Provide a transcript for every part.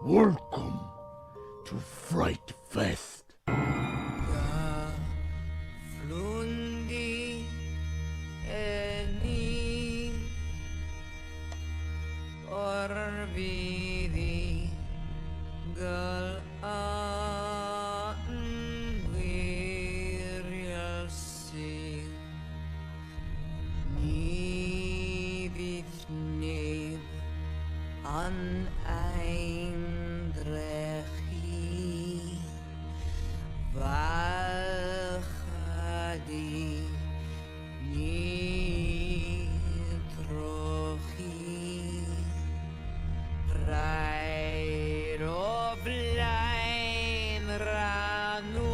Welcome to Fright Fest. Flundi eni orbidi gal anvirialsi ni vitneb an eindrechi valchadi ni trochi Pride of line ranun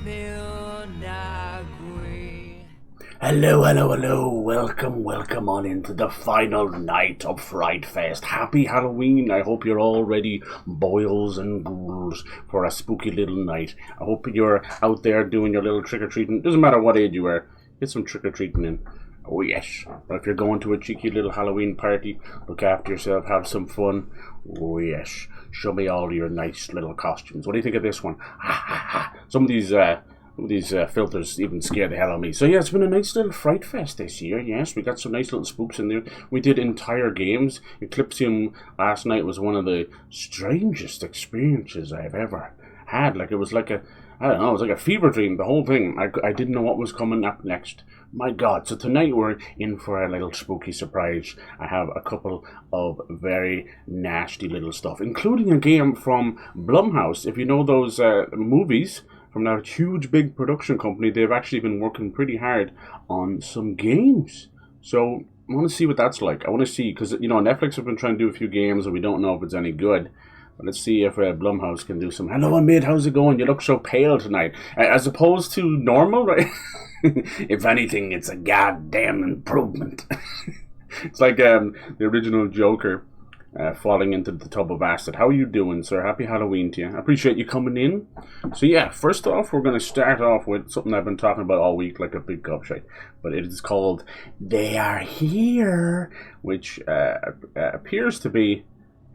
milnagui. Hello. Welcome on into the final night of Fright Fest. Happy Halloween. I hope you're all ready, boils and ghouls, for a spooky little night. I hope you're out there doing your little trick-or-treating. Doesn't matter what age you are, get some trick-or-treating in. Oh yes. Or if you're going to a cheeky little Halloween party, look after yourself, have some fun. Oh yes. Show me all your nice little costumes. What do you think of this one? Some of these filters even scare the hell out of me. So yeah, it's been a nice little Fright Fest this year. Yes, we got some nice little spooks in there. We did entire games. Eclipsium last night was one of the strangest experiences I've ever had. Like, it was like a, I don't know, it was like a fever dream, the whole thing. I didn't know what was coming up next. My God. So tonight we're in for a little spooky surprise. I have a couple of very nasty little stuff, including a game from Blumhouse. If you know those movies from that huge big production company, they've actually been working pretty hard on some games. So I want to see what that's like. I want to see, because, you know, Netflix have been trying to do a few games and we don't know if it's any good. But let's see if Blumhouse can do some. Hello, Amid, how's it going? You look so pale tonight. As opposed to normal, right? If anything, it's a goddamn improvement. It's like the original Joker falling into the tub of acid. How are you doing, sir? Happy Halloween to you. I appreciate you coming in. So yeah, first off, we're going to start off with something I've been talking about all week, like a big gobshite. But it is called They Are Here, which appears to be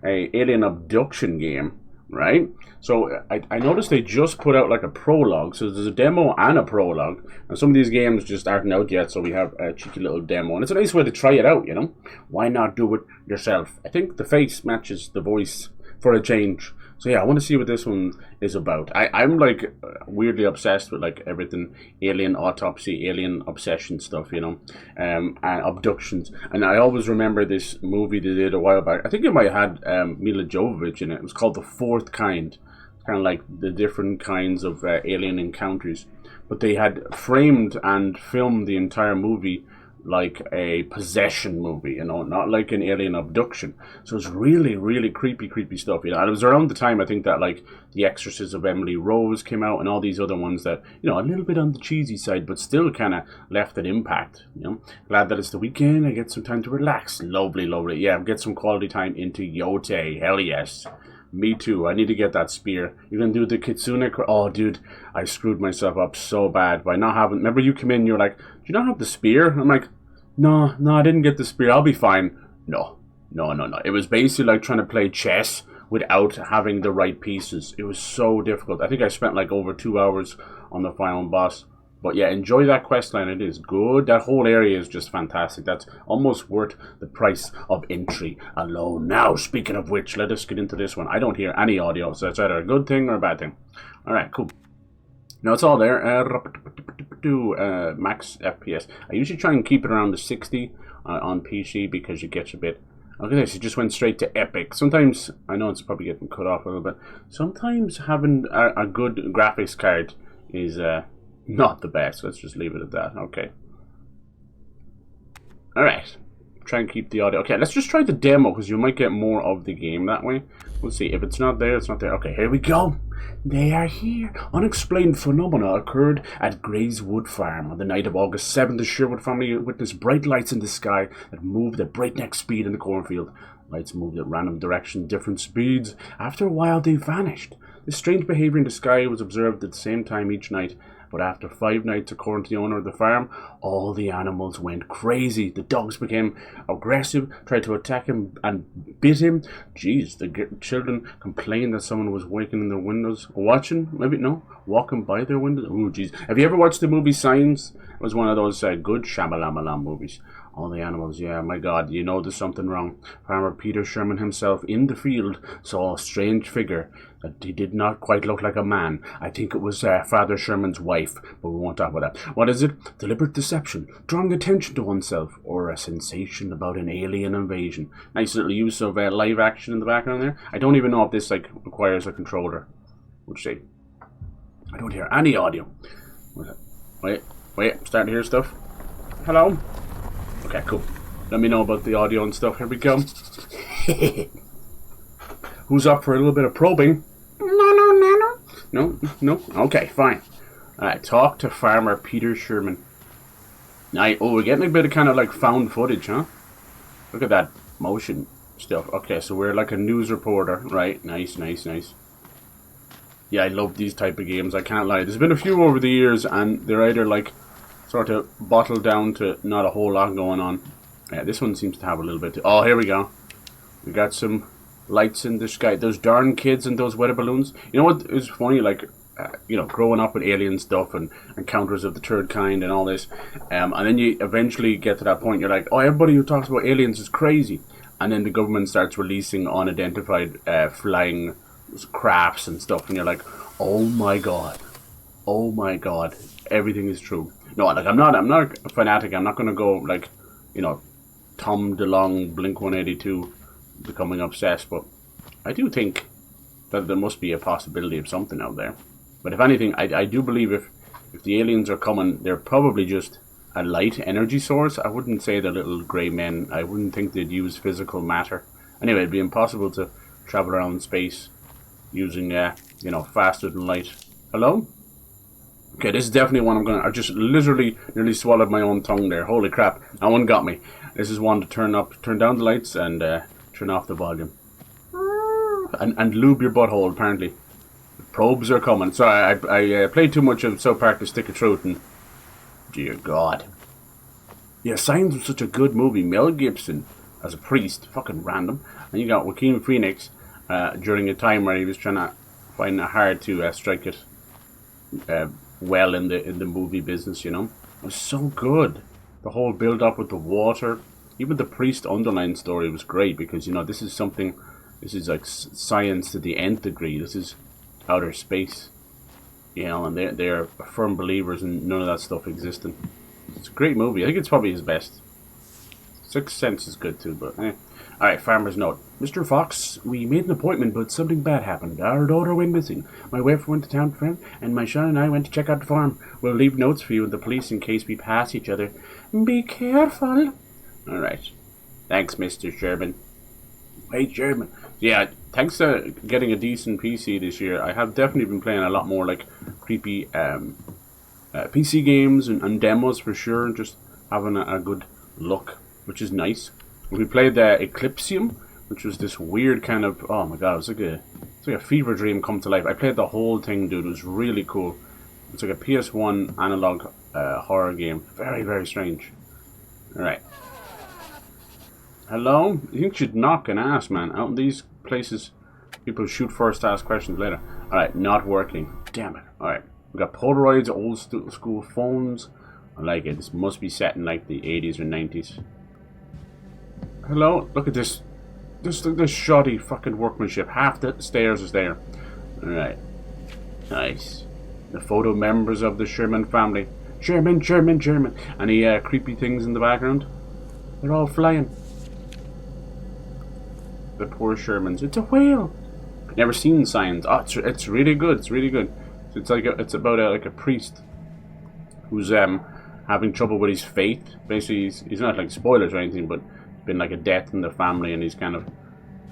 a alien abduction game, right? So I noticed they just put out like a prologue. So there's a demo and a prologue. And some of these games just aren't out yet, so we have a cheeky little demo. And it's a nice way to try it out, you know? Why not do it yourself? I think the face matches the voice for a change. So yeah, I want to see what this one is about. I'm like weirdly obsessed with like everything alien autopsy, alien obsession stuff, you know, and abductions. And I always remember this movie they did a while back. I think it might have had Mila Jovovich in it. It was called The Fourth Kind. It's kind of like the different kinds of alien encounters. But they had framed and filmed the entire movie like a possession movie, you know, not like an alien abduction. So it's really creepy stuff, you know. And it was around the time, I think, that like The Exorcist of Emily Rose came out and all these other ones that, you know, a little bit on the cheesy side, but still kind of left an impact, you know. Glad that it's the weekend. I get some time to relax. Lovely. Yeah, get some quality time into Yote. Hell yes. Me too. I need to get that spear. You're going to do the Kitsune? Oh, dude, I screwed myself up so bad by not having... Remember you come in, you're like, do you not have the spear? I'm like, no, I didn't get the spear. I'll be fine. No. It was basically like trying to play chess without having the right pieces. It was so difficult. I think I spent like over 2 hours on the final boss. But yeah, enjoy that questline. It is good. That whole area is just fantastic. That's almost worth the price of entry alone. Now, speaking of which, let us get into this one. I don't hear any audio, so it's either a good thing or a bad thing. Alright, cool. Now, it's all there. Max FPS. I usually try and keep it around the 60 on PC because you get a bit... Look at this, it just went straight to epic. Sometimes, I know it's probably getting cut off a little bit. Sometimes having a good graphics card is... not the best. Let's just leave it at that. Okay. Alright. Try and keep the audio. Okay, let's just try the demo because you might get more of the game that way. We'll see. If it's not there, it's not there. Okay, here we go. They are here. Unexplained phenomena occurred at Gray's Wood Farm. On the night of August 7th, the Sherwood family witnessed bright lights in the sky that moved at breakneck speed in the cornfield. Lights moved at random directions, different speeds. After a while, they vanished. This strange behavior in the sky was observed at the same time each night, But after 5 nights, according to the owner of the farm, all the animals went crazy. The dogs became aggressive, tried to attack him and bit him. Jeez, the children complained that someone was waking in their windows, watching, maybe, no, walking by their windows. Oh, jeez. Have you ever watched the movie Signs? It was one of those good Shyamalan movies. All the animals, yeah, my God, you know there's something wrong. Farmer Peter Sherman himself in the field saw a strange figure that he did not quite look like a man. I think it was Father Sherman's wife, but we won't talk about that. What is it? Deliberate deception, drawing attention to oneself, or a sensation about an alien invasion. Nice little use of live action in the background there. I don't even know if this requires a controller. We'll see. I don't hear any audio. Wait, I'm starting to hear stuff. Hello? Okay, cool. Let me know about the audio and stuff. Here we go. Who's up for a little bit of probing? No? Okay, fine. Alright, talk to Farmer Peter Sherman. We're getting a bit of kind of like found footage, huh? Look at that motion stuff. Okay, so we're like a news reporter. Right, nice. Yeah, I love these type of games, I can't lie. There's been a few over the years, and they're either like sort of bottled down to not a whole lot going on. Yeah, this one seems to have a little bit. Oh, here we go. We got some lights in the sky. Those darn kids and those weather balloons. You know what is funny? Like, growing up with alien stuff and encounters of the third kind and all this. And then you eventually get to that point, you're like, oh, everybody who talks about aliens is crazy. And then the government starts releasing unidentified flying crafts and stuff. And you're like, oh my God, everything is true. No, like I'm not a fanatic. I'm not going to go like, Tom DeLonge, Blink-182, becoming obsessed. But I do think that there must be a possibility of something out there. But if anything, I do believe if the aliens are coming, they're probably just a light energy source. I wouldn't say they're little grey men. I wouldn't think they'd use physical matter. Anyway, it'd be impossible to travel around space using, faster than light. Hello? Okay, this is definitely one I just literally nearly swallowed my own tongue there. Holy crap, that one got me. This is one to turn down the lights and turn off the volume. And lube your butthole, apparently. The probes are coming. Sorry, I played too much of South Park: The Stick of Truth, and dear God. Yeah, Signs was such a good movie. Mel Gibson as a priest, fucking random. And you got Joaquin Phoenix during a time where he was trying to find it hard to strike it well in the movie business, It was so good. The whole build up with the water, even the priest underlying story was great because this is like science to the nth degree. This is outer space, and they're firm believers in none of that stuff existing. It's a great movie. I think it's probably his best. Sixth Sense is good too, but Alright, farmer's note. Mr. Fox, we made an appointment, but something bad happened. Our daughter went missing. My wife went to town for friend, and my son and I went to check out the farm. We'll leave notes for you and the police in case we pass each other. Be careful. Alright. Thanks, Mr. Sherman. Hey, Sherman. Yeah, thanks to getting a decent PC this year, I have definitely been playing a lot more, like, creepy PC games and demos for sure, and just having a good look, which is nice. We played Eclipsium, which was this weird kind of, oh my God, it's like a fever dream come to life. I played the whole thing, dude. It was really cool. It's like a PS1 analog horror game. Very, very strange. Alright. Hello? You think you'd knock an ass, man. Out in these places, people shoot first, ask questions later. Alright, not working. Damn it. Alright. We got Polaroids, old school phones. I like it. This must be set in like the 80s or 90s. Hello? Look at this. This shoddy fucking workmanship. Half the stairs is there. Alright. Nice. The photo members of the Sherman family. Sherman. Any creepy things in the background? They're all flying. The poor Shermans. It's a whale. Never seen Signs. Oh, it's really good. It's really good. It's like it's about a priest who's having trouble with his faith. Basically, he's not like spoilers or anything, but been like a death in the family, and he's kind of,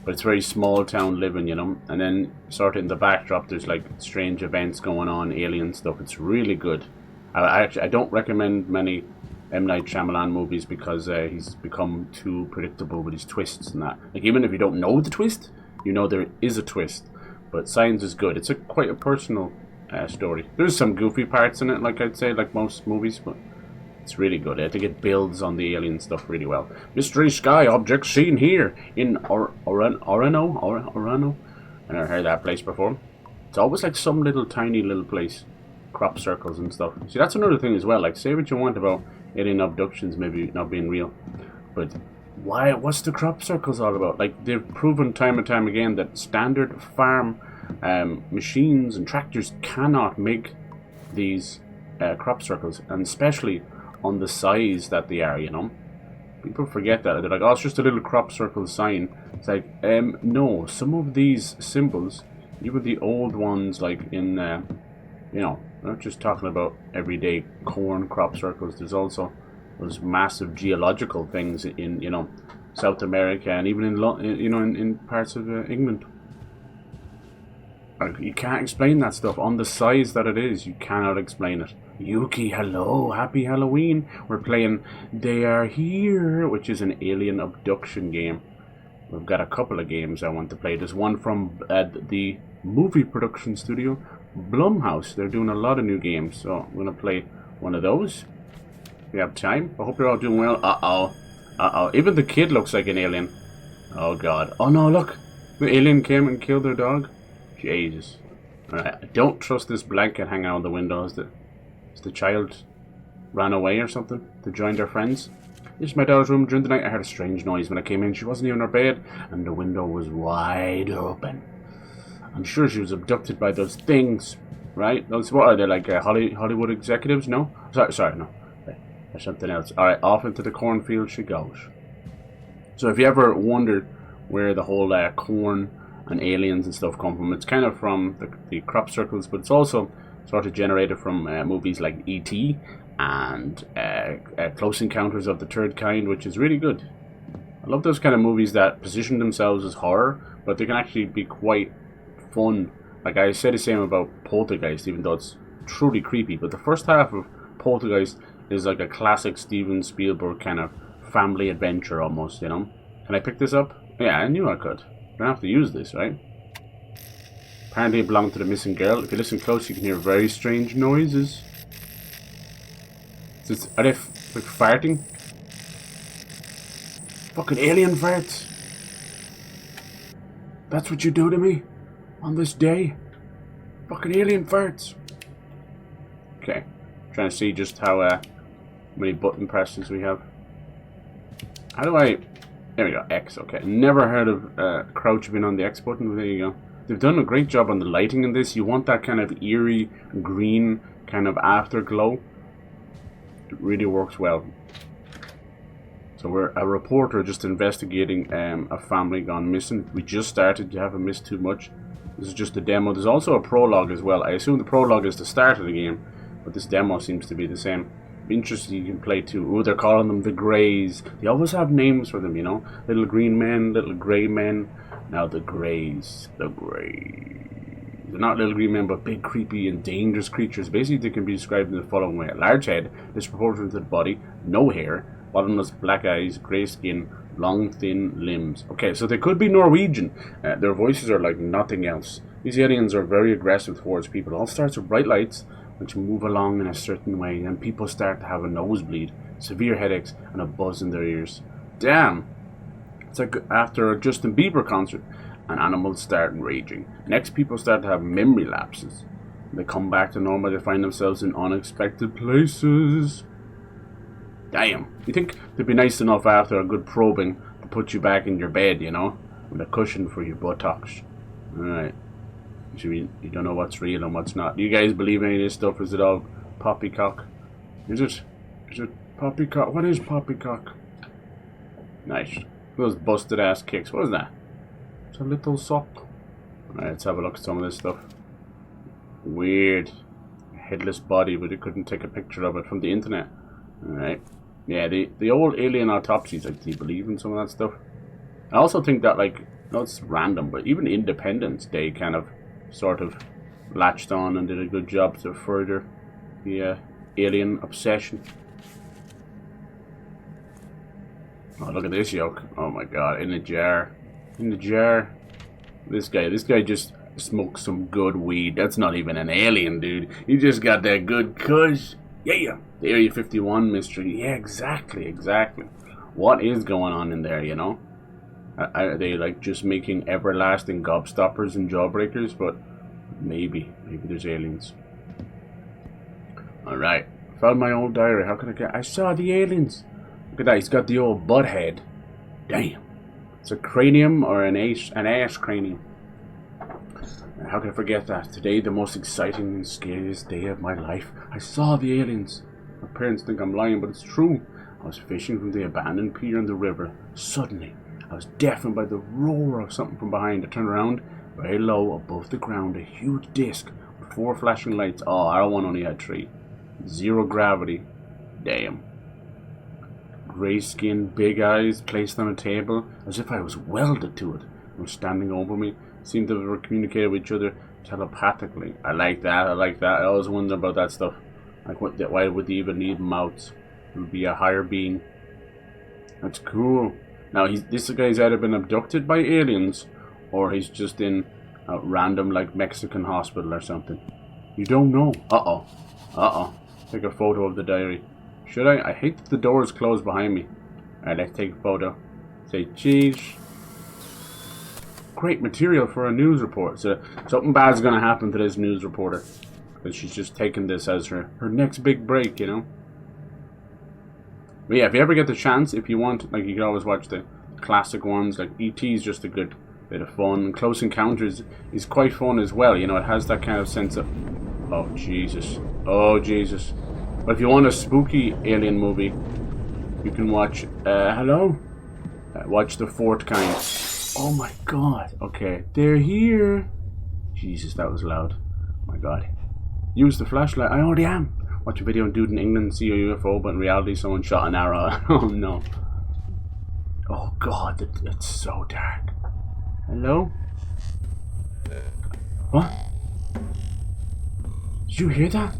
but it's very small town living, and then sort of in the backdrop there's like strange events going on, alien stuff. It's really good. I don't recommend many M. Night Shyamalan movies because he's become too predictable with his twists and that. Like, even if you don't know the twist, there is a twist. But Signs is good. It's quite a personal story. There's some goofy parts in it, like I'd say, like most movies, but it's really good. I think it builds on the alien stuff really well. Mystery sky object seen here in Orano. I never heard that place before. It's always like some little tiny little place. Crop circles and stuff. See, that's another thing as well. Like, say what you want about alien abductions maybe not being real, but why? What's the crop circles all about? Like, they've proven time and time again that standard farm machines and tractors cannot make these crop circles, and especially on the size that they are, you know. People forget that. They're like, oh, it's just a little crop circle sign. It's like, no, some of these symbols, even the old ones, like in, you know, not just talking about everyday corn crop circles, there's also those massive geological things in, you know, South America and even in, you know, in parts of England. You can't explain that stuff on the size that it is. You cannot explain it. Yuki, hello, happy Halloween. We're playing They Are Here, which is an alien abduction game. We've got a couple of games I want to play. There's one from the movie production studio, Blumhouse. They're doing a lot of new games, so I'm going to play one of those. We have time. I hope you're all doing well. Uh-oh. Uh-oh. Even the kid looks like an alien. Oh, God. Oh, no, look. The alien came and killed their dog. Jesus. Alright, I don't trust this blanket hanging out the window. Is the child ran away or something to join their friends? This is my daughter's room. During the night I heard a strange noise. When I came in, she wasn't even in her bed, and the window was wide open. I'm sure she was abducted by those things, right? Those, what are they, like Hollywood executives? No? Sorry, no. There's something else. Alright, off into the cornfield she goes. So if you ever wondered where the whole corn and aliens and stuff come from, it's kind of from the crop circles, but it's also sort of generated from movies like E.T. and Close Encounters of the Third Kind, which is really good. I love those kind of movies that position themselves as horror, but they can actually be quite fun. Like, I say the same about Poltergeist, even though it's truly creepy, but the first half of Poltergeist is like a classic Steven Spielberg kind of family adventure almost, you know. Can I pick this up? Yeah, I knew I could. I don't have to use this, right? Apparently it belonged to the missing girl. If you listen close, you can hear very strange noises. Are they like farting? Fucking alien farts. That's what you do to me on this day? Fucking alien farts. Okay. Trying to see just how many button presses we have. How do I... There we go, X, okay. Never heard of crouch being on the X button, but there you go. They've done a great job on the lighting in this. You want that kind of eerie green kind of afterglow. It really works well. So we're a reporter just investigating a family gone missing. We just started, you haven't missed too much. This is just a demo. There's also a prologue as well. I assume the prologue is the start of the game, but this demo seems to be the same. Interesting, you can play too. Oh, they're calling them the Greys. They always have names for them, you know. Little green men, little grey men. Now the Greys. The Greys. They're not little green men, but big, creepy, and dangerous creatures. Basically, they can be described in the following way. A large head, disproportionate body, no hair, bottomless black eyes, grey skin, long, thin limbs. Okay, so they could be Norwegian. Their voices are like nothing else. These aliens are very aggressive towards people. It all starts with bright lights, which move along in a certain way, and people start to have a nosebleed, severe headaches, and a buzz in their ears. Damn! It's like after a Justin Bieber concert, and animals start raging. Next, people start to have memory lapses. They come back to normal, they find themselves in unexpected places. Damn! You think they'd be nice enough after a good probing to put you back in your bed, you know? With a cushion for your buttocks. Alright. You don't know what's real and what's not. Do you guys believe any of this stuff? Is it all poppycock? Is it poppycock? What is poppycock? Nice. Those busted ass kicks. What is that? It's a little sock. Alright, let's have a look at some of this stuff. Weird. Headless body, but they couldn't take a picture of it from the internet. Alright. Yeah, the old alien autopsies, like, do you believe in some of that stuff? I also think that, like, no, it's random, but even Independence Day kind of sort of latched on and did a good job to further the alien obsession. Oh, look at this yoke. Oh my god, in a jar. In the jar. This guy just Smoke some good weed. That's not even an alien, dude. You just got that good kush. Yeah. The Area 51 mystery. Yeah, exactly. What is going on in there, you know? Are they like just making everlasting gobstoppers and jawbreakers? But maybe there's aliens. Alright. Found my old diary. How can I get... I saw the aliens. Look at that. He's got the old butt head. Damn. It's a cranium or an ash cranium. How can I forget that? Today, the most exciting and scariest day of my life. I saw the aliens. My parents think I'm lying, but it's true. I was fishing from the abandoned pier in the river. Suddenly, I was deafened by the roar of something from behind. I turned around. Very low above the ground, a huge disc with 4 flashing lights. Oh, our one only had 3. 0 gravity. Damn. Grey skin, big eyes, placed on a table, as if I was welded to it. It was standing over me. Seemed to have communicated with each other telepathically. I like that. I always wonder about that stuff. Like, why would they even need mouths? It would be a higher being. That's cool. Now, this guy's either been abducted by aliens, or he's just in a random, like, Mexican hospital or something. You don't know. Uh-oh. Take a photo of the diary. Should I? I hate that the door is closed behind me. Alright, let's take a photo. Say cheese. Great material for a news report. So something bad's gonna happen to this news reporter. Because she's just taking this as her next big break, you know? But yeah, if you ever get the chance, if you want, like, you can always watch the classic ones. Like, E.T. is just a good bit of fun. Close Encounters is quite fun as well. You know, it has that kind of sense of... Oh, Jesus. But if you want a spooky alien movie, you can watch... hello? Watch The Fourth Kind. Oh my god. Okay, they're here. Jesus, that was loud. Oh my god. Use the flashlight. I already am. Watch a video on dude in England, see a UFO, but in reality someone shot an arrow. Oh no. Oh god, it's so dark. Hello? What? Did you hear that?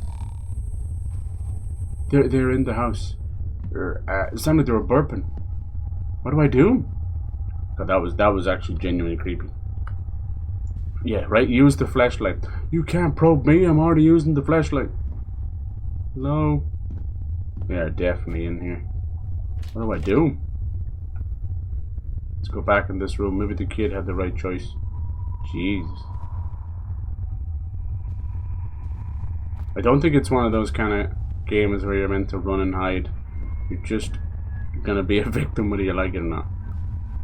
They're in the house. It sounded like they were burping. What do I do? God, that was actually genuinely creepy. Yeah, right. Use the flashlight. You can't probe me. I'm already using the flashlight. Hello. They're definitely in here. What do I do? Let's go back in this room. Maybe the kid had the right choice. Jesus. I don't think it's one of those kind of games where you're meant to run and hide. You're just gonna be a victim whether you like it or not.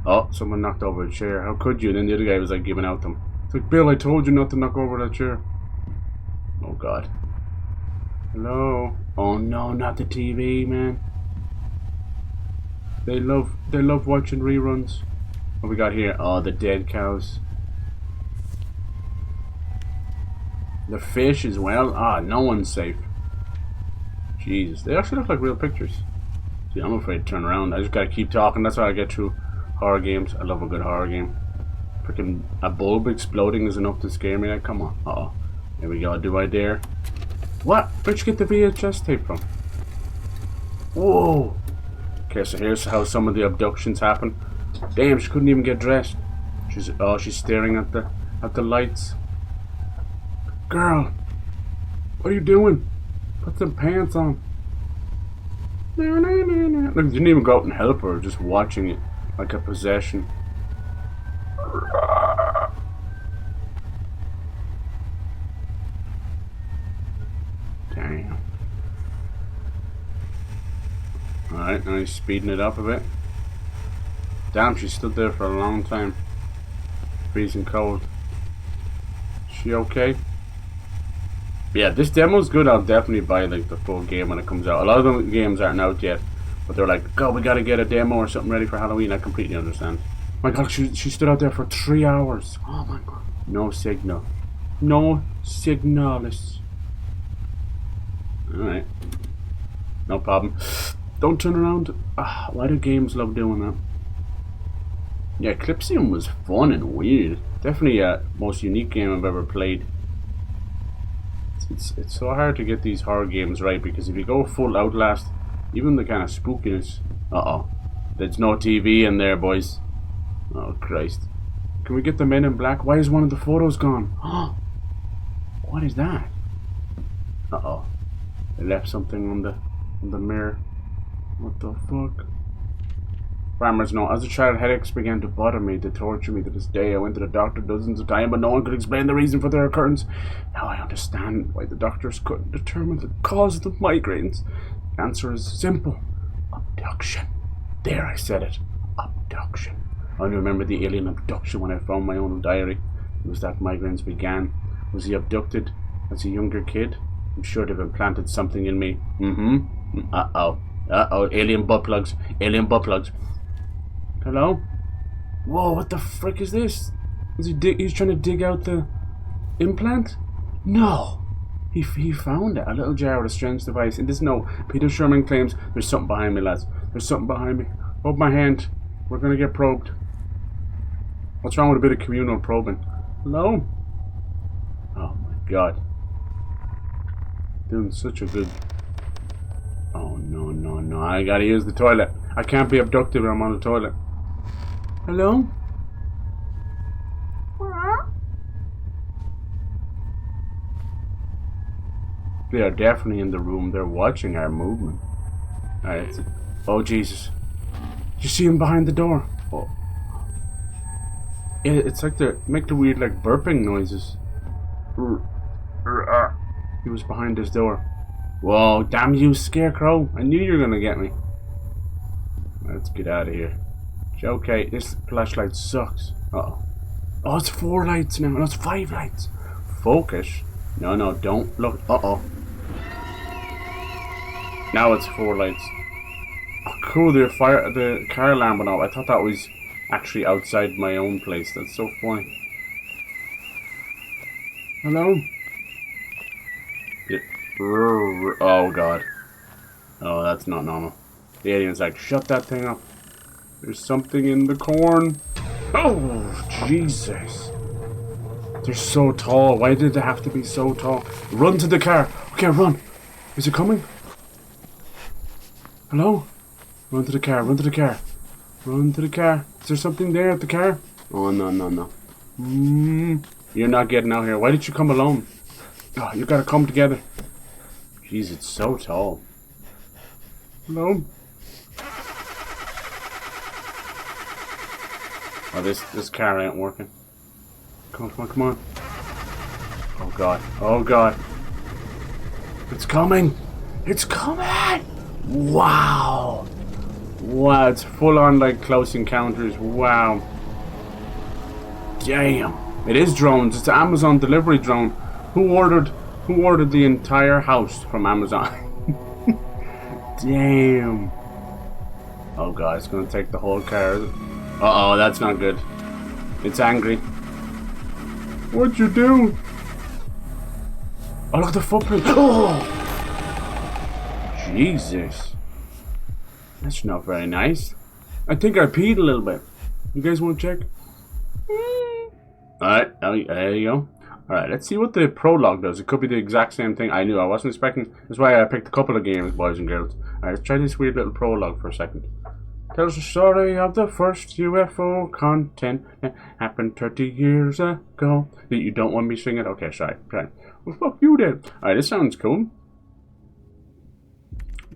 Oh, someone knocked over a chair. How could you? And then the other guy was like giving out them. It's like, Bill, I told you not to knock over that chair. Oh god. Hello? Oh no, not the TV, man. They love watching reruns. What we got here? Oh, the dead cows. The fish as well. Ah, no one's safe. Jesus, they actually look like real pictures. See, I'm afraid to turn around. I just gotta keep talking. That's how I get through horror games. I love a good horror game. Freaking a bulb exploding is enough to scare me. Like, come on. Uh-oh. Here we go. Do I dare? What? Where'd you get the VHS tape from? Whoa. Okay, so here's how some of the abductions happen. Damn, she couldn't even get dressed. She's staring at the lights. Girl, what are you doing? Put some pants on. Look, didn't even go out and help her, just watching it like a possession. Damn. Alright, now he's speeding it up a bit. Damn, she stood there for a long time. Freezing cold. Is she okay? Yeah, this demo's good. I'll definitely buy like the full game when it comes out. A lot of the games aren't out yet, but they're like, God, we gotta get a demo or something ready for Halloween. I completely understand. My God, she stood out there for 3 hours. Oh my God. No signal. No signalis. Alright. No problem. Don't turn around. Why do games love doing that? Yeah, Eclipsium was fun and weird. Definitely a most unique game I've ever played. It's so hard to get these horror games right, because if you go full Outlast, even the kind of spookiness... Uh-oh. There's no TV in there, boys. Oh, Christ. Can we get the Men in Black? Why is one of the photos gone? What is that? Uh-oh. They left something on the mirror. What the fuck? Farmer's note. As a child, headaches began to bother me, to torture me to this day. I went to the doctor dozens of times, but no one could explain the reason for their occurrence. Now I understand why the doctors couldn't determine the cause of the migraines. The answer is simple. Abduction. There, I said it. Abduction. I only remember the alien abduction when I found my own diary. It was that migraines began. Was he abducted as a younger kid? I'm sure they've implanted something in me. Uh-oh. Uh-oh. Alien butt plugs. Alien butt plugs. Hello? Whoa, what the frick is this? He's trying to dig out the implant? No! He found it. A little jar with a strange device. In this note, Peter Sherman claims there's something behind me, lads. There's something behind me. Hold my hand. We're gonna get probed. What's wrong with a bit of communal probing? Hello? Oh my god. Doing such a good... Oh no, no, no. I gotta use the toilet. I can't be abducted when I'm on the toilet. Hello? They are definitely in the room. They're watching our movement. Alright. Oh Jesus. You see him behind the door? Oh. It's like they make the weird like burping noises. He was behind this door. Whoa, damn you, Scarecrow. I knew you were gonna get me. Let's get out of here. Okay, this flashlight sucks. Uh-oh. Oh, it's 4 lights now. No, it's 5 lights. Focus. No, no, don't look. Uh-oh. Now it's 4 lights. Oh, cool, the car alarm went off. I thought that was actually outside my own place. That's so funny. Hello? Yeah. Oh god. Oh, that's not normal. The alien's like, shut that thing up. There's something in the corn. Oh, Jesus. They're so tall. Why did they have to be so tall? Run to the car. Okay, run. Is it coming? Hello? Run to the car. Run to the car. Run to the car. Is there something there at the car? Oh, no, no, no. You're not getting out here. Why did you come alone? Oh, you gotta come together. Jeez, it's so tall. Hello? Oh, this car ain't working. Come on, come on, come on. Oh god. Oh god. It's coming! It's coming! Wow! Wow, it's full on like close encounters. Wow. Damn. It is drones. It's an Amazon delivery drone. Who ordered the entire house from Amazon? Damn. Oh god, it's gonna take the whole car. Uh-oh, that's not good. It's angry. What'd you do? Oh, look at the footprint. Oh! Jesus. That's not very nice. I think I peed a little bit. You guys want to check? Alright, there you go. Alright, let's see what the prologue does. It could be the exact same thing. I knew I wasn't expecting. That's why I picked a couple of games, boys and girls. Alright, let's try this weird little prologue for a second. Tells the story of the first UFO content that happened 30 years ago. You don't want me singing? Okay, sorry. Well, fuck you then. Alright, this sounds cool.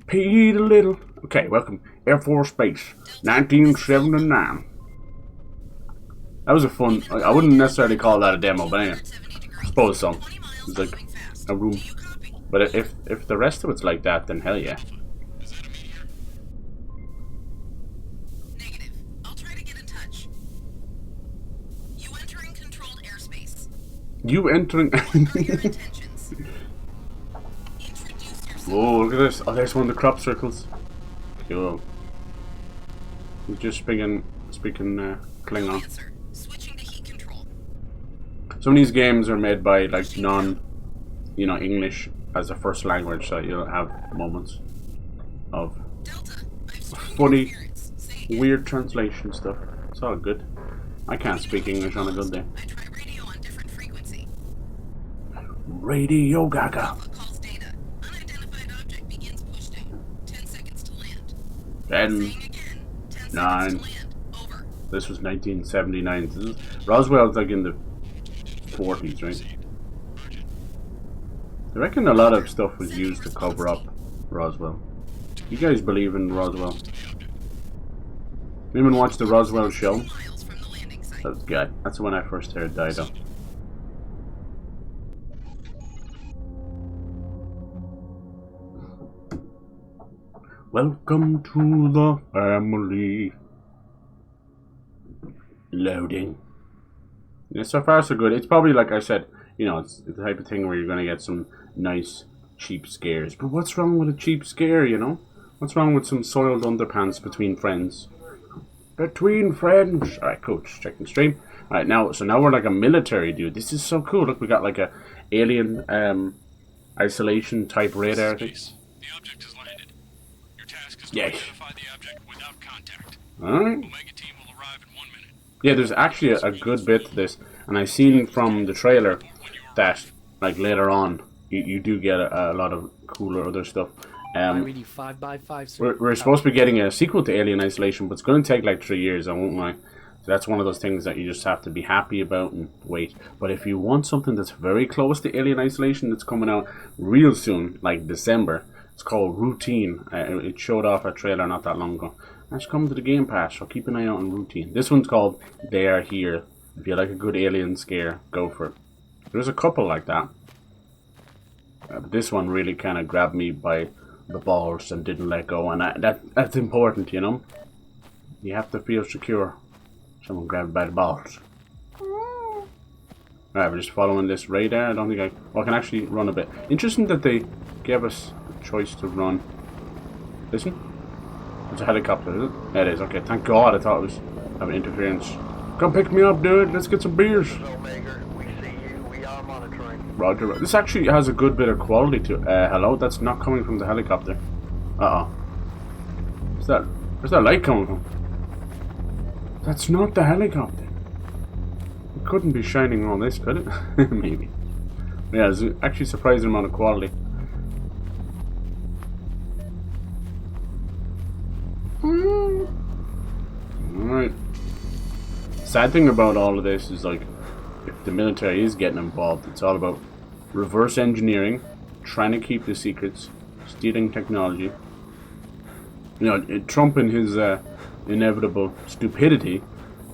Peed a little. Okay, welcome. Air Force Base, 1979. That was a fun... I wouldn't necessarily call that a demo, but anyway. I suppose so. It's like a room. But if the rest of it's like that, then hell yeah. Negative. I'll try to get in touch. You entering controlled airspace. You entering... Intentions. Introduce yourself. Whoa, look at this. Oh, there's one of the crop circles. Cool. He's just speaking Klingon. Answer. Switching to heat control. Some of these games are made by like English as a first language, so you'll have moments of Delta. I've spoken funny, interference. Say again. weird translation stuff. It's all good. I can't speak English on a good day. I try radio on different frequency. Radio Gaga. Alpha calls data. Unidentified object begins pushing. 10 seconds to land. 10, Saying again. 10 9, seconds to land. Over. This was 1979. Roswell's like in the 40s, right? I reckon a lot of stuff was used to cover up Roswell. You guys believe in Roswell? Anyone watch the Roswell show? That's good. That's when I first heard Dido. Welcome to the family. Loading. Yeah, so far so good. It's probably, like I said, you know, it's the type of thing where you're going to get some nice, cheap scares. But what's wrong with a cheap scare, you know? What's wrong with some soiled underpants between friends? Between friends! Alright, cool. Just checking stream. Alright, now we're like a military dude. This is so cool. Look, we got like a alien isolation type radar. The object has landed. Your task is to Yes. identify the object without contact. Alright. Omega team will arrive in 1 minute. Yeah, there's actually a good bit to this. And I seen from the trailer that, like, later on, you do get a lot of cooler other stuff. read 5 by 5, sir. We're supposed to be getting a sequel to Alien Isolation, but it's going to take like 3 years, I won't lie. So that's one of those things that you just have to be happy about and wait. But if you want something that's very close to Alien Isolation that's coming out real soon, like December, it's called Routine. It showed off a trailer not that long ago. That's coming to the Game Pass, so keep an eye out on Routine. This one's called They Are Here. If you like a good alien scare, go for it. There's a couple like that. But this one really kind of grabbed me by the balls and didn't let go, and that's important, you know. You have to feel secure. Someone grabbed by the balls. Alright, we're just following this radar. I don't think I can actually run a bit. Interesting that they gave us a choice to run. Listen. It's a helicopter, is it? Yeah, it is. Okay, thank God. I thought it was having interference. Come pick me up, dude. Let's get some beers. Omega, we see you. We are monitoring. Roger. This actually has a good bit of quality to it. Hello? That's not coming from the helicopter. Uh-oh. Where's that light coming from? That's not the helicopter. It couldn't be shining on this, could it? Maybe. Yeah, there's actually a surprising amount of quality. Alright. Sad thing about all of this is, like, if the military is getting involved, it's all about reverse engineering, trying to keep the secrets, stealing technology. You know, Trump and his inevitable stupidity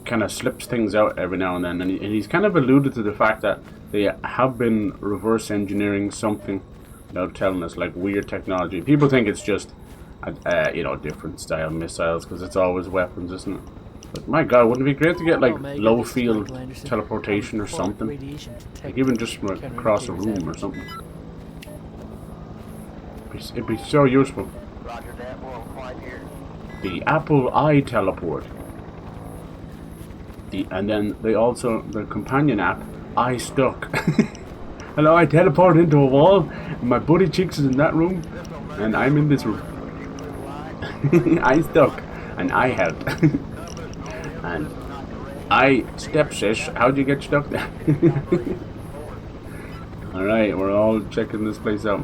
kind of slips things out every now and then, and he's kind of alluded to the fact that they have been reverse engineering something without telling us, like weird technology. People think it's just you know, different style missiles because it's always weapons, isn't it? But my God, wouldn't it be great to get like low field teleportation or something? Like even just from across a room or something. It'd be so useful. Roger that. We're on quiet here. The Apple Eye teleport. And then they also, the companion app, Eye Stuck. Hello, I teleport into a wall, and my buddy cheeks is in that room, and I'm in this room. I stuck, and I helped. And I stepsis, how'd you get stuck there? Alright, we're all checking this place out.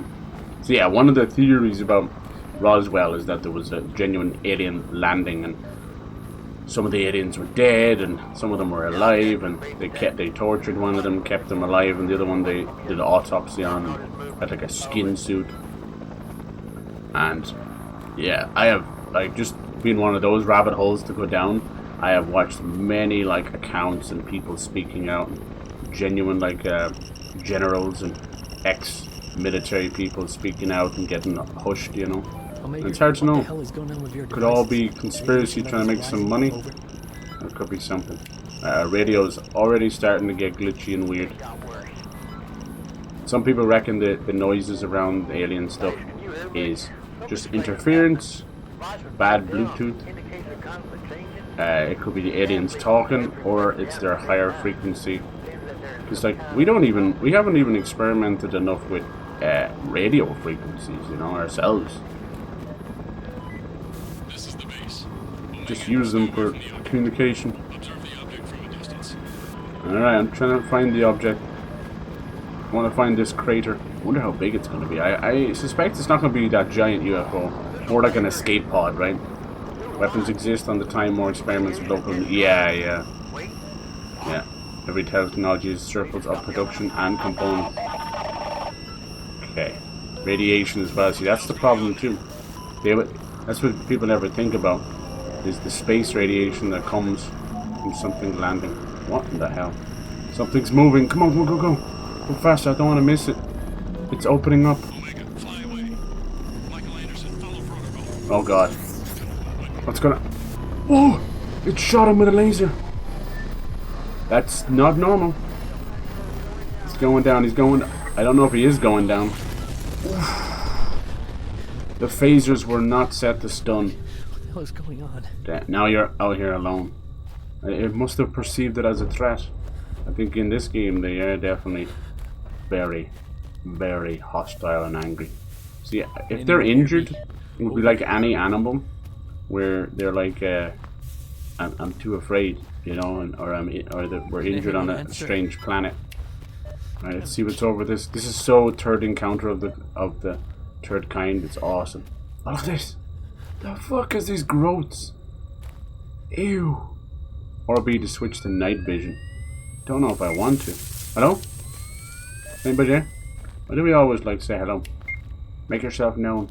So yeah, one of the theories about Roswell is that there was a genuine alien landing, and some of the aliens were dead and some of them were alive, and they tortured one of them, kept them alive, and the other one they did an autopsy on and had like a skin suit. And yeah, I have like just been one of those rabbit holes to go down. I have watched many like accounts and people speaking out, genuine like generals and ex-military people speaking out and getting hushed, you know. And it's hard to know. Could all be conspiracy trying to make some money. Or it could be something. Radio's already starting to get glitchy and weird. Some people reckon that the noises around the alien stuff is just interference, bad Bluetooth. It could be the aliens talking, or it's their higher frequency. Because like we haven't even experimented enough with radio frequencies, you know, ourselves. This is the base. Just use them for communication. Observe the object from a distance. Alright, I'm trying to find the object. I want to find this crater. I wonder how big it's going to be. I suspect it's not going to be that giant UFO. More like an escape pod, right? Weapons exist on the time more experiments with local... Yeah. Every technology is circles of production and components. Okay. Radiation as well. See, that's the problem too. That's what people never think about. Is the space radiation that comes from something landing. What in the hell? Something's moving. Come on, go. Go faster. I don't want to miss it. It's opening up. Omega, fly away. Michael Anderson, follow protocol. Oh god. What's gonna... Oh! It shot him with a laser. That's not normal. He's going down. I don't know if he is going down. The phasers were not set to stun. What the hell is going on? Now you're out here alone. It must have perceived it as a threat. I think in this game they are definitely very, very hostile and angry. See, if they're injured, it would be like any animal, where they're like, I'm too afraid, you know, or that we're injured on a strange planet. Alright, let's see what's over this. This is so third encounter of the third kind. It's awesome. Look at this. The fuck is these growths? Ew. Or B to switch to night vision. Don't know if I want to. Hello? Anybody there? Why do we always like to say hello? Make yourself known.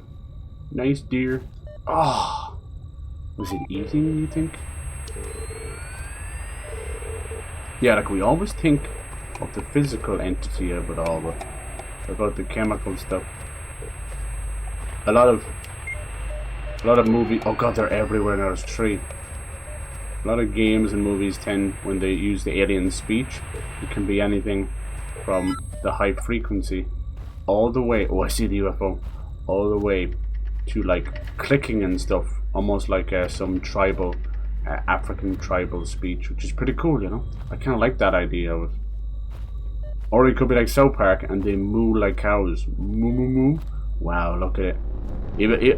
Nice deer. Oh. Was it eating, you think? Yeah, like we always think of the physical entity of it all, but about the chemical stuff. A lot of movies. Oh god, they're everywhere now. There's 3. A lot of games and movies tend, when they use the alien speech, it can be anything from the high frequency all the way. Oh, I see the UFO. All the way to like clicking and stuff, almost like some tribal, African tribal speech, which is pretty cool, you know. I kind of like that idea of it. Or it could be like South Park and they moo like cows. Moo moo moo. Wow, look at it.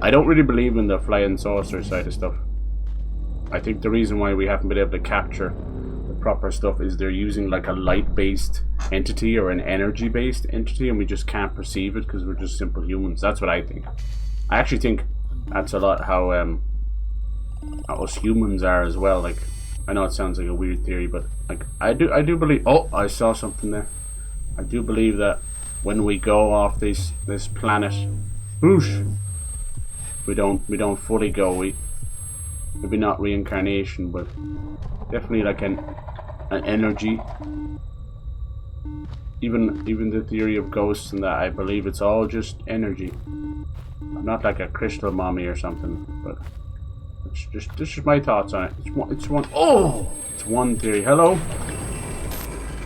I don't really believe in the flying saucer side of stuff. I think the reason why we haven't been able to capture the proper stuff is they're using like a light-based entity or an energy-based entity, and we just can't perceive it because we're just simple humans. That's what I think. I actually think that's a lot how us humans are as well. Like, I know it sounds like a weird theory, but like I do believe. Oh, I saw something there. I do believe that when we go off this planet, whoosh, we don't fully go. Maybe not reincarnation, but definitely like an energy. Even the theory of ghosts and that, I believe it's all just energy. Not like a crystal mommy or something, but it's just my thoughts on it. It's one theory. Hello?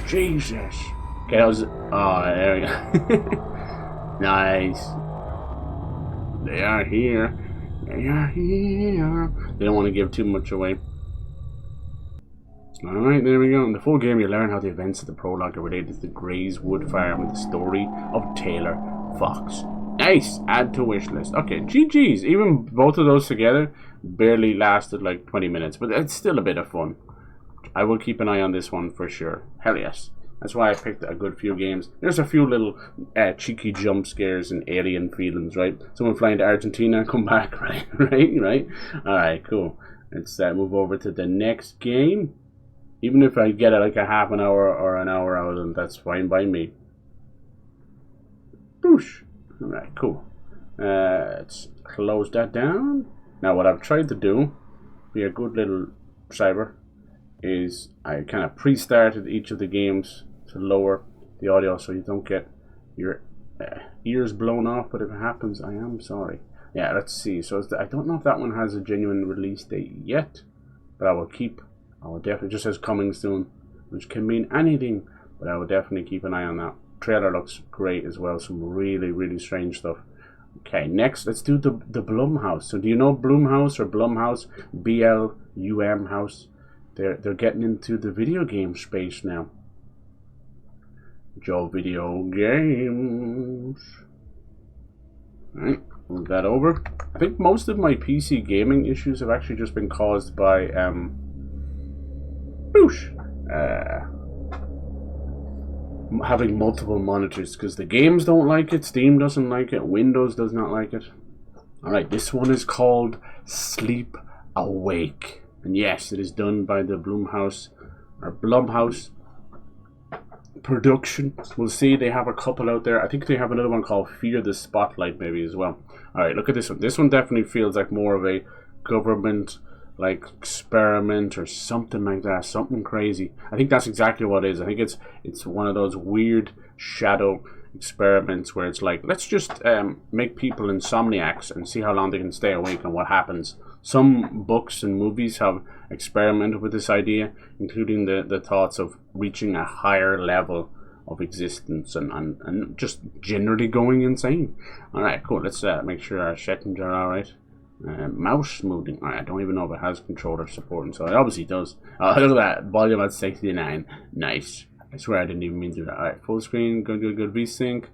Jesus. Okay, that was... Oh, there we go. Nice. They are here. They are here. They don't want to give too much away. Alright, there we go. In the full game, you learn how the events of the prologue are related to the Gray's Wood Farm and the story of Taylor Fox. Nice! Add to wish list. Okay, GG's. Even both of those together barely lasted like 20 minutes, but it's still a bit of fun. I will keep an eye on this one for sure. Hell yes. That's why I picked a good few games. There's a few little cheeky jump scares and alien feelings, right? Someone flying to Argentina and come back, right? right? Alright, cool. Let's move over to the next game. Even if I get like a half an hour or an hour out of them, that's fine by me. Boosh. Alright, cool. Let's close that down. Now what I've tried to do, be a good little cyber, is I kind of pre-started each of the games to lower the audio so you don't get your ears blown off, but if it happens, I am sorry. Yeah, let's see. So I don't know if that one has a genuine release date yet, but I will definitely, just says coming soon, which can mean anything, but I will definitely keep an eye on that. Trailer looks great as well, some really, really strange stuff. Okay, next, let's do the Blumhouse. So do you know Blumhouse or Blumhouse? B-L-U-M house. They're getting into the video game space now. Joe video games. Alright, move that over. I think most of my PC gaming issues have actually just been caused by having multiple monitors, because the games don't like it, Steam doesn't like it, Windows does not like it. Alright, this one is called Sleep Awake. And yes, it is done by the Blumhouse production. We'll see. They have a couple out there. I think they have another one called Fear the Spotlight maybe as well. Alright, look at this one. This one definitely feels like more of a government like experiment or something like that. Something crazy. I think that's exactly what it is. I think it's one of those weird shadow experiments where it's like, let's just make people insomniacs and see how long they can stay awake and what happens. Some books and movies have experimented with this idea, including the thoughts of reaching a higher level of existence and just generally going insane. Alright, cool. Let's make sure our settings are alright. Mouse smoothing. Alright, I don't even know if it has controller support, and so it obviously does. Look at that. Volume at 69. Nice. I swear I didn't even mean to do that. Alright, full screen. Good VSync.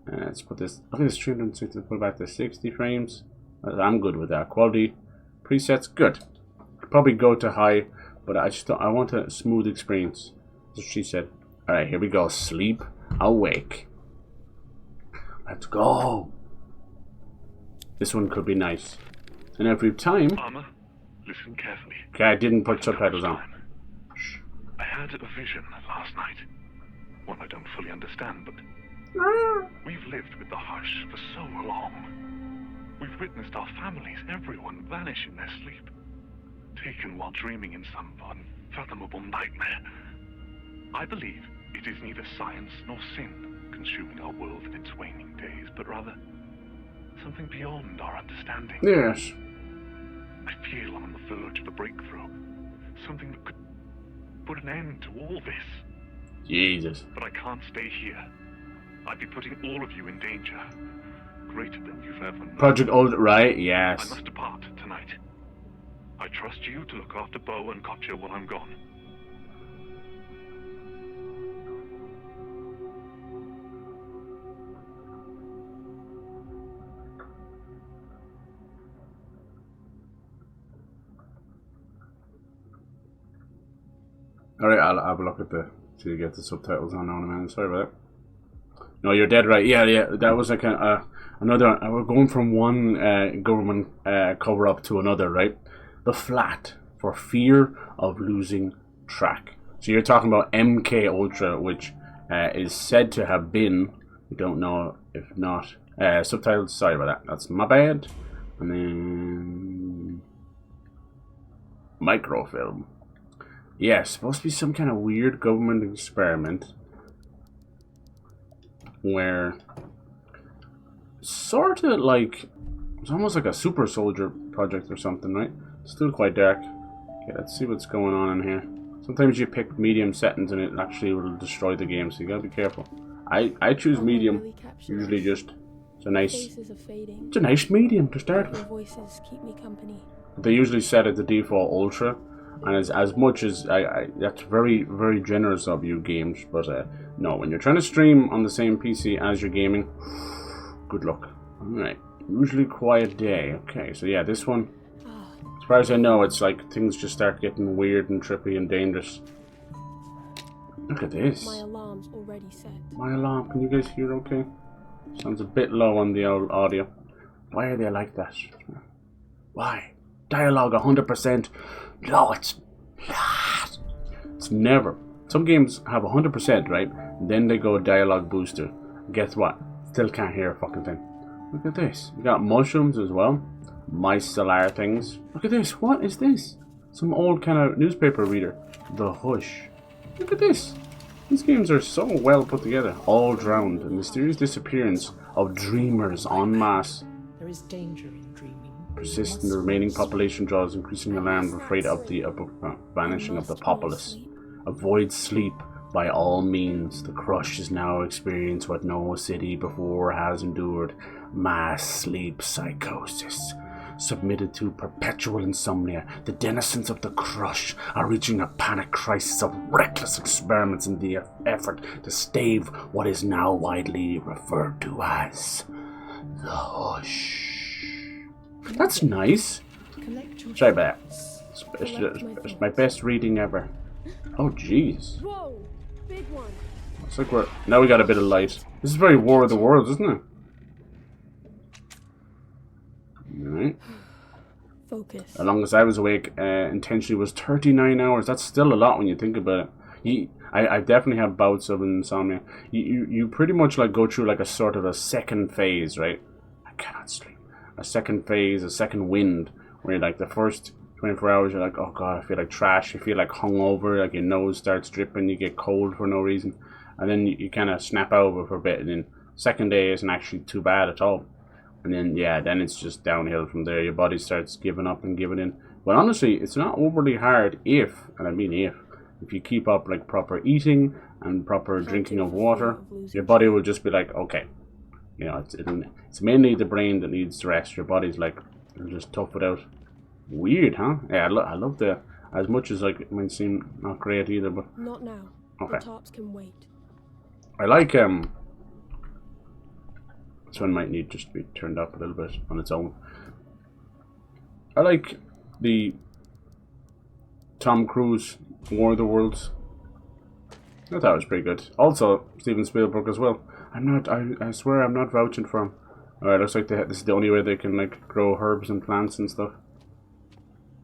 Let's put this. Look at this 360. Put it back to 60 frames. I'm good with that. Quality presets. Good. Probably go to high, but I want a smooth experience. That's what she said. Alright, here we go. Sleep. Awake. Let's go. This one could be nice. And every time. Armor, listen carefully. Okay, I didn't put subtitles on. Shh. I had a vision last night. One I don't fully understand, but we've lived with the hush for so long. We've witnessed our families, everyone, vanish in their sleep. Taken while dreaming in some unfathomable nightmare. I believe it is neither science nor sin consuming our world in its waning days, but rather something beyond our understanding. Yes. I feel I'm on the verge of a breakthrough. Something that could put an end to all this. Jesus. But I can't stay here. I'd be putting all of you in danger. Greater than you've ever known. Project Old, right? I Yes. must depart tonight. I trust you to look after Bo and Gotcha while I'm gone. Alright, I'll have a look at see you get the subtitles on now in a minute. Sorry about that. No, you're dead right. Yeah. That was like another. We're going from one government cover up to another, right? The flat for fear of losing track. So you're talking about MK Ultra, which is said to have been. We don't know if not. Subtitles. Sorry about that. That's my bad. And then microfilm. Yeah, supposed to be some kind of weird government experiment where sort of like it's almost like a super soldier project or something, right? Still quite dark. Okay, let's see what's going on in here. Sometimes you pick medium settings and it actually will destroy the game, so you gotta be careful. I choose medium. Usually just it's a nice medium to start with. Voices keep me company. They usually set it to default ultra. And as much as that's very, very generous of you, games. But no, when you're trying to stream on the same PC as you're gaming, good luck. Alright, usually quiet day. Okay, so yeah, this one, as far as I know, it's like things just start getting weird and trippy and dangerous. Look at this. My alarm's already set. My alarm, can you guys hear okay? Sounds a bit low on the audio. Why are they like that? Why? Dialogue 100%. No, it's not. It's never. Some games have 100%, right? Then they go dialogue booster. Guess what? Still can't hear a fucking thing. Look at this. We got mushrooms as well. Micellar things. Look at this. What is this? Some old kind of newspaper reader. The Hush. Look at this. These games are so well put together. All drowned. The mysterious disappearance of dreamers en masse. There is danger in dreaming. Persist in the remaining population draws increasing alarm, afraid of the vanishing of the populace. Avoid sleep by all means. The crush is now experienced what no city before has endured. Mass sleep psychosis. Submitted to perpetual insomnia, the denizens of the crush are reaching a panic crisis of reckless experiments in the effort to stave what is now widely referred to as the Hush. That's nice. Sorry about that. It's my best reading ever. Oh, jeez. Whoa, big one. Looks like now we got a bit of light. This is very War of the Worlds, isn't it? Alright. Focus. The longest I was awake intentionally was 39 hours. That's still a lot when you think about it. I definitely have bouts of insomnia. You pretty much like go through like a sort of a second phase, right? I cannot sleep. A second phase, a second wind, where you're like the first 24 hours you're like, oh god, I feel like trash. You feel like hungover, like your nose starts dripping, you get cold for no reason. And then you kind of snap over for a bit, and then second day isn't actually too bad at all. And then, yeah, then it's just downhill from there. Your body starts giving up and giving in. But honestly, it's not overly hard if, and I mean if you keep up like proper eating and proper drinking of water, your body will just be like, okay. You know, it's mainly the brain that needs rest. Your body's like, it'll just tough it out. Weird, huh? Yeah, I love the, as much as like it might seem not great either, but... Not now. Okay. The tarps can wait. I like, this one might need just to be turned up a little bit on its own. I like the Tom Cruise War of the Worlds. I thought it was pretty good. Also, Steven Spielberg as well. I swear I'm not vouching for him. Alright, looks like this is the only way they can like grow herbs and plants and stuff.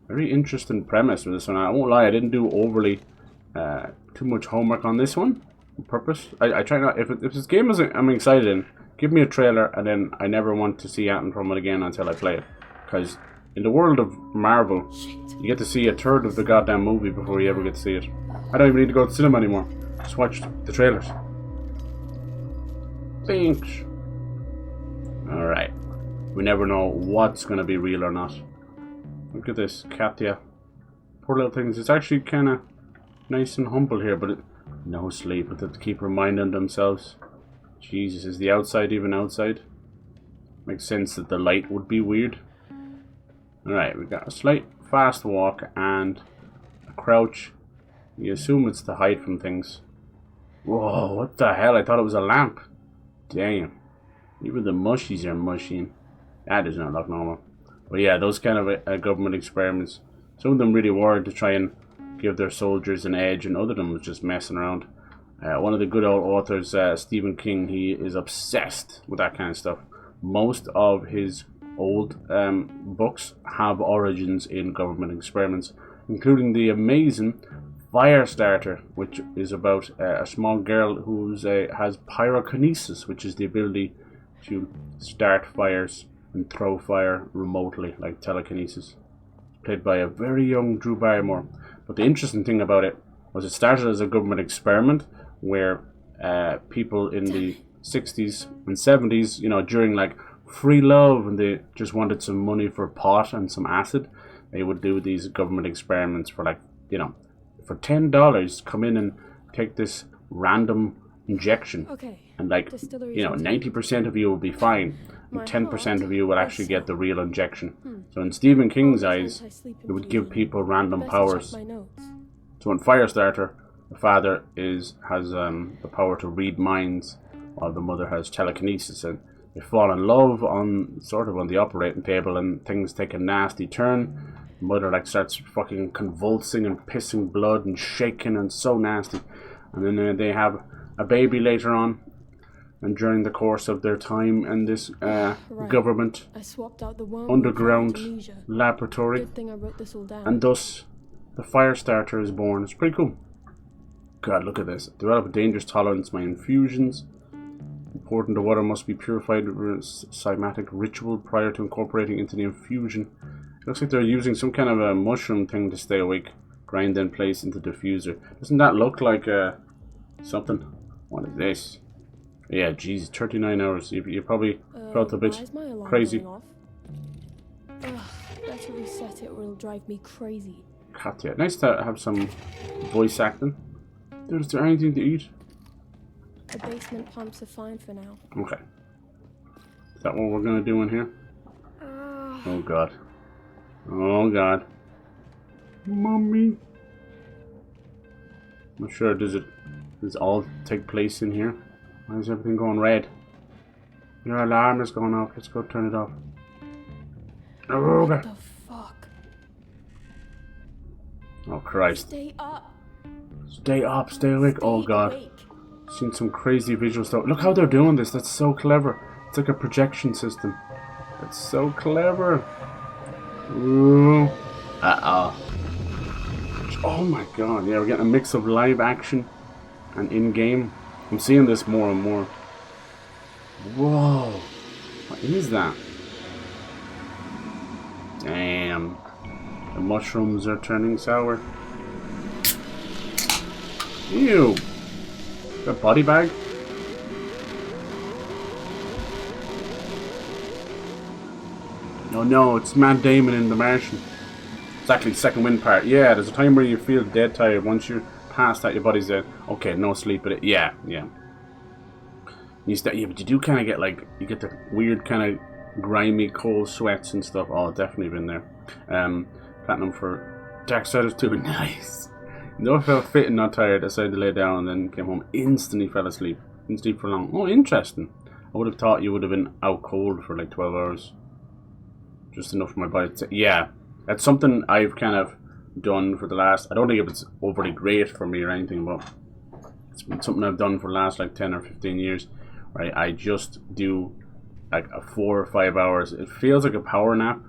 Very interesting premise with this one. I won't lie, I didn't do overly too much homework on this one on purpose. I try not, if this game is I'm excited in, give me a trailer and then I never want to see anything from it again until I play it. Because in the world of Marvel, you get to see a third of the goddamn movie before you ever get to see it. I don't even need to go to the cinema anymore. Just watch the trailers. Thanks. Alright. We never know what's going to be real or not. Look at this, Katya. Poor little things. It's actually kind of nice and humble here, but no sleep. But they have to keep reminding themselves. Jesus, is the outside even outside? Makes sense that the light would be weird. Alright, we got a slight fast walk and a crouch. You assume it's to hide from things. Whoa, what the hell? I thought it was a lamp. Damn. Even the mushies are mushying. That does not look normal. But yeah, those kind of government experiments, some of them really were to try and give their soldiers an edge, and other of them was just messing around. One of the good old authors, Stephen King, he is obsessed with that kind of stuff. Most of his old books have origins in government experiments, including the amazing Firestarter, which is about a small girl who has pyrokinesis, which is the ability to start fires and throw fire remotely, like telekinesis. Played by a very young Drew Barrymore. But the interesting thing about it was it started as a government experiment where people in the 60s and 70s, you know, during like free love and they just wanted some money for pot and some acid, they would do these government experiments for like, you know, for $10 come in and take this random injection. Okay. And like, you know, 90% of you will be fine. And 10% of you will actually get the real injection. So in Stephen King's eyes, it would give people random powers. So in Firestarter, the father has the power to read minds, while the mother has telekinesis, and they fall in love on the operating table, and things take a nasty turn. The mother like starts fucking convulsing and pissing blood and shaking and so nasty, and then they have a baby later on. And during the course of their time in this government underground laboratory, and thus the Firestarter is born. It's pretty cool. God, look at this. Develop a dangerous tolerance by infusions. Important, the water must be purified with a cymatic ritual prior to incorporating into the infusion. It looks like they're using some kind of a mushroom thing to stay awake. Grind then place into the diffuser. Doesn't that look like something? What is this? Yeah, geez, 39 hours. You probably felt a bit crazy. Better reset it or it'll drive me crazy. Katya. Nice to have some voice acting. Is there anything to eat? The basement pumps are fine for now. Okay. Is that what we're gonna do in here? Oh god. Oh god. Mommy. I'm sure does all take place in here? Why is everything going red? Your alarm is going off. Let's go turn it off. Oh, what the fuck? Oh Christ. Stay up. Stay up, stay awake. Oh god. Seen some crazy visual stuff. Look how they're doing this. That's so clever. It's like a projection system. It's so clever. Ooh. Oh my god, yeah, we're getting a mix of live action and in-game. I'm seeing this more and more. Whoa. What is that? Damn. The mushrooms are turning sour. Ew. A body bag? Oh no, it's Matt Damon in The Martian. It's actually the second wind part. Yeah, there's a time where you feel dead tired. Once you're past that, your body's dead. Okay, no sleep at it. Yeah. Yeah, but you do kind of get like, you get the weird kind of grimy cold sweats and stuff. Oh, definitely been there. Platinum for Darksiders 2. Nice. No, I felt fit and not tired. I decided to lay down and then came home. Instantly fell asleep. Didn't sleep for long. Oh, interesting. I would have thought you would have been out cold for like 12 hours. Just enough for my body to... Yeah. That's something I've kind of done for the last... I don't think it was overly great for me or anything, but it's been something I've done for the last like 10 or 15 years. Right? I just do like a 4 or 5 hours. It feels like a power nap,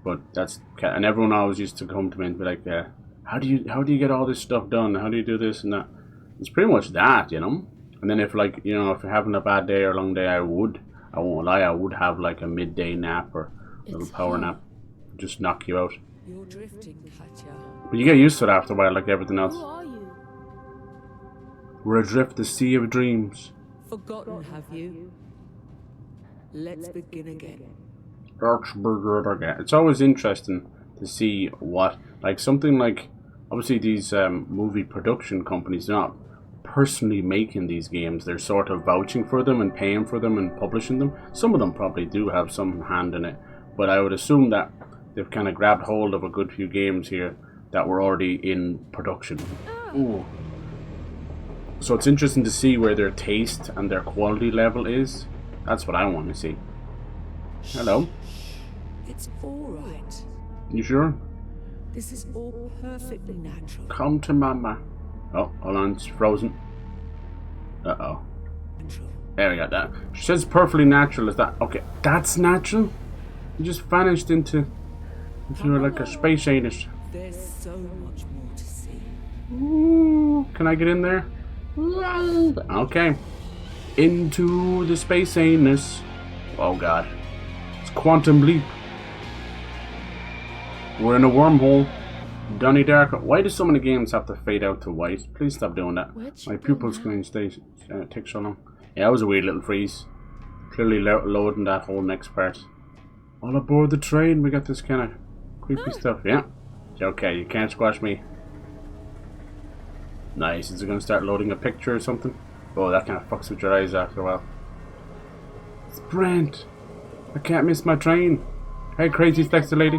but that's... And everyone always used to come to me and be like, how do you get all this stuff done? How do you do this and that? It's pretty much that, you know. And then if like, you know, if you're having a bad day or a long day, I won't lie, I would have like a midday nap or a little power nap. Just knock you out. You're drifting, Katya. But you get used to it after a while, like everything else. Who are you? We're adrift the sea of dreams. Forgotten, have you? Let's begin again. It's always interesting to see what, like something like, obviously these movie production companies, they're not personally making these games. They're sort of vouching for them and paying for them and publishing them. Some of them probably do have some hand in it, but I would assume that they've kind of grabbed hold of a good few games here that were already in production. Ooh. So it's interesting to see where their taste and their quality level is. That's what I want to see. Hello. It's all right. You sure? This is all perfectly natural. Come to mama. Oh, hold on, it's frozen. Uh-oh. There we got that. She says perfectly natural. Is that... Okay, that's natural? You just vanished into like a space anus. There's so much more to see. Ooh, can I get in there? Okay. Into the space anus. Oh god. It's quantum leap. We're in a wormhole. Donnie Darko. Why do so many games have to fade out to white? Please stop doing that. My pupil screen stays takes so long. Yeah, that was a weird little freeze. Clearly loading that whole next part. All aboard the train. We got this kind of creepy stuff. Yeah. Okay, you can't squash me. Nice. Is it going to start loading a picture or something? Oh, that kind of fucks with your eyes after a while. It's Brent. I can't miss my train. Hey, crazy sexy lady.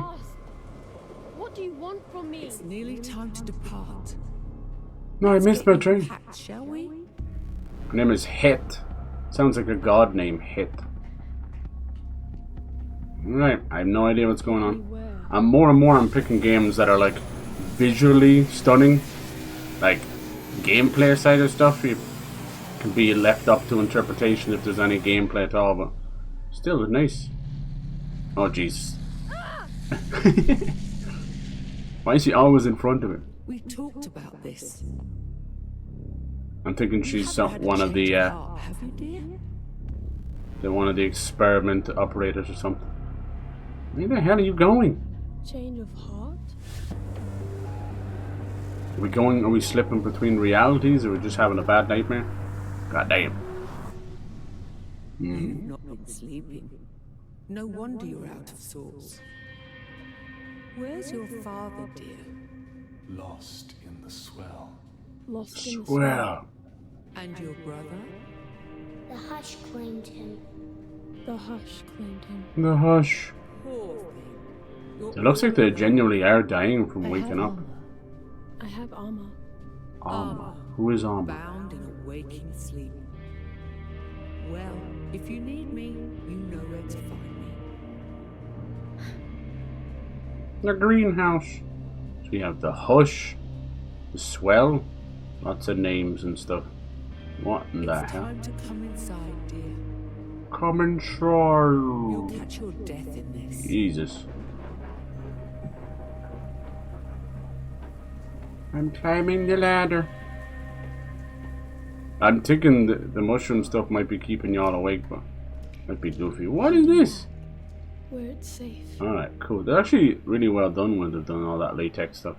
What do you want from me? It's nearly time to depart. No, I missed my train. Packed, shall we? Her name is Het. Sounds like a god name, Het. Alright, I have no idea what's going on. I'm more and more picking games that are like visually stunning. Like gameplay side of stuff, you can be left up to interpretation if there's any gameplay at all, but still nice. Oh jeez. Why is she always in front of it? We talked about this. I'm thinking she's one of the Have you, dear? one of the experiment operators or something. Where the hell are you going? Change of heart? Are we slipping between realities, or are we just having a bad nightmare? God damn. You've not been sleeping. No wonder you're out of sorts. Where's your father, dear? Lost in the swell. Lost in the Well, And your brother? The hush claimed him. The hush claimed him. the hush. Poor thing. You're It looks like they genuinely are dying from waking up. I have armor. Armor. Who is Armor? bound in a waking sleep. Well, if you need me, you know where to find me. The greenhouse. So we have the hush, the swell, lots of names and stuff. What in the It's hell? time to come inside, dear. Come You'll inside. catch your death in this. Jesus. I'm climbing the ladder. I'm thinking the mushroom stuff might be keeping y'all awake, but might be goofy. What is this? Where it's safe. Alright, cool. They're actually really well done when they've done all that latex stuff.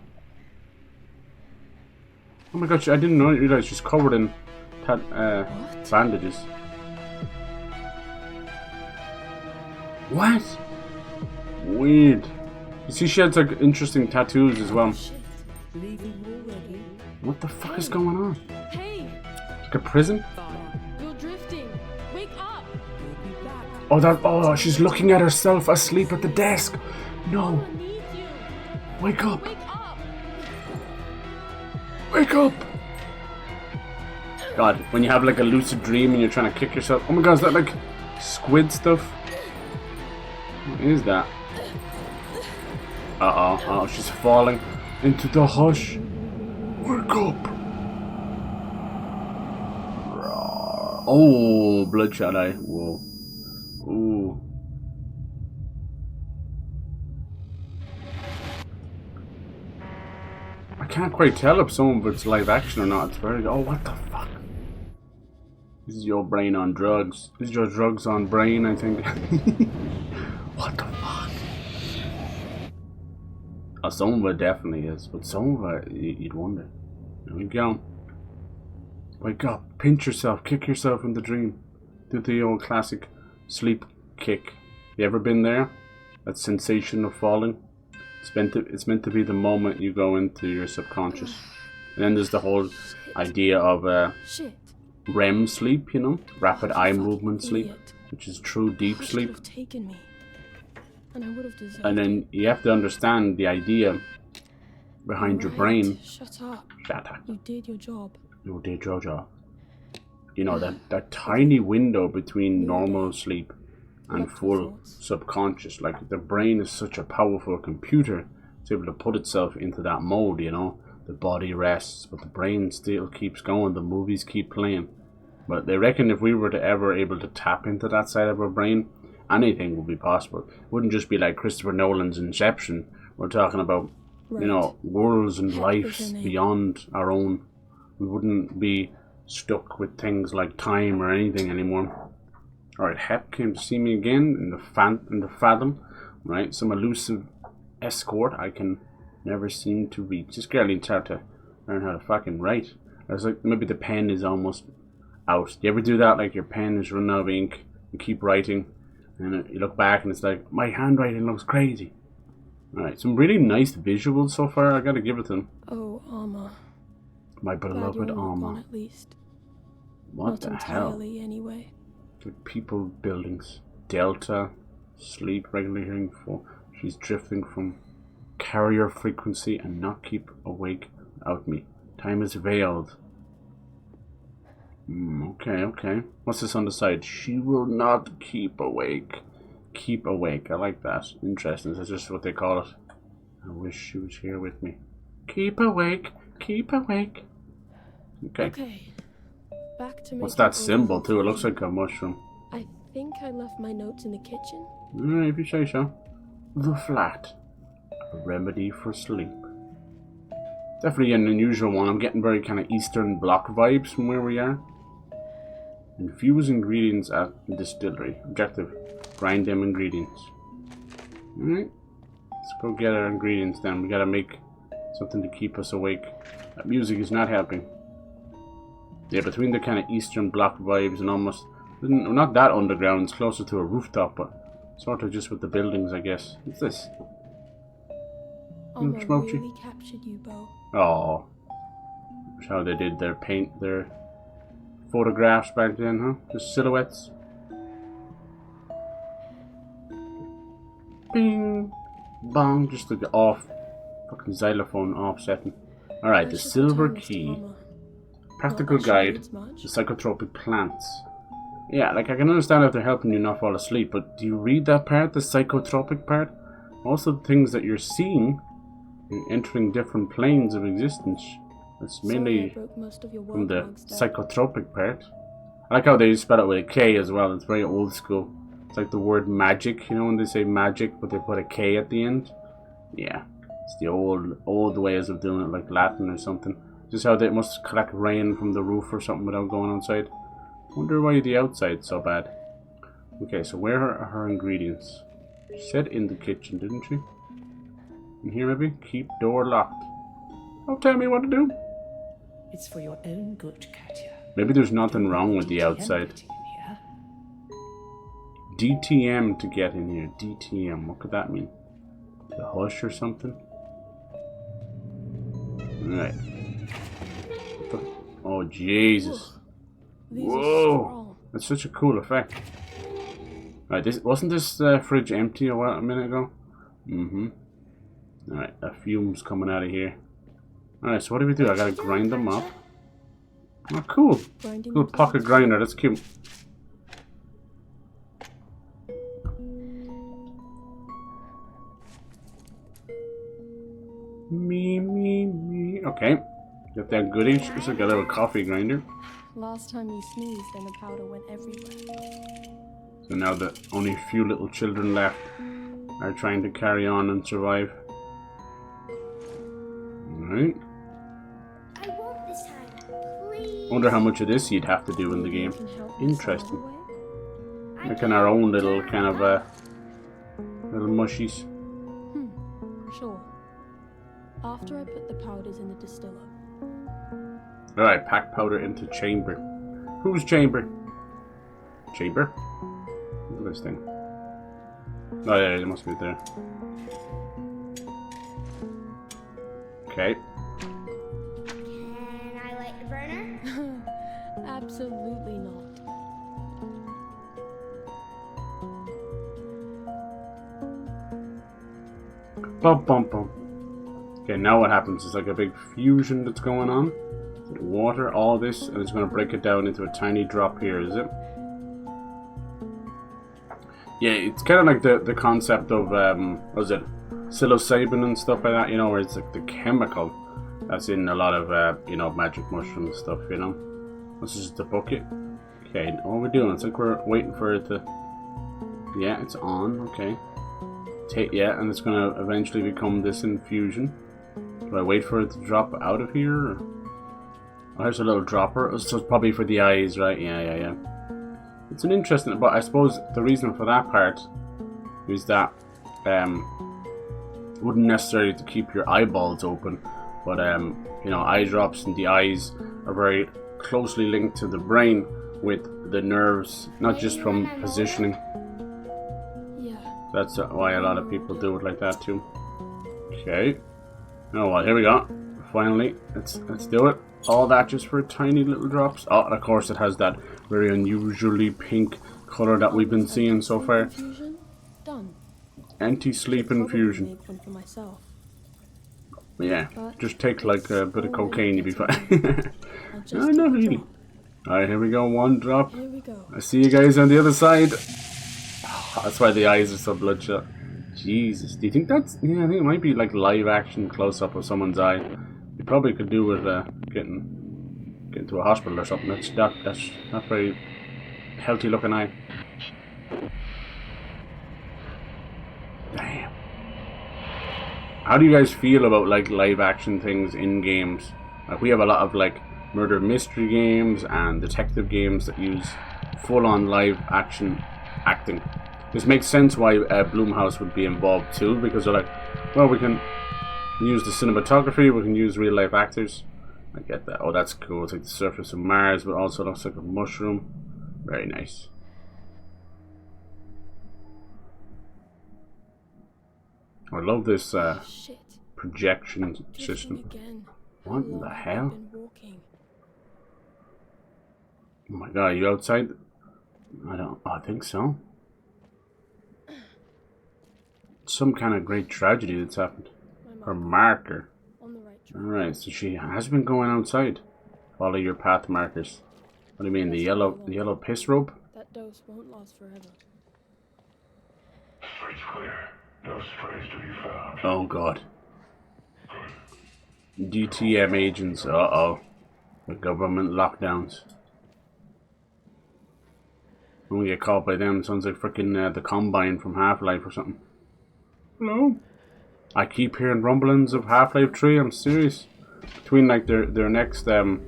Oh my gosh, I didn't realize she's covered in bandages. What? Weird. You see, she has like interesting tattoos as well. Shit. Leaving already? What the fuck is going on? Hey, Like a prison? you're drifting. Wake up. We'll be back. Oh, that. Oh, she's looking at herself asleep at the desk. No. I need you. Wake up. Wake up. Wake up. God, when you have like a lucid dream and you're trying to kick yourself. Oh my god, is that like squid stuff? What is that? Oh, she's falling into the hush. Wake up. Oh, bloodshot eye. Whoa. Ooh. I can't quite tell if some of it's live action or not. It's very. Oh, what the fuck? This is your brain on drugs. This is your drugs on brain, I think. What the fuck? Oh, some of it definitely is, but some of it, you'd wonder. There we go. Wake up, pinch yourself, kick yourself in the dream. Do the old classic sleep kick. You ever been there? That sensation of falling? It's meant to be the moment you go into your subconscious. And then there's the whole idea of Shit. REM sleep, you know? Rapid eye movement sleep, Idiot. which is true deep Hush sleep. would have taken me. And I would have deserved And then you have to understand the idea behind your Right. brain. Shut up. Shut up. You did your job. You did your job. You know, that tiny window between normal sleep and Look for full thoughts. subconscious. Like, the brain is such a powerful computer. It's able to put itself into that mode, you know. The body rests, but the brain still keeps going. The movies keep playing. But they reckon if we were to ever able to tap into that side of our brain, anything would be possible. It wouldn't just be like Christopher Nolan's Inception. We're talking about, you know, worlds and Hep lives is her name. beyond our own. We wouldn't be stuck with things like time or anything anymore. Alright, Hep came to see me again in the Fathom. Right, some elusive escort I can never seem to reach. This girl needs to learn how to fucking write. I was like, maybe the pen is almost out. Do you ever do that? Like your pen is running out of ink and keep writing, and you look back and it's like, my handwriting looks crazy. Alright, some really nice visuals so far. I gotta give it to them. Oh, Armor. My Glad beloved you're not gone armor. at least. What Not the hell? entirely, anyway. Like people, buildings, Delta, sleep, regularly hearing for. She's drifting from carrier frequency and not keep awake without me. Time is veiled. Okay. What's this on the side? She will not keep awake. Keep awake. I like that. Interesting. That's just what they call it. I wish she was here with me. Keep awake. Keep awake. Okay. Okay. Back to What's making that all symbol of too? It them. looks like a mushroom. I think I left my notes in the kitchen. Alright, if you say so. The flat. A remedy for sleep. Definitely an unusual one. I'm getting very kind of Eastern Bloc vibes from where we are. Infuse ingredients at distillery. Objective. Grind them ingredients. Alright. Let's go get our ingredients then. We gotta make something to keep us awake. That music is not helping. Yeah, between the kind of Eastern Bloc vibes and almost... Not that underground. It's closer to a rooftop, but sort of just with the buildings, I guess. What's this? Armor smoked you. really captured you, Bo. Oh, that's how they did their photographs back then, huh? Just silhouettes. Bing, bong, just the off, fucking xylophone offsetting. All right, the Where's your silver photographer, key, Armor? practical Not that she guide needs much. to psychotropic plants. Yeah, like I can understand if they're helping you not fall asleep, but do you read that part, the psychotropic part? Also, the things that you're seeing. You're entering different planes of existence. That's Sorry I mainly broke most of your from the work there. psychotropic part. I like how they spell it with a K as well. It's very old school. It's like the word magic, you know, when they say magic, but they put a K at the end. Yeah, It's the old ways of doing it, like Latin or something. Just how they must collect rain from the roof or something without going outside. Wonder why the outside's so bad. Okay, so where are her ingredients? She said in the kitchen, didn't she? In here maybe? Keep door locked. Don't tell me what to do. It's for your own good, Katya. Maybe there's nothing wrong with the outside. DTM to get in here. DTM. What could that mean? The hush or something? Alright. Oh, Jesus. Whoa. That's such a cool effect. Alright, wasn't this fridge empty a minute ago? Mm-hmm. Alright, a fume's coming out of here. Alright, so what do we do? I gotta grind them up. Oh, cool. Little pocket grinder, that's cute. Me. Okay. Got that goodies. Just got a little coffee grinder. Last time you sneezed and the powder went everywhere. So now that only a few little children left are trying to carry on and survive. Alright. I won't this time. Please. Wonder how much of this you'd have to do in the game. Interesting. Making our own little kind of little mushies. Sure. After I put the powders in the distiller. Alright, pack powder into chamber. Whose chamber? Chamber? Look at this thing. Oh yeah, it must be there. Okay. Can I light the burner? Absolutely not. Bum bum bum. Okay, now what happens is like a big fusion that's going on. Water, all this, and it's going to break it down into a tiny drop here, is it? Yeah, it's kind of like the concept of, what is it? Psilocybin and stuff like that, you know, where it's like the chemical that's in a lot of, you know, magic mushroom stuff, you know? This is the bucket. Okay, what are we doing? It's like we're waiting for it to... Yeah, it's on, okay. Yeah, and it's going to eventually become this infusion. Do I wait for it to drop out of here? Or? Oh, here's a little dropper. So it's probably for the eyes, right? Yeah. It's an interesting... But I suppose the reason for that part is that it wouldn't necessarily to keep your eyeballs open, but you know, eye drops and the eyes are very closely linked to the brain with the nerves, not just from positioning. Yeah. That's why a lot of people do it like that too. Okay. Oh well, here we go. Finally, let's do it. All that just for tiny little drops. Oh, and of course it has that very unusually pink color that we've been seeing so far. Infusion? Done. Anti-sleep infusion. Make one for myself. Yeah, But just take like a bit of cocaine, you'll be fine. No, not really. Alright, here we go. One drop. Here we go. I see you guys on the other side. That's why the eyes are so bloodshot. Jesus, do you think that's... Yeah, I think it might be like live action close-up of someone's eye. You probably could do with getting to a hospital or something. That's not very healthy looking eye. Damn. How do you guys feel about like live action things in games? Like we have a lot of like murder mystery games and detective games that use full-on live action acting. This makes sense why Blumhouse would be involved too, because they're like, well, we can use the cinematography, we can use real life actors. I get that. Oh, that's cool. It's like the surface of Mars, but also looks like a mushroom. Very nice. I love this projection system. What in the hell? Oh my god, are you outside? I think so. Some kind of great tragedy that's happened. Her marker. Alright, so she has been going outside. Follow your path markers. What do you mean, the yellow piss rope? That dose won't last forever. Streets clear. No sprays to be found. Oh god. DTM agents, uh-oh. The government lockdowns. When we get caught by them, it sounds like frickin' the Combine from Half-Life or something. Hello? I keep hearing rumblings of Half-Life 3. I'm serious. Between like their next I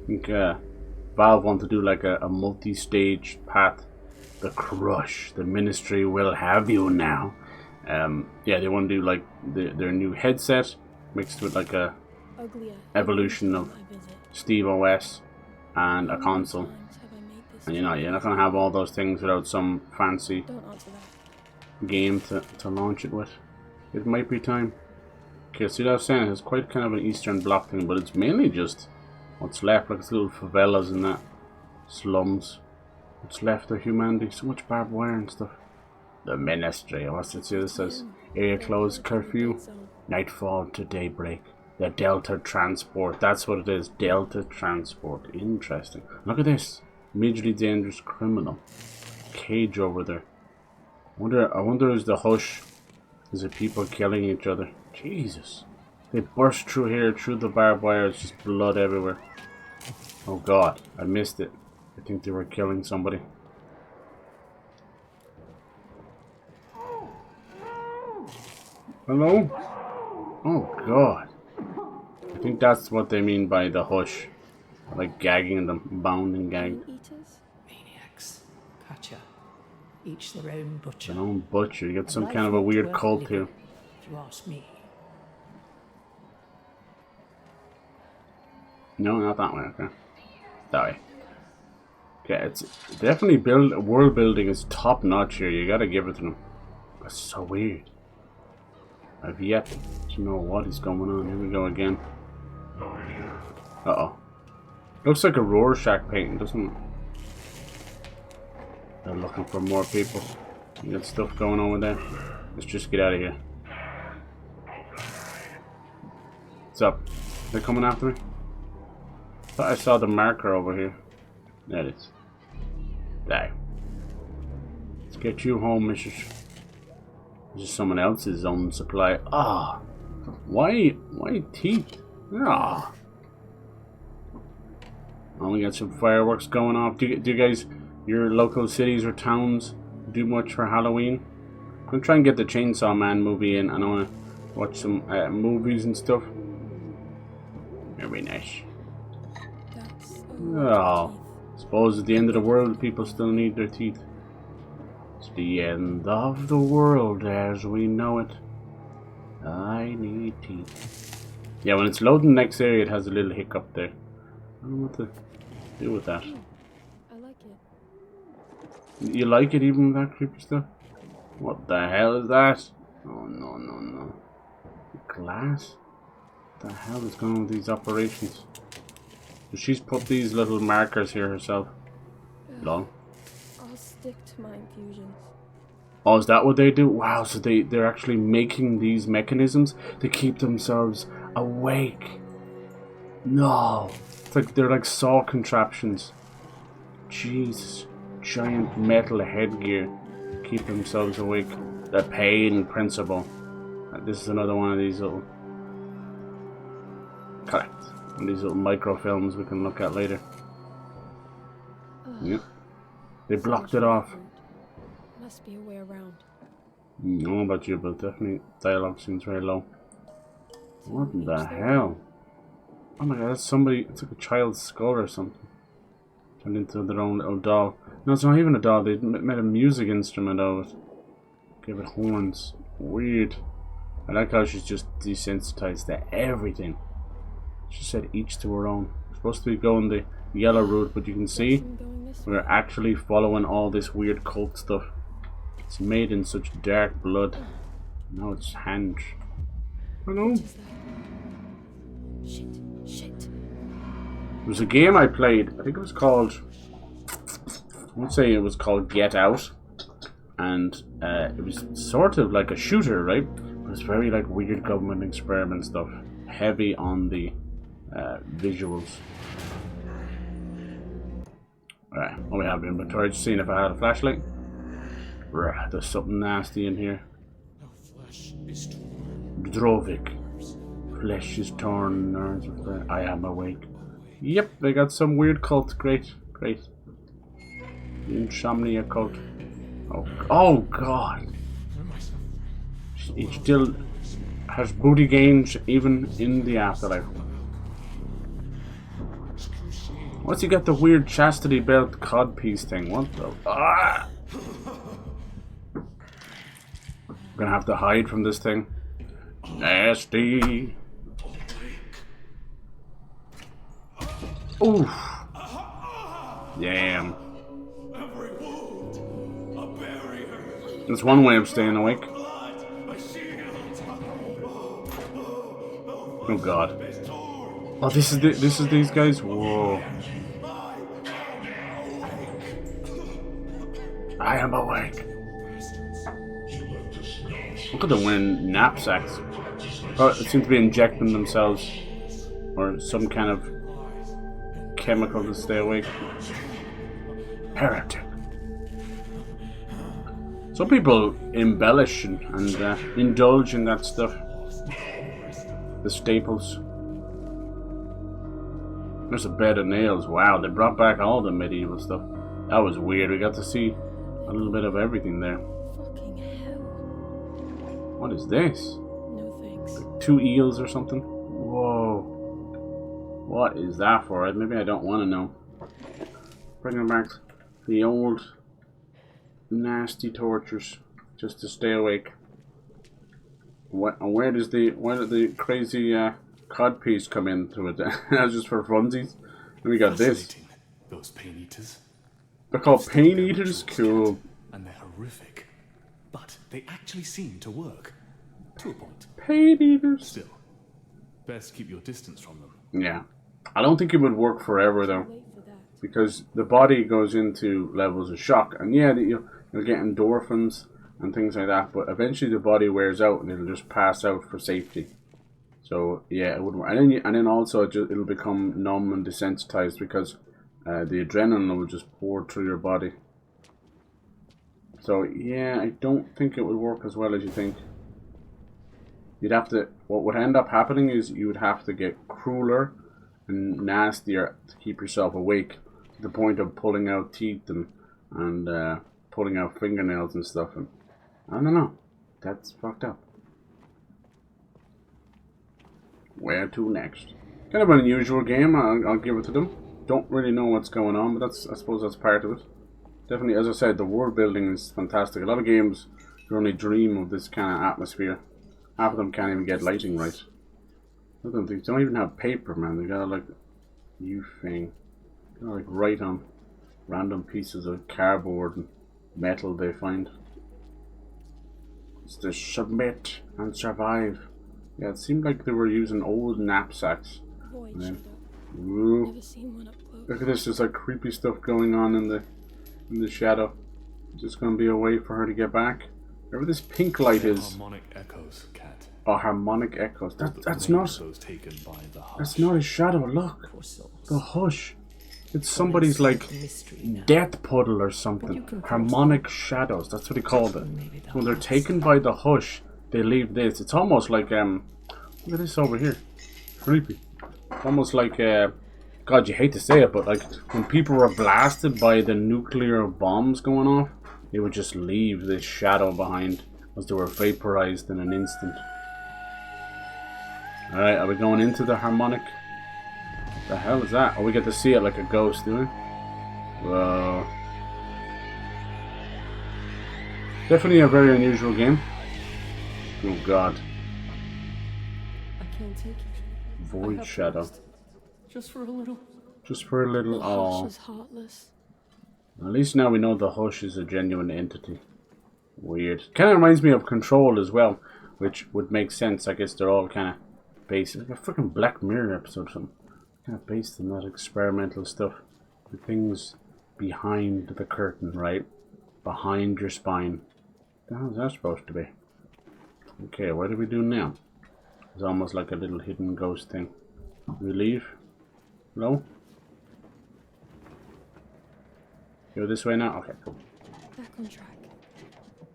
think Valve want to do like a multi-stage path. The Crush, the Ministry will have you now. Yeah, they want to do like their new headset mixed with like a evolution of Steve OS and a console. And you're not gonna have all those things without some fancy game to launch it with. It might be time. Okay, see what I was saying? It's quite kind of an Eastern Bloc thing, but it's mainly just what's left, like it's little favelas and that slums. What's left of humanity? So much barbed wire and stuff. The Ministry. What's it say? This says area closed, curfew, nightfall to daybreak. The Delta Transport. That's what it is. Delta Transport. Interesting. Look at this. Majorly dangerous criminal. Cage over there. I wonder is the hush? Is it people killing each other? Jesus. They burst through here, through the barbed wire. It's just blood everywhere. Oh God. I missed it. I think they were killing somebody. Hello? Oh God. I think that's what they mean by the hush. Like gagging them, bound and gagged. Maniacs. Gotcha. Each their own butcher. Their own butcher. You get some kind of a weird cult here. If you ask me. No, not that way. Okay. That way. Okay, it's definitely world building is top notch here. You gotta give it to them. That's so weird. I've yet to know what is going on. Here we go again. Uh-oh. Looks like a Rorschach painting, doesn't it? They're looking for more people. You got stuff going on with there. Let's just get out of here. What's up? They're coming after me? Thought I saw the marker over here. There it is. There. Let's get you home, Mrs. This is someone else's own supply. Ah. Why teeth? Ah. Oh, we got some fireworks going off. Do you guys, your local cities or towns, do much for Halloween? I'm gonna try and get the Chainsaw Man movie in, and I wanna watch some movies and stuff. Very nice. Oh, suppose at the end of the world, people still need their teeth. It's the end of the world as we know it. I need teeth. Yeah, when it's loading the next area, it has a little hiccup there. I don't know what to do with that. I like it. You like it even with that creepy stuff? What the hell is that? Oh no no no. Glass? What the hell is going on with these operations? So she's put these little markers here herself. Lol. I'll stick to my infusions. Oh, is that what they do? Wow, so they're actually making these mechanisms to keep themselves awake. No. It's like they're like saw contraptions. Jesus. Giant metal headgear. Keep themselves awake. The pain principle. This is another one of these little... Correct. One of these little microfilms we can look at later. Yep. They blocked it off. Must be a way around. I don't know about you, but definitely dialogue seems very low. What the hell? Oh my god, that's somebody. It's like a child's skull or something. Turned into their own little doll. No, it's not even a doll. They made a music instrument of it. Gave it horns. Weird. I like how she's just desensitized to everything. She said each to her own. We're supposed to be going the yellow route, but you can see we're actually following all this weird cult stuff. It's made in such dark blood. Now it's hand. Hello? Shit, shit. There was a game I played. I think it was called... I won't say it was called Get Out. And it was sort of like a shooter, right? But it's very like weird government experiment stuff. Heavy on the visuals. Alright, what we have in inventory. Just seeing if I had a flashlight. Rah, there's something nasty in here. No flesh is torn. Drovik. Flesh is torn, nerves are burnt. I am awake. Yep, they got some weird cult. Great, great. The Insomnia cult. Oh God. He still has booty gains even in the afterlife. Once you get the weird chastity belt codpiece thing, what the? Ah! I'm gonna have to hide from this thing. Nasty. Oof. Damn. That's one way of staying awake. Oh god. Oh, this is these guys. Whoa. I am awake. Look at them wearing knapsacks. Oh, it seems to be injecting themselves, or some kind of chemical to stay awake. Heretic. Some people embellish and indulge in that stuff. The staples. There's a bed of nails. Wow, they brought back all the medieval stuff. That was weird. We got to see a little bit of everything there. Fucking hell. What is this? No thanks. Like 2 eels or something? Whoa. What is that for? Maybe I don't want to know. Bringing back the old nasty tortures just to stay awake. Where did the crazy codpiece come into it? That's just for funsies. And we got this. Those pain eaters. They're called pain eaters? Cool. And they're horrific. But they actually seem to work. To a point. Pain eaters? Still, best keep your distance from them. Yeah. I don't think it would work forever though. Because the body goes into levels of shock. And yeah, you'll get endorphins and things like that. But eventually the body wears out and it'll just pass out for safety. So yeah, it wouldn't work. And then also it'll become numb and desensitized because the adrenaline will just pour through your body. So yeah, I don't think it would work as well as you think. You'd have to. What would end up happening is you would have to get crueler and nastier to keep yourself awake, to the point of pulling out teeth and pulling out fingernails and stuff. And I don't know. That's fucked up. Where to next? Kind of an unusual game. I'll give it to them. Don't really know what's going on, but I suppose that's part of it. Definitely, as I said, the world building is fantastic. A lot of games you only dream of this kind of atmosphere. Half of them can't even get lighting right. Look at them, they don't even have paper, man. They gotta like thing. They gotta like write on random pieces of cardboard and metal they find. It's to submit and survive. Yeah, it seemed like they were using old knapsacks. Void Then, shadow. ooh, Never seen one up close. look at this. There's like creepy stuff going on in the shadow. It's just gonna be a way for her to get back. Whatever this pink light is. Harmonic echoes, cat. Oh, harmonic echoes. That's Taken by the hush. that's not a shadow. Look, the hush. It's somebody's like death puddle or something. Harmonic shadows. That's what he called it. When they're taken by the hush, they leave this. It's almost like look at this over here. Creepy. Almost like God, you hate to say it, but like when people were blasted by the nuclear bombs going off, they would just leave this shadow behind as they were vaporized in an instant. Alright, are we going into the harmonic? The hell is that? Oh, we get to see it like a ghost, do we? Whoa. Definitely a very unusual game. Oh god. I can't take it. Void shadow. Just for a little. Just for a little. The Oh. hush is heartless. At least now we know the hush is a genuine entity. Weird. Kind of reminds me of Control as well, which would make sense. I guess they're all kind of based. Like a freaking Black Mirror episode or something. Kind of based on that experimental stuff. The things behind the curtain, right? Behind your spine. What the hell is that supposed to be? Okay, what do we do now? It's almost like a little hidden ghost thing. We leave? Hello? Go this way now? Okay, cool. Back on track.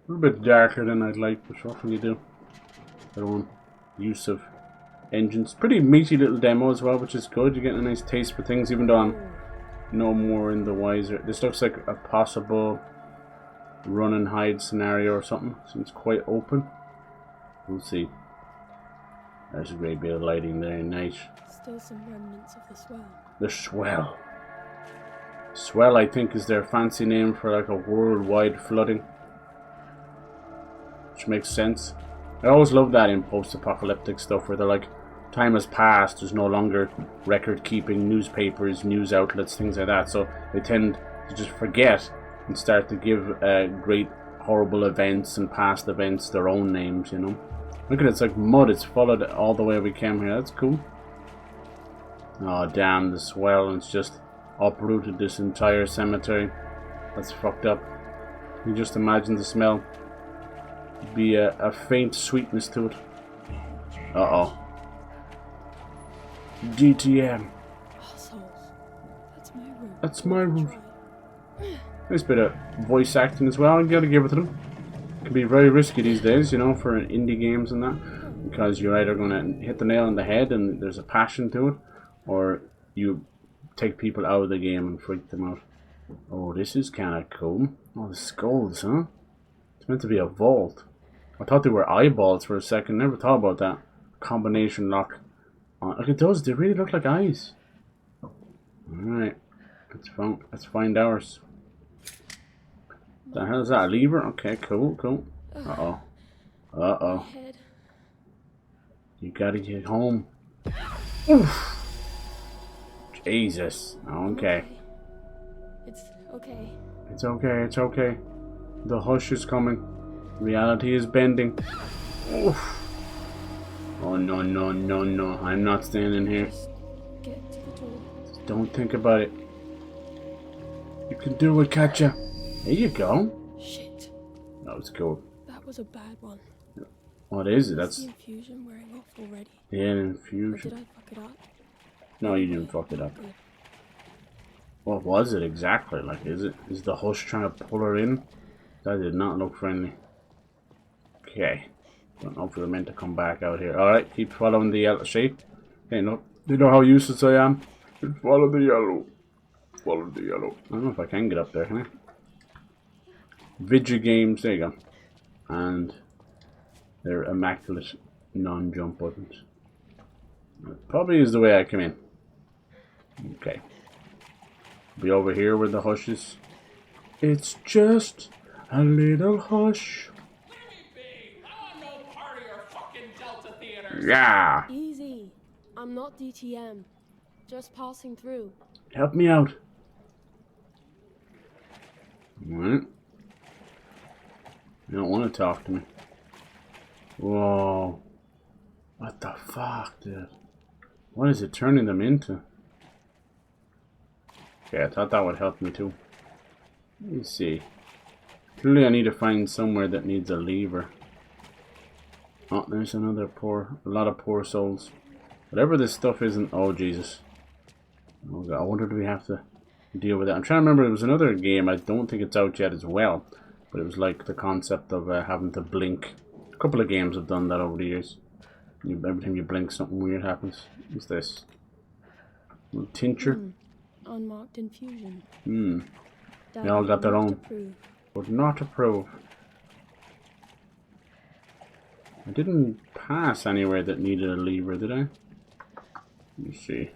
A little bit darker than I'd like, but what can you do? Better one. Use of engines. Pretty meaty little demo as well, which is good. You're getting a nice taste for things, even though I'm no more in the wiser. This looks like a possible run and hide scenario or something. Seems quite open. We'll see. There's a great bit of lighting there, nice. Still some remnants of the swell. The swell. Swell, I think, is their fancy name for like a worldwide flooding. Which makes sense. I always love that in post-apocalyptic stuff where they're like, time has passed, there's no longer record-keeping newspapers, news outlets, things like that. So they tend to just forget and start to give great, horrible events and past events their own names, you know. Look at it, it's like mud, it's followed all the way we came here, that's cool. Oh damn, the swell, it's just uprooted this entire cemetery. That's fucked up. You just imagine the smell. Be a faint sweetness to it. Uh-oh. DTM. Assholes. That's my room. That's my room. There's a bit of voice acting as well, you gotta give it to them. It can be very risky these days, you know, for indie games and that. Because you're either gonna hit the nail on the head and there's a passion to it, or you take people out of the game and freak them out. Oh, this is kinda cool. Oh, the skulls, huh? It's meant to be a vault. I thought they were eyeballs for a second. Never thought about that. Combination lock. Look at those. They really look like eyes. Alright. Let's find ours. The hell is that? A lever? Okay, cool, cool. Uh-oh. Uh-oh. You gotta get home. Oof. Jesus. Okay. It's okay. It's okay, it's okay. The hush is coming. Reality is bending. Oof. Oh no, no, no, no. I'm not standing here. Get to the door. Don't think about it. You can do it, Katja. There you go. Shit. That was cool. That was a bad one. What is it? Is That's the infusion wearing off already? the infusion. Or did I fuck it up? No, you didn't fuck it up. Good. What was it exactly? Like, is the hush trying to pull her in? That did not look friendly. Okay. Don't know if we're meant to come back out here. Alright, keep following the yellow shape. Okay, no. You know how useless I am? Follow the yellow. Follow the yellow. I don't know if I can get up there, can I? Video games, there you go. And they're immaculate non-jump buttons. That probably is the way I come in. Okay. Be over here where the hush is. It's just a little hush. Yeah. Easy. I'm not DTM. Just passing through. Help me out. Alright. You don't want to talk to me. Whoa. What the fuck, dude? What is it turning them into? Okay, I thought that would help me too. Let me see. Clearly I need to find somewhere that needs a lever. Oh, there's another a lot of poor souls. Whatever this stuff isn't, oh Jesus. Oh God, I wonder do we have to deal with that. I'm trying to remember, there was another game, I don't think it's out yet as well. But it was like the concept of having to blink. A couple of games have done that over the years. Every time you blink, something weird happens. What's this? A little tincture? Unmarked infusion. They all got their own. Would not approve. I didn't pass anywhere that needed a lever, did I? Let me see.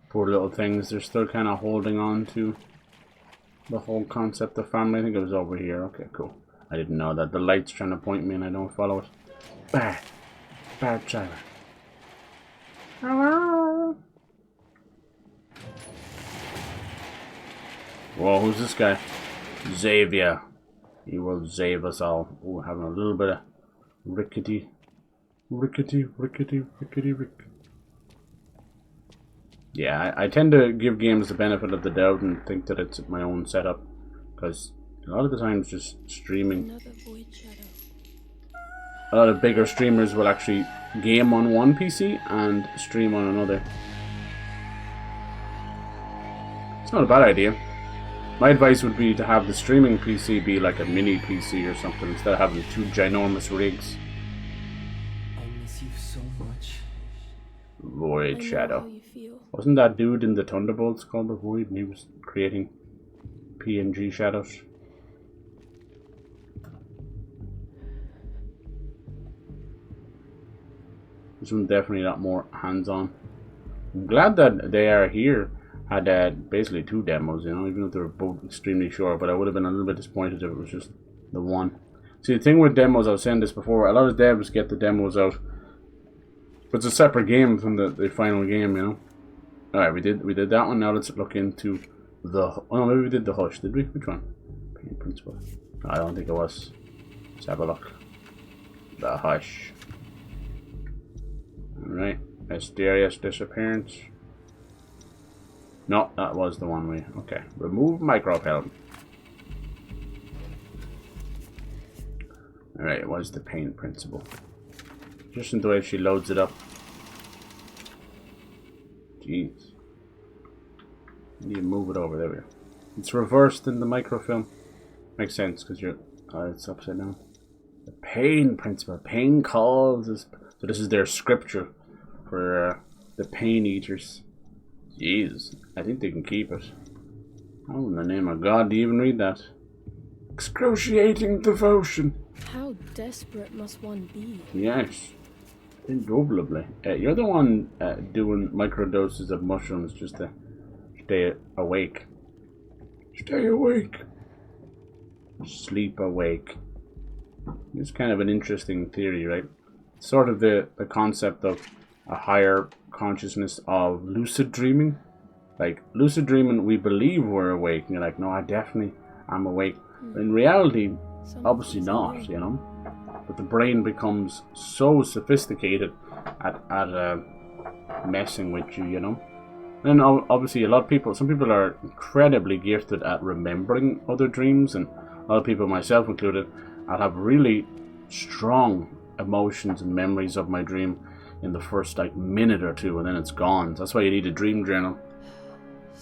Poor little things, they're still kind of holding on to the whole concept of family. I think it was over here. Okay, cool. I didn't know that. The light's trying to point me and I don't follow it. Bad. Bad driver. Hello? Whoa, who's this guy? Xavier. He will save us all. Ooh, having a little bit of rickety. Yeah, I tend to give games the benefit of the doubt and think that it's my own setup. Because a lot of the times just streaming. Another void shadow. A lot of bigger streamers will actually game on one PC and stream on another. It's not a bad idea. My advice would be to have the streaming PC be like a mini PC or something instead of having two ginormous rigs. I miss you so much. Void Shadow. How you feel. Wasn't that dude in the Thunderbolts called the Void and he was creating PNG shadows? This one definitely a lot more hands-on. I'm glad that they are here. Had basically 2 demos, you know, even if they were both extremely short, but I would have been a little bit disappointed if it was just the one. See, the thing with demos, I was saying this before, a lot of devs get the demos out, but it's a separate game from the final game, you know. Alright, we did that one. Now let's look into the... Oh, maybe we did the Hush, did we? Which one? Pain Principle. No, I don't think it was. Let's have a look. The Hush. Alright, mysterious disappearance. No, that was the one we... Okay, remove microfilm. Alright, it was the Pain Principle. Just in the way she loads it up. Jeez. You need to move it over, there we go. It's reversed in the microfilm. Makes sense, because you're... Oh, it's upside down. The Pain Principle. Pain calls us... So this is their scripture for the Pain Eaters. Jeez, I think they can keep it. Oh, in the name of God, do you even read that? Excruciating devotion. How desperate must one be? Yes, indubitably. You're the one doing microdoses of mushrooms just to stay awake. Stay awake. Sleep awake. It's kind of an interesting theory, right? Sort of the concept of a higher consciousness of lucid dreaming. Like, lucid dreaming, we believe we're awake. And you're like, no, I definitely am awake. But in reality, obviously not, you know. But the brain becomes so sophisticated at messing with you, you know. And obviously a lot of people, some people are incredibly gifted at remembering other dreams. And a lot of people, myself included, I'll have really strong emotions and memories of my dream in the first like minute or two, and then it's gone. That's why you need a dream journal.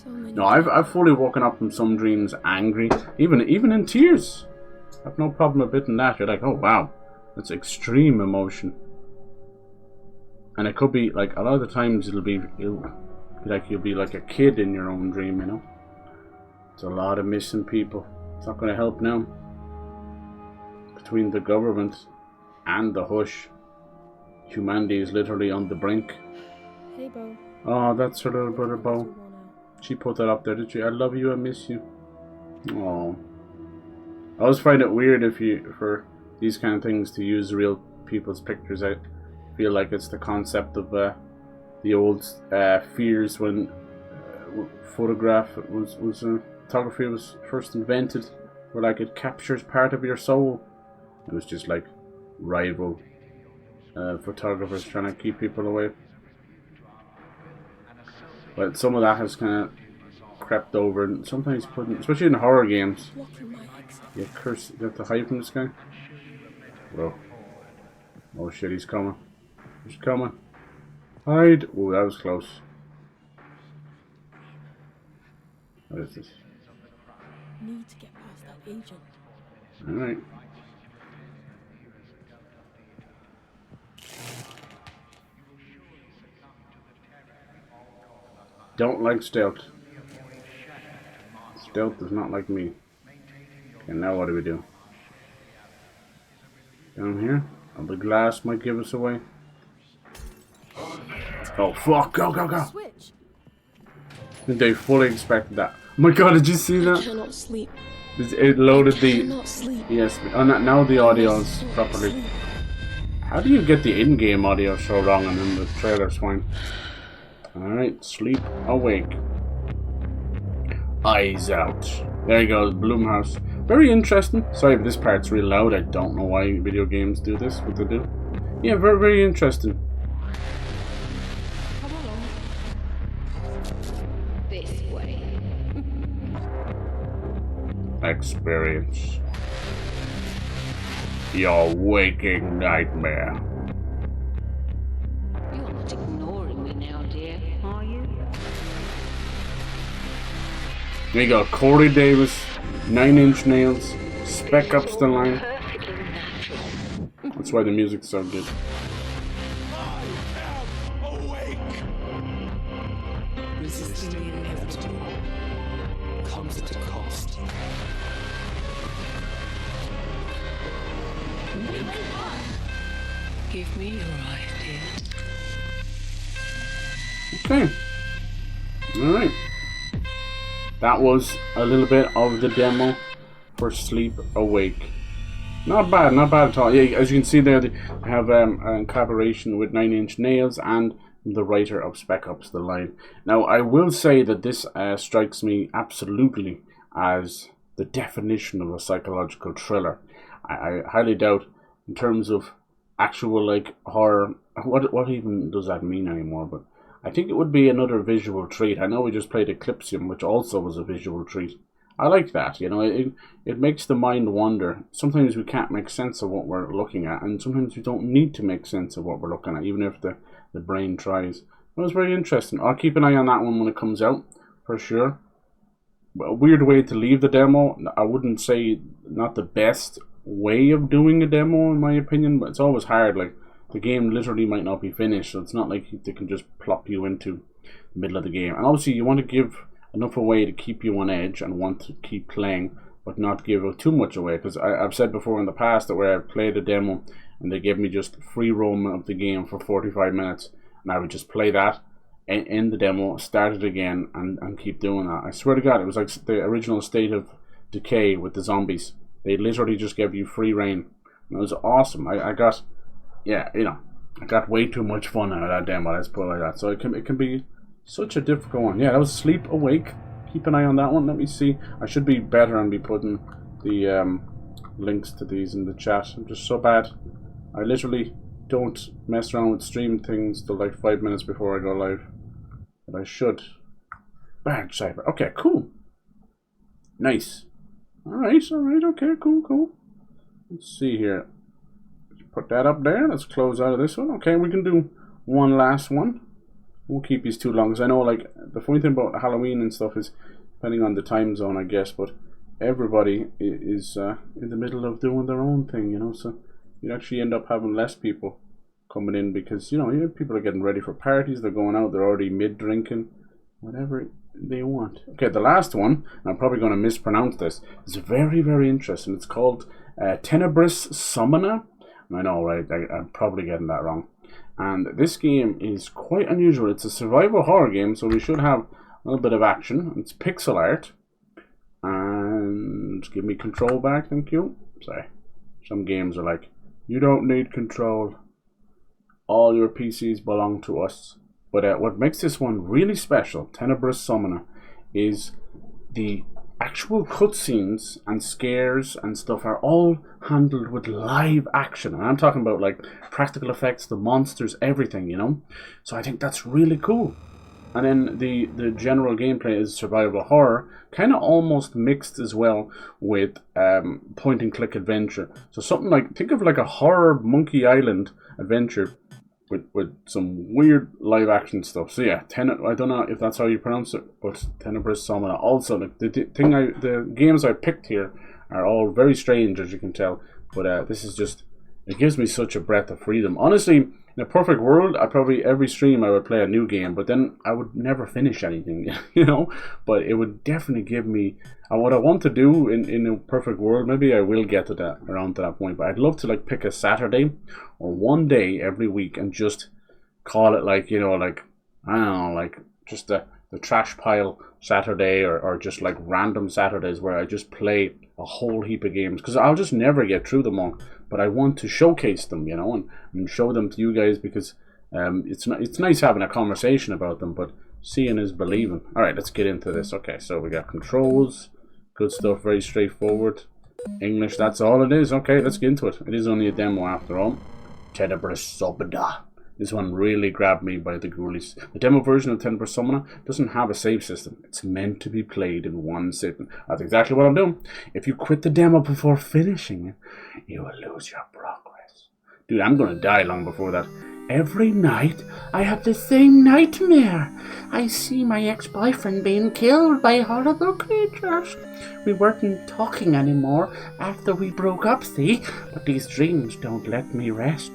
No, I've fully woken up from some dreams angry, even in tears. I've no problem admitting that. You're like, oh wow, that's extreme emotion. And it could be like a lot of the times you'll be like a kid in your own dream, you know. It's a lot of missing people. It's not going to help now. Between the government and the Hush, humanity is literally on the brink. Hey, Bo. Oh, that's her little brother, Bo. She put that up there, did she? I love you, I miss you. Oh. I always find it weird for these kind of things to use real people's pictures. I feel like it's the concept of the old fears when photography was first invented, where like it captures part of your soul. It was just like rival photographers trying to keep people away. But some of that has kind of crept over, and sometimes especially in horror games, you have to hide from this guy. Whoa. Oh shit, he's coming. He's coming. Hide! Oh, that was close. What is this? Need to get past that agent. Alright. Don't like stealth. Stealth is not like me. Okay, now what do we do? Down here? Oh, the glass might give us away. Oh fuck, go, go, go! Switch. I think they fully expected that. Oh my god, did you see that? I cannot sleep. It loaded the... cannot sleep. Yes, now the audio is properly... Sleep. How do you get the in-game audio so wrong and then the trailer's fine? Alright, sleep awake. Eyes out. There you go, Blumhouse. Very interesting. Sorry if this part's real loud. I don't know why video games do this, but they do. Yeah, very, very interesting. Come along. This way. Experience your waking nightmare. You're not ignoring me now, dear, are you? There you go, Corey Davis, 9 Inch Nails, Spec Up's the line. Perfectly natural. That's why the music's so good. Resisting the inevitable comes at a cost. Give me your ideas. Okay. Alright. That was a little bit of the demo for Sleep Awake. Not bad at all. Yeah, as you can see there, they have a collaboration with 9 Inch Nails and the writer of Spec Ops: The Line. Now, I will say that this strikes me absolutely as the definition of a psychological thriller. I highly doubt, in terms of actual like horror, what even does that mean anymore? But I think it would be another visual treat. I know we just played Eclipsium, which also was a visual treat. I like that, you know, it makes the mind wander. Sometimes we can't make sense of what we're looking at, and sometimes we don't need to make sense of what we're looking at, even if the brain tries. It was very interesting. I'll keep an eye on that one when it comes out, for sure. A weird way to leave the demo. I wouldn't say not the best way of doing a demo, in my opinion, but it's always hard. Like, the game literally might not be finished, so it's not like they can just plop you into the middle of the game. And obviously, you want to give enough away to keep you on edge and want to keep playing, but not give too much away. Because I've said before in the past that where I've played a demo and they gave me just free roam of the game for 45 minutes, and I would just play that, end the demo, start it again, and keep doing that. I swear to God, it was like the original State of Decay with the zombies. They literally just gave you free reign. It was awesome. I got, yeah, you know, I got way too much fun out of that demo, let's put it like that. So it can be such a difficult one. Yeah, that was Sleep Awake. Keep an eye on that one. Let me see. I should be better and be putting the links to these in the chat. I'm just so bad. I literally don't mess around with stream things till like 5 minutes before I go live. But I should. Bad cyber. Okay, cool. Nice. Alright, okay, cool. Let's see here. Put that up there. Let's close out of this one. Okay, we can do one last one. Won't keep these too long, because I know, like, the funny thing about Halloween and stuff is, depending on the time zone, I guess, but everybody is in the middle of doing their own thing, you know, so you actually end up having less people coming in, because, you know, people are getting ready for parties, they're going out, they're already mid-drinking, whatever they want. Okay, the last one, and I'm probably going to mispronounce this, is very, very interesting. It's called Tenebrous Summoner. I know, right, I'm probably getting that wrong. And this game is quite unusual. It's a survival horror game, so we should have a little bit of action. It's pixel art. And give me control back, thank you. Sorry. Some games are like, you don't need control. All your PCs belong to us. But what makes this one really special, Tenebrous Summoner, is the actual cutscenes and scares and stuff are all handled with live action, and I'm talking about like practical effects, the monsters, everything, you know. So I think that's really cool. And then the general gameplay is survival horror, kind of almost mixed as well with point and click adventure. So something like, think of like a horror Monkey Island adventure with some weird live action stuff. So yeah, I don't know if that's how you pronounce it, but Tenebrous Summoner. Also, the games I picked here are all very strange, as you can tell. But this is just, it gives me such a breath of freedom. Honestly, in a perfect world, every stream I would play a new game, but then I would never finish anything, you know. But it would definitely give me, what I want to do in a perfect world, maybe I will get to that, around to that point, but I'd love to like pick a Saturday or one day every week and just call it like, you know, like, I don't know, like just the trash pile Saturday, or just like random Saturdays where I just play a whole heap of games, because I'll just never get through them all, but I want to showcase them, you know, and show them to you guys, because it's nice having a conversation about them, but seeing is believing. Alright, let's get into this. Okay, so we got controls, good stuff, very straightforward. English, that's all it is. Okay, let's get into it. It is only a demo after all. Tenebrous Summoner. This one really grabbed me by the ghoulies. The demo version of Tenebrous Summoner doesn't have a save system. It's meant to be played in one sitting. That's exactly what I'm doing. If you quit the demo before finishing it, you will lose your progress. Dude, I'm gonna die long before that. Every night, I have the same nightmare. I see my ex-boyfriend being killed by horrible creatures. We weren't talking anymore after we broke up, see? But these dreams don't let me rest.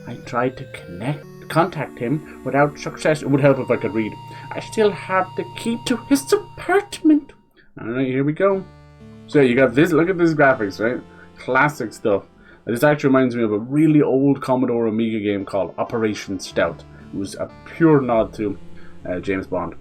I tried to contact him without success. It would help if I could read. I still have the key to his apartment. Alright, here we go. So you got this, look at this graphics, right? Classic stuff. This actually reminds me of a really old Commodore Amiga game called Operation Stout. It was a pure nod to James Bond.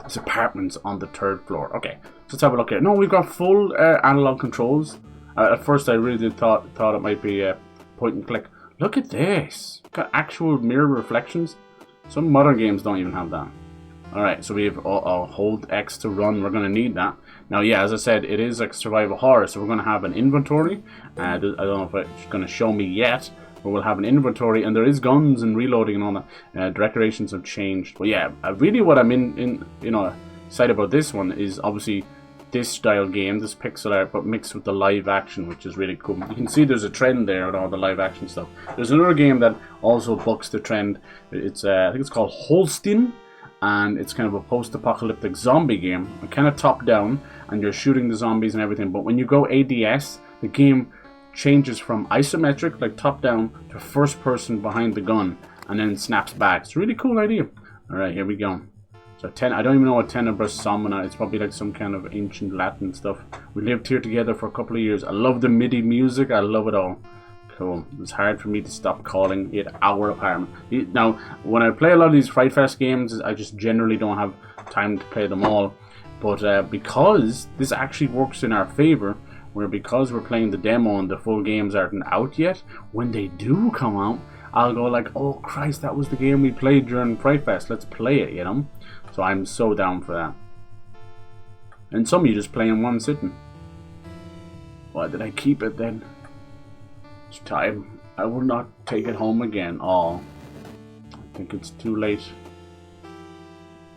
His apartment's on the 3rd floor. Okay, so let's have a look here. No, we've got full analog controls. At first, I really thought it might be point and click. Look at this. Got actual mirror reflections. Some modern games don't even have that. Alright, so we have hold X to run. We're going to need that. Now, yeah, as I said, it is like survival horror, so we're going to have an inventory. I don't know if it's going to show me yet, but we'll have an inventory, and there is guns and reloading and all that. Decorations have changed. But yeah, really what I'm excited about this one is obviously this style game, this pixel art, but mixed with the live action, which is really cool. You can see there's a trend there with all the live action stuff. There's another game that also bucks the trend. It's I think it's called Holstein, and it's kind of a post-apocalyptic zombie game, kind of top-down, and you're shooting the zombies and everything. But when you go ADS, the game changes from isometric, like top-down, to first-person behind the gun, and then snaps back. It's a really cool idea. All right, here we go. So I don't even know what Tenebris Somna. It's probably like some kind of ancient Latin stuff. We lived here together for a couple of years. I love the MIDI music. I love it all. Cool. It's hard for me to stop calling it our apartment. Now, when I play a lot of these Fright Fest games, I just generally don't have time to play them all. But because this actually works in our favor, because we're playing the demo and the full games aren't out yet, when they do come out, I'll go like, oh Christ, that was the game we played during Fright Fest. Let's play it, you know? So I'm so down for that. And some of you just play in one sitting. Why did I keep it then? It's time. I will not take it home again. Oh, I think it's too late.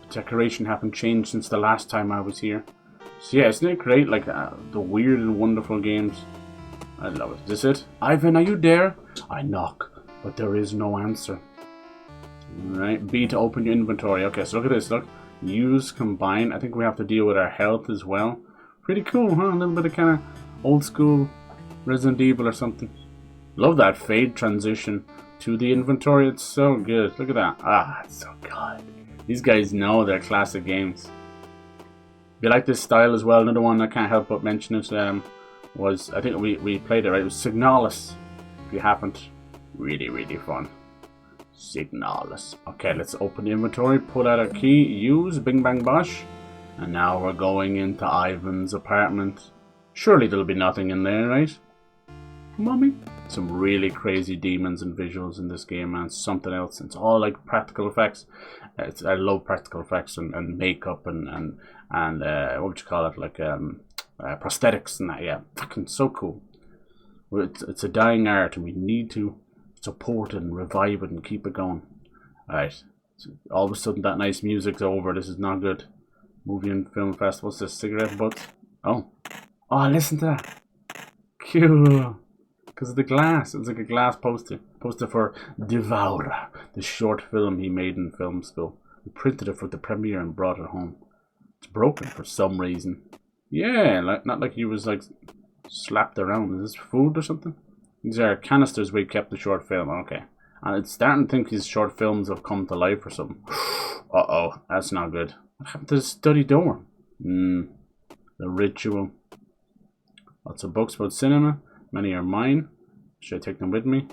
The decoration haven't changed since the last time I was here. So yeah, isn't it great? Like the weird and wonderful games. I love it. Is this it? Ivan, are you there? I knock, but there is no answer. Alright, B to open your inventory. Okay, so look at this, look. Use, combine. I think we have to deal with our health as well. Pretty cool, huh? A little bit of kind of old school Resident Evil or something. Love that fade transition to the inventory. It's so good. Look at that. Ah, it's so good. These guys know their classic games. If you like this style as well, another one I can't help but mention it was, I think we played it, right? It was Signalis. If you haven't, really, really fun. Signalis. Okay, let's open the inventory, pull out our key, use, bing bang bosh. And now we're going into Ivan's apartment. Surely there'll be nothing in there, right? Mommy? Some really crazy demons and visuals in this game, man. Something else. It's all like practical effects. I love practical effects and makeup and what would you call it? Like prosthetics and that. Yeah, fucking so cool. It's a dying art, and we need to support it and revive it and keep it going. Alright. So all of a sudden that nice music's over. This is not good. Movie and film festival. What's this? Cigarette butts? Oh, listen to that. Cool. Because of the glass. It's like a glass poster. Poster for Devour, the short film he made in film school. He printed it for the premiere and brought it home. It's broken for some reason. Yeah, like not like he was like slapped around. Is this food or something? These are canisters we kept the short film. Okay. And it's starting to think his short films have come to life or something. Uh-oh, that's not good. What happened to the study door? The Ritual. Lots of books about cinema. Many are mine. Should I take them with me?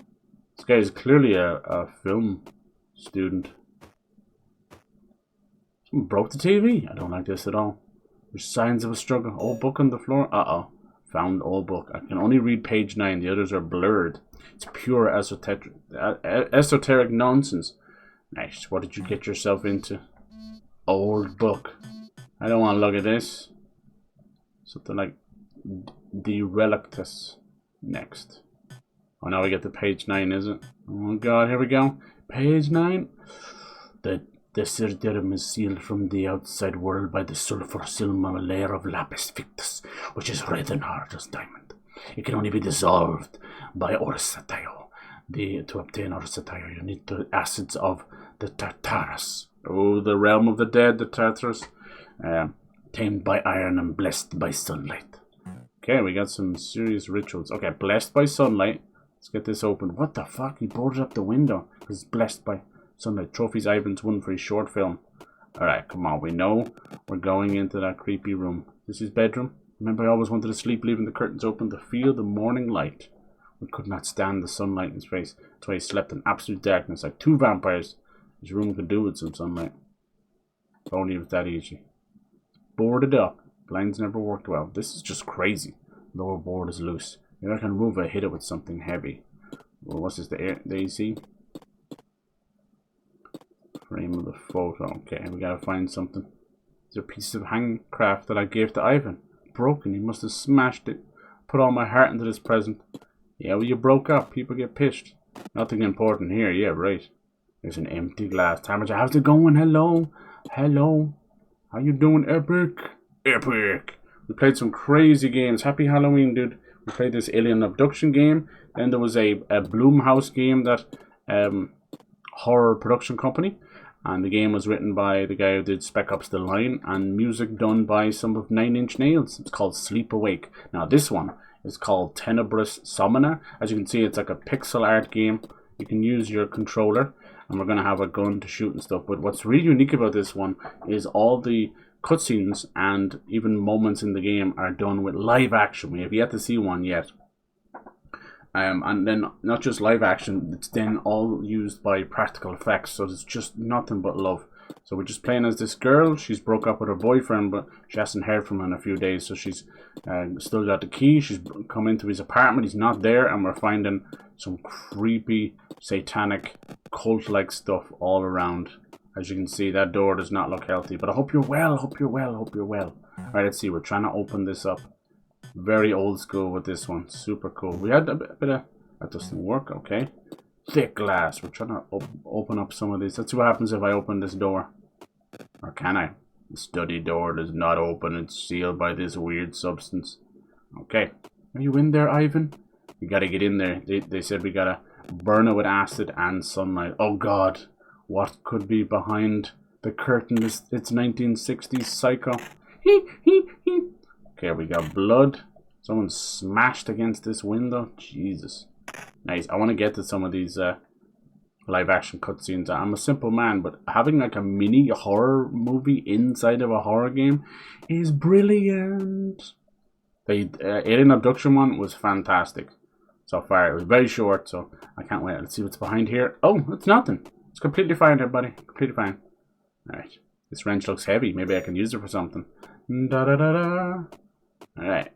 This guy is clearly a film student. Someone broke the TV. I don't like this at all. There's signs of a struggle. Old book on the floor. Uh-oh. Found old book. I can only read page 9. The others are blurred. It's pure esoteric nonsense. Nice. What did you get yourself into? Old book. I don't want to look at this. Something like the Relictus. Next. Oh, now we get to page 9, is it? Oh god, here we go. Page 9. The Deserterium is sealed from the outside world by the sulfur silma layer of lapis fictus, which is red and hard as diamond. It can only be dissolved by orsatio. To obtain orsatio, you need the acids of the Tartarus. Oh, the realm of the dead, the Tartarus. Tamed by iron and blessed by sunlight. Okay, we got some serious rituals. Okay, blessed by sunlight. Let's get this open. What the fuck? He boarded up the window because it's blessed by sunlight. Trophies Ivan's won for his short film. Alright, come on. We know we're going into that creepy room. This is his bedroom. Remember, I always wanted to sleep leaving the curtains open to feel the morning light. We could not stand the sunlight in his face. That's why he slept in absolute darkness like two vampires. His room could do with some sunlight. If only it was that easy. Boarded up. Blinds never worked well. This is just crazy. Lower board is loose. Maybe I can move it, hit it with something heavy. Well, what's this? The AC? Frame of the photo. Okay, we gotta find something. There's a piece of handcraft that I gave to Ivan. Broken. He must have smashed it. Put all my heart into this present. Yeah, well, you broke up. People get pissed. Nothing important here. Yeah, right. There's an empty glass. Tamaja, how's it going? Hello? Hello? How you doing, Epic? Epic! We played some crazy games. Happy Halloween, dude. We played this alien abduction game. Then there was a Blumhouse game, that horror production company. And the game was written by the guy who did Spec Ops The Line. And music done by some of 9 Inch Nails. It's called Sleep Awake. Now this one is called Tenebrous Summoner. As you can see, it's like a pixel art game. You can use your controller. And we're going to have a gun to shoot and stuff. But what's really unique about this one is all the cutscenes and even moments in the game are done with live action. We have yet to see one yet. And then not just live action, it's then all used by practical effects. So it's just nothing but love. So we're just playing as this girl. She's broke up with her boyfriend, but she hasn't heard from him in a few days. So she's still got the key. She's come into his apartment. He's not there. And we're finding some creepy, satanic, cult-like stuff all around. As you can see, that door does not look healthy. But I hope you're well. Hope you're well. Hope you're well. Alright, let's see. We're trying to open this up. Very old school with this one. Super cool. We had a bit of... That doesn't work. Okay. Thick glass. We're trying to open up some of these. Let's see what happens if I open this door. Or can I? The study door does not open. It's sealed by this weird substance. Okay. Are you in there, Ivan? We gotta get in there. They said we gotta burn it with acid and sunlight. Oh god. What could be behind the curtain? It's 1960s Psycho. Okay, we got blood. Someone smashed against this window. Jesus. Nice. I want to get to some of these live action cutscenes. I'm a simple man, but having like a mini horror movie inside of a horror game is brilliant. The alien abduction one was fantastic so far. It was very short, so I can't wait. Let's see what's behind here. Oh, it's nothing. It's completely fine, everybody. Completely fine. Alright. This wrench looks heavy. Maybe I can use it for something. Da-da-da-da. Alright.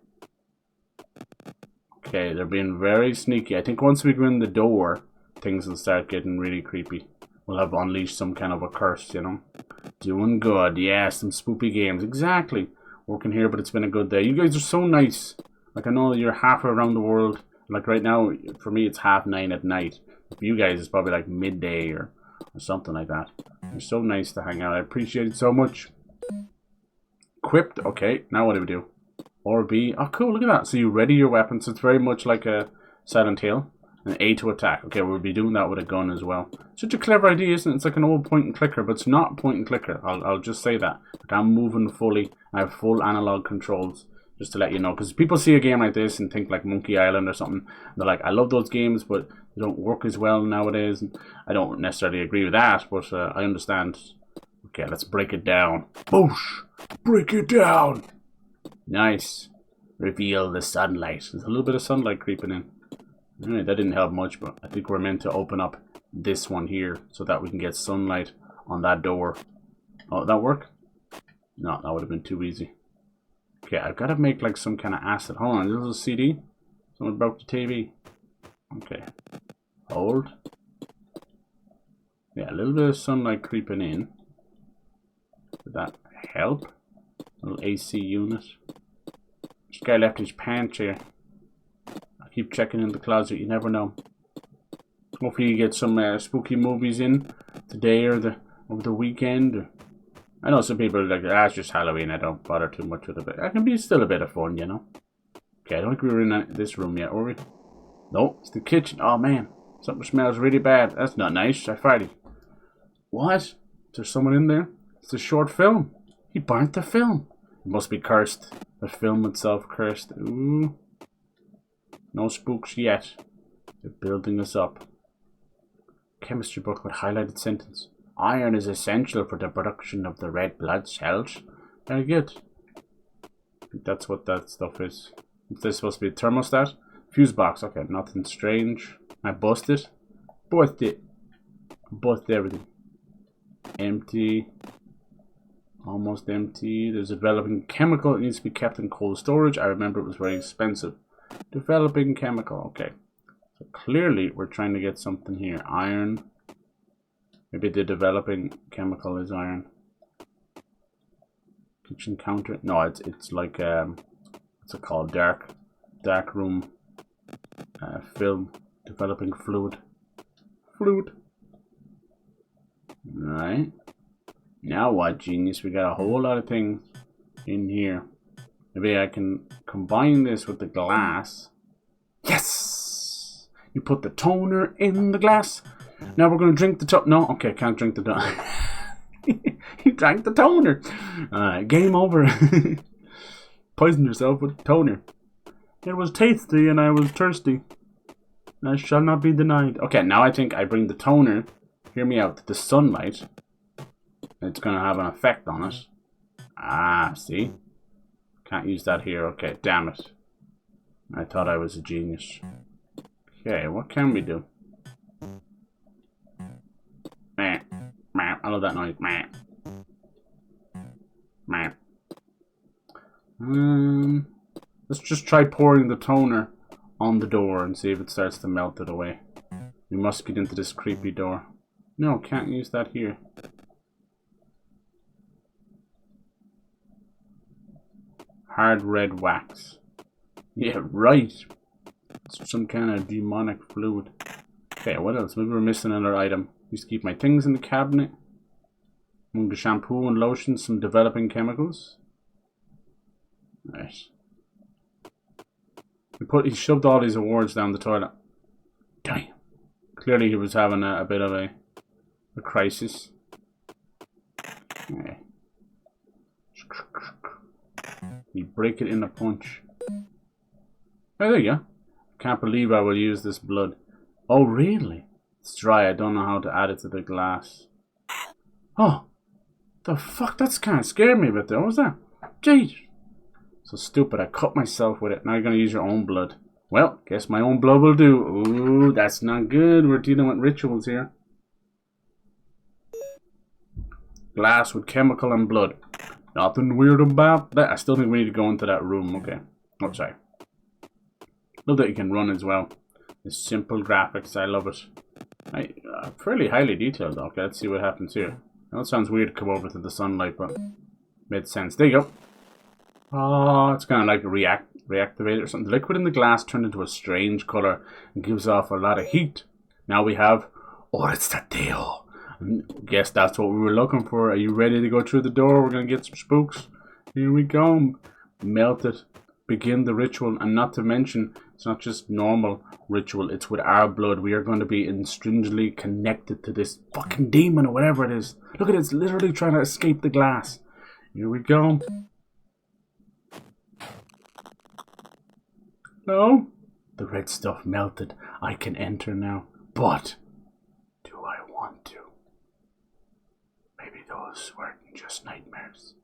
Okay, they're being very sneaky. I think once we go in the door, things will start getting really creepy. We'll have unleashed some kind of a curse, you know. Doing good. Yeah, some spoopy games. Exactly. Working here, but it's been a good day. You guys are so nice. Like, I know you're halfway around the world. Like, right now, for me, it's 9:30 at night. For you guys, it's probably like midday or something like that. You're so nice to hang out. I appreciate it so much. Equipped. Okay, now what do we do? Or B. Oh, cool. Look at that. So you ready your weapons. It's very much like a Silent Hill. And A to attack. Okay, we'll be doing that with a gun as well. Such a clever idea, isn't it? It's like an old point and clicker, but it's not point and clicker. I'll just say that. Like, I'm moving fully. I have full analog controls. Just to let you know. Because people see a game like this and think like Monkey Island or something. They're like, I love those games, but they don't work as well nowadays. And I don't necessarily agree with that, but I understand. Okay, let's break it down. Boosh! Break it down! Nice. Reveal the sunlight. There's a little bit of sunlight creeping in. Alright, that didn't help much, but I think we're meant to open up this one here so that we can get sunlight on that door. Oh, did that work? No, that would have been too easy. Okay, I've got to make like some kind of acid. Hold on, there's a CD. Someone broke the TV. Okay. Hold. Yeah, a little bit of sunlight creeping in. Would that help? A little AC unit. This guy left his pants here. I keep checking in the closet, you never know. Hopefully you get some spooky movies in today or over the weekend. I know some people are like, it's just Halloween, I don't bother too much with it, but it can be still a bit of fun, you know. Okay, I don't think we were in this room yet, were we? No, it's the kitchen. Oh man, something smells really bad. That's not nice. I farted. What? Is there someone in there? It's a short film. He burnt the film. It must be cursed. The film itself cursed. Ooh. No spooks yet. They're building us up. Chemistry book with highlighted sentence. Iron is essential for the production of the red blood cells. Very good. I think that's what that stuff is. Is this supposed to be a thermostat? Fuse box. Okay, nothing strange. I busted. Busted. Busted everything. Empty. Almost empty. There's a developing chemical. It needs to be kept in cold storage. I remember it was very expensive. Developing chemical. Okay. So clearly we're trying to get something here. Iron. Maybe the developing chemical is iron. Kitchen counter. No, it's like what's it called? Dark room film. Developing fluid. Right. Now what, genius? We got a whole lot of things in here. Maybe I can combine this with the glass. Yes! You put the toner in the glass. Now we're going to drink the toner. No, okay, can't drink the toner. You drank the toner. Game over. Poisoned yourself with toner. It was tasty and I was thirsty. I shall not be denied. Okay, now I think I bring the toner. Hear me out. The sunlight. It's going to have an effect on it. Ah, see? Can't use that here. Okay, damn it. I thought I was a genius. Okay, what can we do? Meh. Meh. I love that noise. Meh. Meh. Let's just try pouring the toner on the door and see if it starts to melt it away. We must get into this creepy door. No, can't use that here. Hard red wax. Yeah, right. It's some kind of demonic fluid. Okay, what else? Maybe we're missing another item. Used to keep my things in the cabinet. Among the shampoo and lotion, some developing chemicals. Right. He shoved all these awards down the toilet. Damn. Clearly he was having a bit of a crisis. Okay. You break it in a punch. Oh, there you go. Can't believe I will use this blood. Oh, really? It's dry. I don't know how to add it to the glass. Oh, the fuck? That's kind of scared me a bit there. What was that? Jeez. So stupid. I cut myself with it. Now you're going to use your own blood. Well, guess my own blood will do. Ooh, that's not good. We're dealing with rituals here. Glass with chemical and blood. Nothing weird about that. I still think we need to go into that room. Okay. Oh, sorry. Love that you can run as well. The simple graphics. I love it. Fairly highly detailed. Okay, let's see what happens here. Now it sounds weird to come over to the sunlight, but made sense. There you go. Oh, it's kind of like reactivated or something. The liquid in the glass turned into a strange color and gives off a lot of heat. Now we have Orizateo. Guess that's what we were looking for. Are you ready to go through the door? We're going to get some spooks. Here we go. Melt it. Begin the ritual. And not to mention, it's not just normal ritual. It's with our blood. We are going to be stringently connected to this fucking demon or whatever it is. Look at it. It's literally trying to escape the glass. Here we go. No? The red stuff melted. I can enter now. But do I want to? Maybe those weren't just nightmares.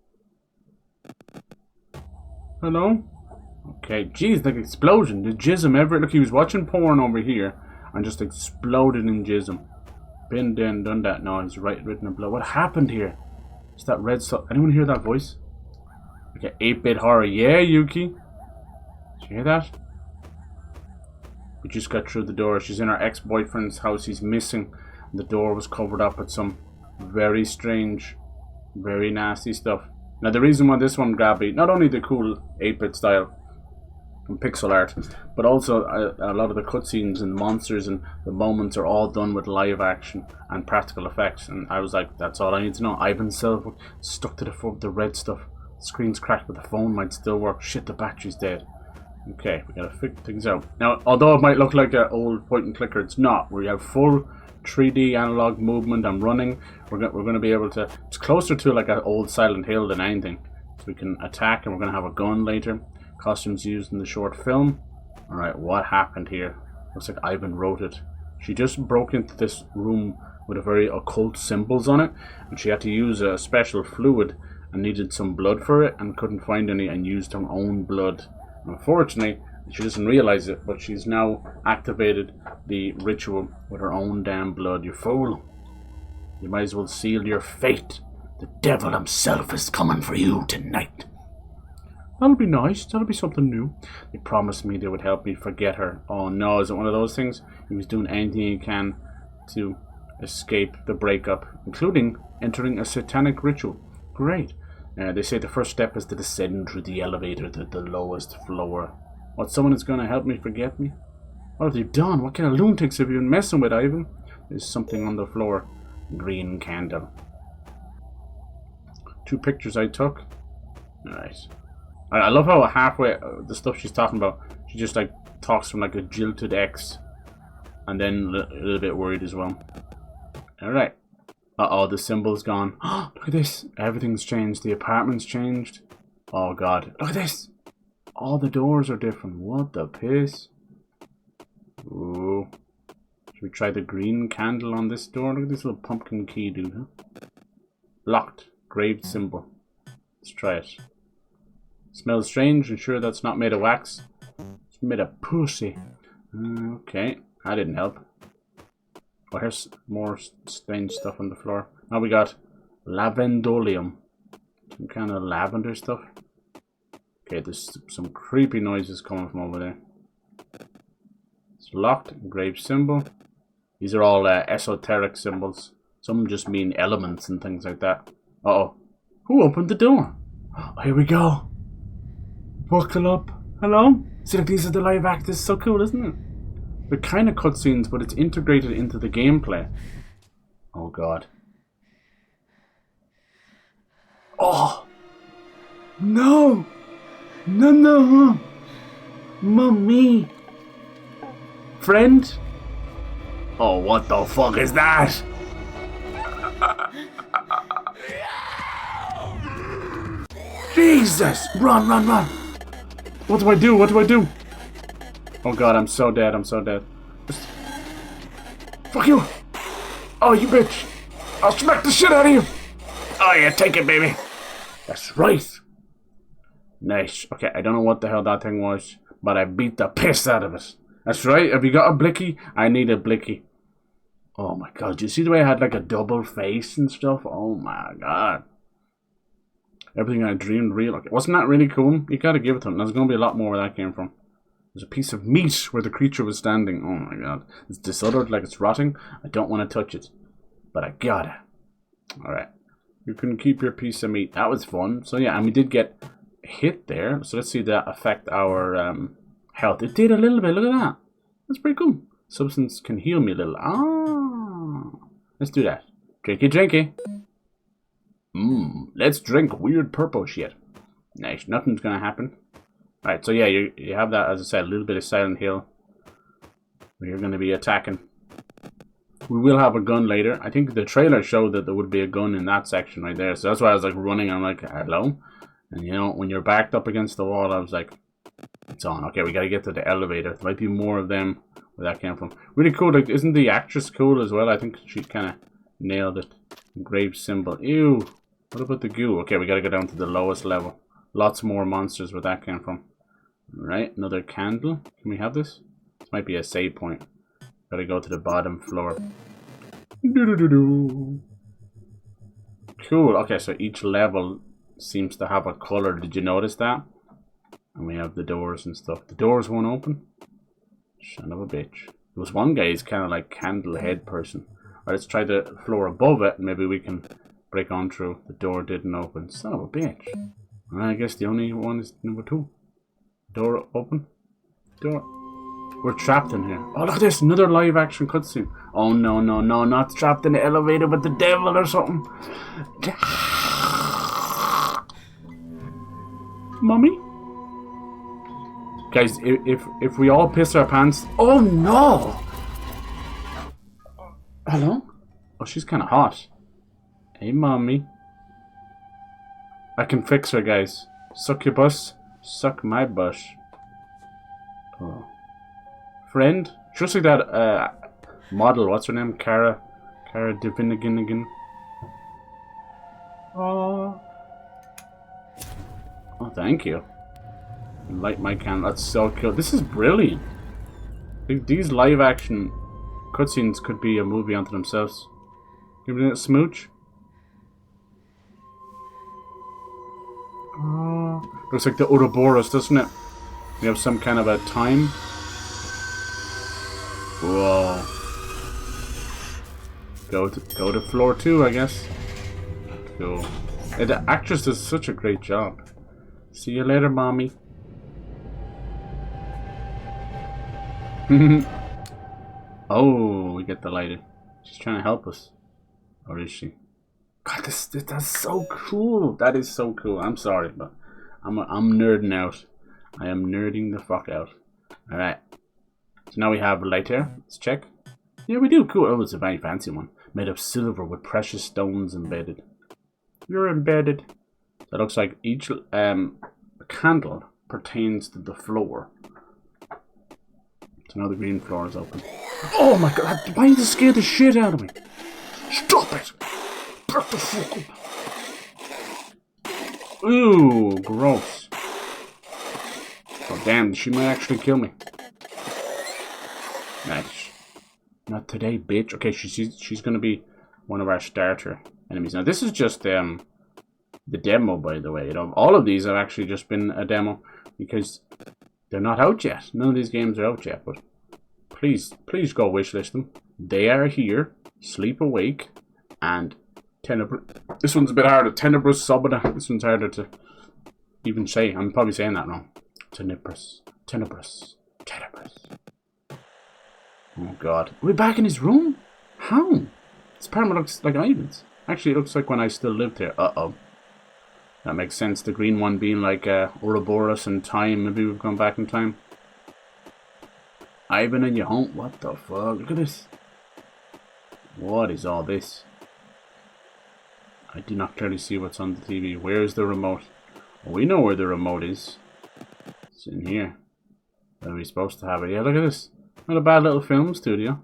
Hello? Okay, jeez, like explosion. The jism ever. Look, he was watching porn over here and just exploded in jism. Been done that. No, it's written in blood. What happened here? Is that red stuff? Anyone hear that voice? Okay, 8-bit horror. Yeah, Yuki. Did you hear that? We just got through the door. She's in her ex-boyfriend's house. He's missing. The door was covered up with some very strange, very nasty stuff. Now the reason why this one grabbed me, not only the cool 8-bit style and pixel art, but also a lot of the cutscenes and monsters and the moments are all done with live action and practical effects. And I was like, that's all I need to know. Ivan Silver stuck to the red stuff. The screen's cracked, but the phone might still work. Shit, the battery's dead. Okay, we gotta figure things out. Now, although it might look like an old point and clicker, it's not. We have full 3D analog movement. I'm running. We're gonna be able to. It's closer to like an old Silent Hill than anything. So we can attack, and we're gonna have a gun later. Costumes used in the short film. All right, what happened here? Looks like Ivan wrote it. She just broke into this room with a very occult symbols on it, and she had to use a special fluid and needed some blood for it, and couldn't find any, and used her own blood. Unfortunately, she doesn't realize it, but she's now activated the ritual with her own damn blood. You fool. You might as well seal your fate. The devil himself is coming for you tonight. That'll be nice. That'll be something new. They promised me they would help me forget her. Oh no, is it one of those things? He was doing anything he can to escape the breakup, including entering a satanic ritual. Great. They say the first step is to descend through the elevator to the lowest floor. What, someone is going to help me forget me? What have you done? What kind of lunatics have you been messing with, Ivan? There's something on the floor. Green candle. 2 pictures I took. Nice. I love how halfway the stuff she's talking about, she just like talks from like a jilted ex, and then a little bit worried as well. All right. Uh-oh, the symbol's gone. Look at this. Everything's changed. The apartment's changed. Oh god. Look at this. All the doors are different. What the piss? Ooh. Should we try the green candle on this door? Look at this little pumpkin key, dude. Huh? Locked. Graved symbol. Let's try it. Smells strange, and sure that's not made of wax. It's made of pussy. Okay, that didn't help. Oh, here's more strange stuff on the floor. Now we got lavendolium. Some kind of lavender stuff. Okay, there's some creepy noises coming from over there. It's locked. Engraved symbol. These are all esoteric symbols. Some just mean elements and things like that. Uh-oh. Who opened the door? Oh, here we go. Buckle up. Hello? See, like, these are the live actors. So cool, isn't it? They're kind of cutscenes, but it's integrated into the gameplay. Oh, God. Oh! No! No, no! Mummy! Friend? Oh, what the fuck is that? Jesus! Run, run, run! What do I do? What do I do? Oh god, I'm so dead, I'm so dead. Just... Fuck you! Oh, you bitch! I'll smack the shit out of you! Oh yeah, take it, baby! That's right! Nice. Okay, I don't know what the hell that thing was, but I beat the piss out of it. That's right, have you got a blicky? I need a blicky. Oh my god, do you see the way I had like a double face and stuff? Oh my god. Everything I dreamed real. Okay, wasn't that really cool? You gotta give it to him. There's gonna be a lot more where that came from. There's a piece of meat where the creature was standing. Oh my god. It's disordered like it's rotting. I don't want to touch it. But I gotta. Alright. You can keep your piece of meat. That was fun. So yeah, and we did get hit there. So let's see that affect our health. It did a little bit. Look at that. That's pretty cool. Substance can heal me a little. Ah. Let's do that. Drinky, drinky. Let's drink weird purple shit. Nice. Nothing's gonna happen. Alright, so yeah, you have that, as I said, a little bit of Silent Hill. Where you're going to be attacking. We will have a gun later. I think the trailer showed that there would be a gun in that section right there. So that's why I was like running. I'm like, hello? And you know, when you're backed up against the wall, I was like, it's on. Okay, we got to get to the elevator. There might be more of them where that came from. Really cool. Like, isn't the actress cool as well? I think she kind of nailed it. Engraved symbol. Ew. What about the goo? Okay, we got to go down to the lowest level. Lots more monsters where that came from. Right, another candle. Can we have this? This might be a save point. Gotta go to the bottom floor. Cool. Okay, so each level seems to have a color. Did you notice that? And we have the doors and stuff. The doors won't open. Son of a bitch. There was one guy who's kind of like candle head person. Alright, let's try the floor above it. Maybe we can break on through. The door didn't open. Son of a bitch. I guess the only one is number 2. Door open. Door. We're trapped in here. Oh, look at this. Another live action cutscene. Oh, no, no, no. Not trapped in the elevator with the devil or something. Mommy? Guys, if we all piss our pants... Oh, no! Hello? Oh, she's kind of hot. Hey, Mommy. I can fix her, guys. Succubus. Suck my bush. Oh. Friend? Just like that model. What's her name? Cara Divinigan. Oh. Oh, thank you. Light my candle. That's so cool. This is brilliant. These live action cutscenes could be a movie unto themselves. Give me a smooch. Looks like the Ouroboros, doesn't it? We have some kind of a time. Whoa. Go to floor 2, I guess. Cool. And the actress does such a great job. See you later, mommy. Oh, we get the lighter. She's trying to help us. Or is she? God, that's so cool. That is so cool. I'm sorry, but I'm nerding out. I am nerding the fuck out. Alright. So now we have a lighter. Let's check. Yeah, we do. Cool. Oh, it's a very fancy one. Made of silver with precious stones embedded. You're embedded. That looks like each candle pertains to the floor. So now the green floor is open. Oh my god, why did you scare the shit out of me? Stop it! Back the fuck up! Ooh, gross. Oh damn, she might actually kill me. Nice. Not today, bitch. Okay, she's gonna be one of our starter enemies. Now this is just the demo, by the way. You know, all of these have actually just been a demo because they're not out yet. None of these games are out yet, but please go wishlist them. They are here. Sleep Awake and Tenebrous. This one's a bit harder. Tenebrous Sobada. This one's harder to even say. I'm probably saying that wrong. Tenebrous. Oh god. Are we back in his room? How? This apartment looks like Ivan's. Actually, it looks like when I still lived here. Uh-oh. That makes sense. The green one being like Ouroboros and time. Maybe we've gone back in time. Ivan and your home. What the fuck? Look at this. What is all this? I do not clearly see what's on the TV. Where is the remote? Well, we know where the remote is. It's in here. Are we supposed to have it? Yeah, look at this. Not a bad little film studio.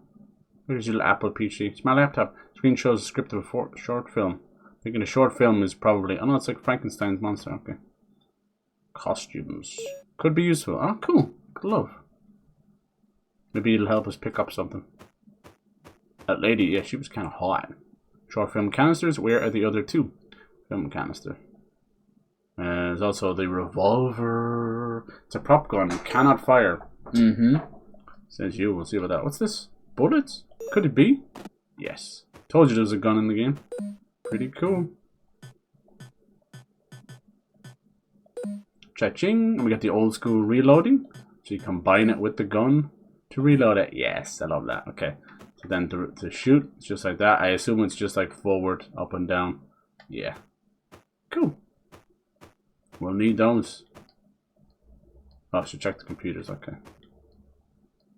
Where's your little Apple PC? It's my laptop. Screen shows a script of a short film. Thinking a short film is probably... Oh no, it's like Frankenstein's monster. Okay. Costumes. Could be useful. Oh, cool. Good love. Maybe it'll help us pick up something. That lady, yeah, she was kind of hot. Short film canisters. Where are the other two? Film canister. There's also the revolver. It's a prop gun. It cannot fire. Says you. We'll see about that. What's this? Bullets? Could it be? Yes. Told you there was a gun in the game. Pretty cool. Cha-ching. And we got the old school reloading. So you combine it with the gun to reload it. Yes, I love that. Okay. So then to shoot, it's just like that. I assume it's just like forward, up and down. Yeah. Cool. We'll need those. Oh, I should check the computers. Okay.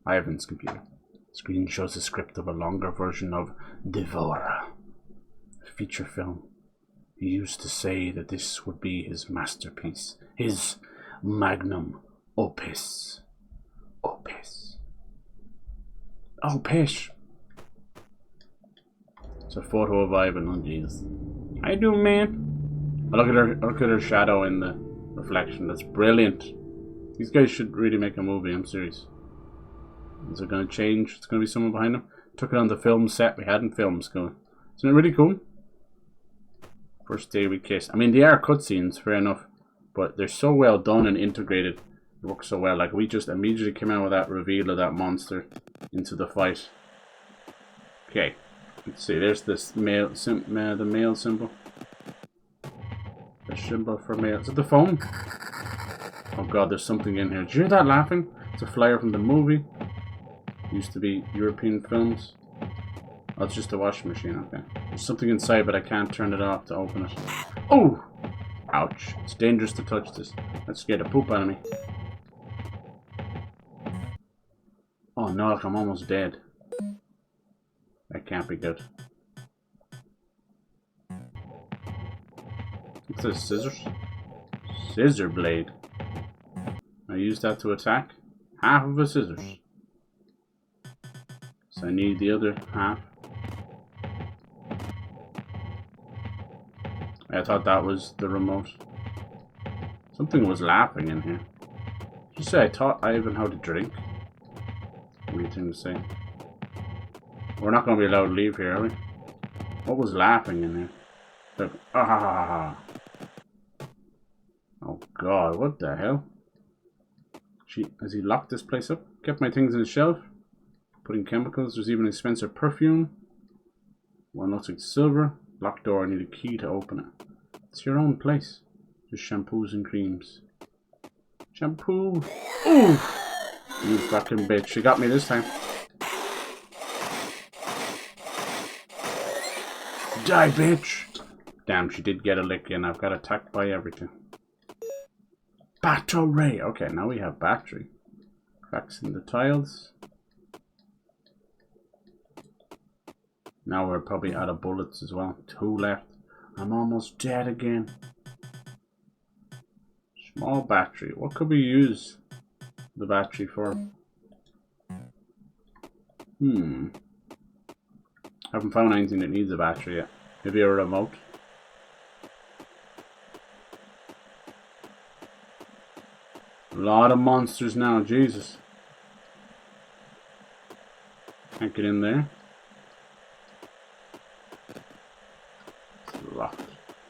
Ivan's computer. Screen shows a script of a longer version of Devora. A feature film. He used to say that this would be his masterpiece. His magnum opus. Opus. Opus. It's a photo of Ivan. Oh Jesus. How you doing, man? Oh, look at her shadow in the reflection. That's brilliant. These guys should really make a movie. I'm serious. Is it going to change? It's going to be someone behind them. Took it on the film set we had in film school. Isn't it really cool? First day we kiss. I mean, they are cutscenes, fair enough, but they're so well done and integrated. It works so well. Like, we just immediately came out with that reveal of that monster into the fight. Okay, let's see. There's this the male symbol. The symbol for male. Is it the phone? Oh god, there's something in here. Did you hear that laughing? It's a flyer from the movie. Used to be European films. Oh, it's just a washing machine. Okay. There's something inside, but I can't turn it off to open it. Oh! Ouch. It's dangerous to touch this. That scared the poop out of me. Oh no, I'm almost dead. That can't be good. What's this? Scissors? Scissor blade. I use that to attack. Half of a scissors. So I need the other half. I thought that was the remote. Something was laughing in here. Did you say I taught Ivan how to drink? Weird thing to say. We're not going to be allowed to leave here, are we? What was laughing in here? Like, ah ha ha ha. Oh god, what the hell? Has he locked this place up? Kept my things in the shelf. Putting chemicals. There's even expensive perfume. One looks like silver. Locked door. I need a key to open it. It's your own place. Just shampoos and creams. Shampoo. Ooh! You fucking bitch. She got me this time. Die, bitch! Damn, she did get a lick in. I've got attacked by everything. Battery! Okay, now we have battery. Cracks in the tiles. Now we're probably out of bullets as well. 2 left. I'm almost dead again. Small battery. What could we use the battery for? Haven't found anything that needs a battery yet. Maybe a remote. A lot of monsters now, Jesus. Can't get in there. It's locked.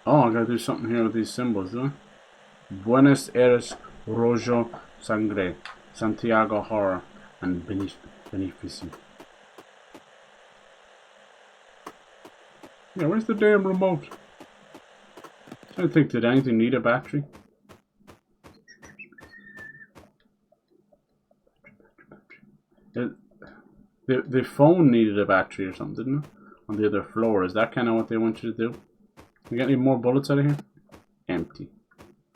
Oh, I gotta do something here with these symbols, do I? Buenos Aires, Rojo, Sangre, Santiago Horror, and Beneficio. Yeah, where's the damn remote? I don't think, did anything need a battery? The phone needed a battery or something, didn't it? On the other floor. Is that kind of what they want you to do? You get any more bullets out of here? Empty.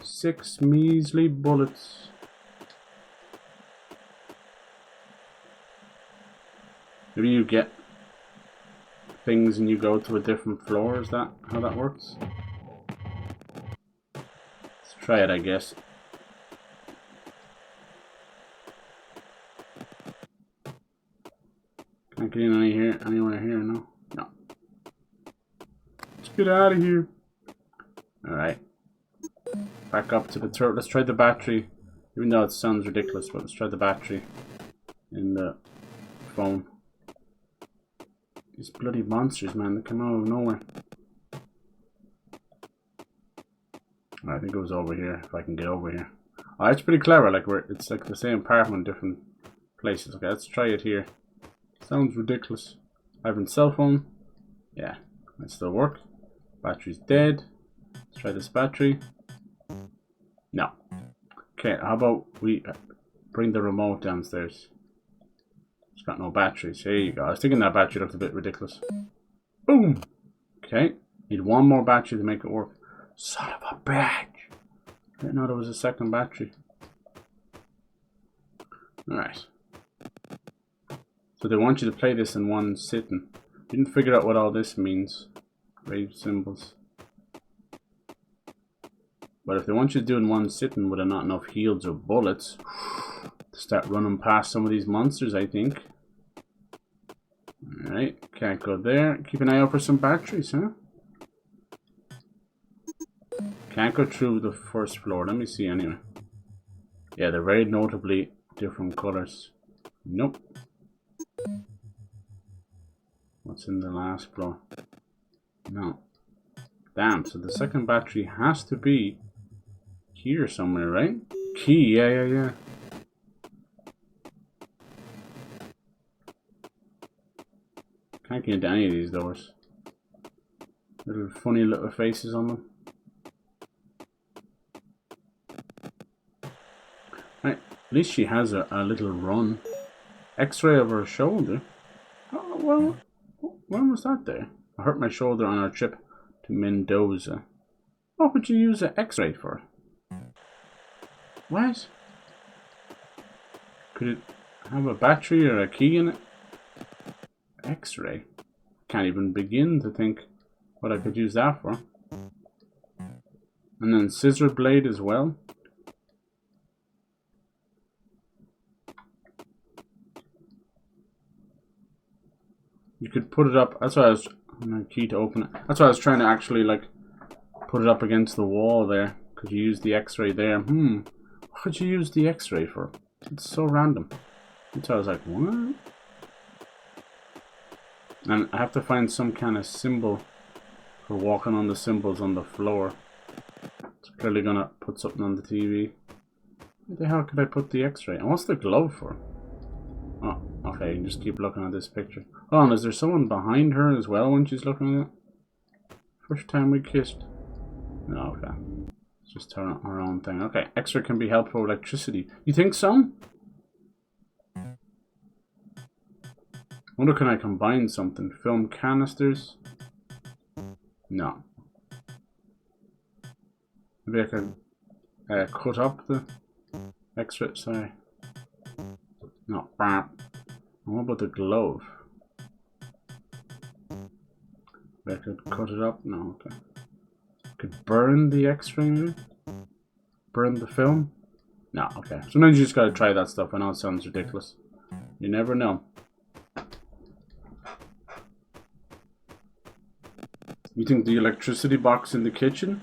6 measly bullets. Maybe you get things and you go to a different floor. Is that how that works? Let's try it, I guess. Can't get in anywhere here, no? No. Let's get out of here. Alright. Back up to the turret. Let's try the battery. Even though it sounds ridiculous, but let's try the battery in the phone. These bloody monsters, man, they come out of nowhere. I think it was over here, if I can get over here. Oh, it's pretty clever, like it's like the same apartment, different places. Okay, let's try it here. Sounds ridiculous. Ivan's cell phone. Yeah, that still works. Battery's dead. Let's try this battery. No. Okay, how about we bring the remote downstairs? It's got no batteries. Here you go. I was thinking that battery looked a bit ridiculous. Boom! Okay, need one more battery to make it work. Son of a bitch! I didn't know there was a second battery. Alright. So they want you to play this in one sitting. Didn't figure out what all this means. Grave symbols. But if they want you to do it in one sitting with not enough heals or bullets, to start running past some of these monsters, I think. Alright, can't go there. Keep an eye out for some batteries, huh? Can't go through the first floor. Let me see anyway. Yeah, they're very notably different colors. Nope. What's in the last floor? No. Damn, so the second battery has to be here somewhere, right? Key, yeah. Can't get into any of these doors. Little funny little faces on them. Right, at least she has a little run. X-ray of her shoulder. Oh, well, when was that there? I hurt my shoulder on our trip to Mendoza. What would you use an X-ray for? What? Could it have a battery or a key in it? X-ray? Can't even begin to think what I could use that for. And then scissor blade as well. You could put it up. That's why I was key to open it. That's why I was trying to actually like put it up against the wall there. Could you use the X-ray there? What could you use the X-ray for? It's so random. That's why I was like, what? And I have to find some kind of symbol for walking on the symbols on the floor. Let's clearly gonna put something on the TV. Where the hell could I put the X-ray? And what's the glove for? Oh, okay, you can just keep looking at this picture. Oh, and is there someone behind her as well when she's looking at it? First time we kissed. No, okay. It's just her own thing. Okay, X-ray can be helpful with electricity. You think so? Wonder, can I combine something? Film canisters? No. Maybe I can cut up the X-ray. Sorry. No. And what about the glove? Maybe I could cut it up? No, okay. Could burn the X-ray maybe? Burn the film? No, okay. Sometimes you just gotta try that stuff. I know it sounds ridiculous. You never know. You think the electricity box in the kitchen?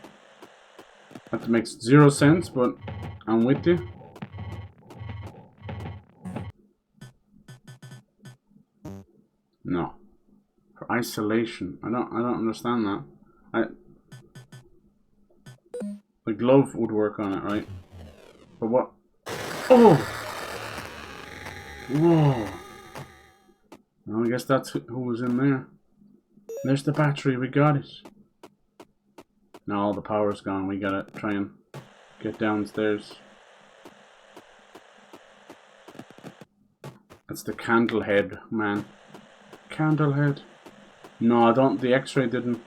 That makes 0 sense, but I'm with you. No. For isolation. I don't understand that. The glove would work on it, right? But what? Oh! Whoa! Well, I guess that's who was in there. There's the battery, we got it. Now all the power's gone, we gotta try and get downstairs. That's the candle head, man. Candle head. No, I don't, the X-ray didn't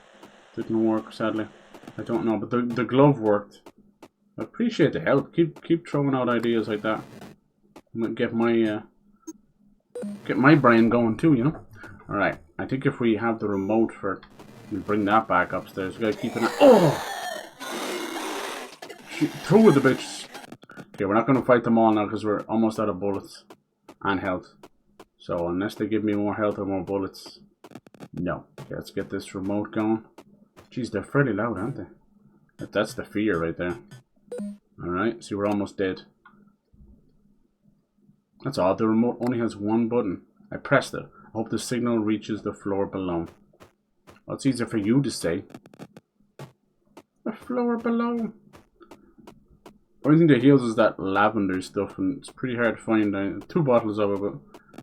work, sadly. I don't know, but the glove worked. I appreciate the help. Keep throwing out ideas like that. Get my brain going too, you know? Alright, I think if we have the remote for... We'll bring that back upstairs. We gotta keep an eye... Oh! Two of the bitches. Okay, we're not gonna fight them all now because we're almost out of bullets. And health. So, unless they give me more health or more bullets... No. Okay, let's get this remote going. Jeez, they're fairly loud, aren't they? That's the fear right there. Alright, see, we're almost dead. That's odd, the remote only has one button. I pressed it. I hope the signal reaches the floor below. Well, it's easier for you to say. The floor below. Only thing that heals is that lavender stuff, and it's pretty hard to find. 2 bottles of it, but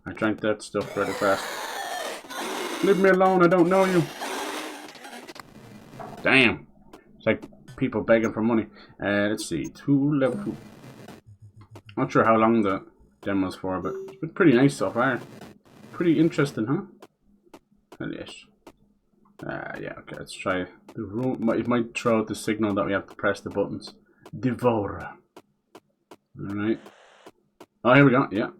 I drank that stuff pretty fast. Leave me alone, I don't know you. Damn. It's like people begging for money. Let's see. Level 2. Not sure how long the demo's for, but it's been pretty nice so far. Pretty interesting, huh? Hell yes. Yeah, okay, let's try the room. It might throw out the signal that we have to press the buttons. Devour. Alright. Oh, here we go, yeah.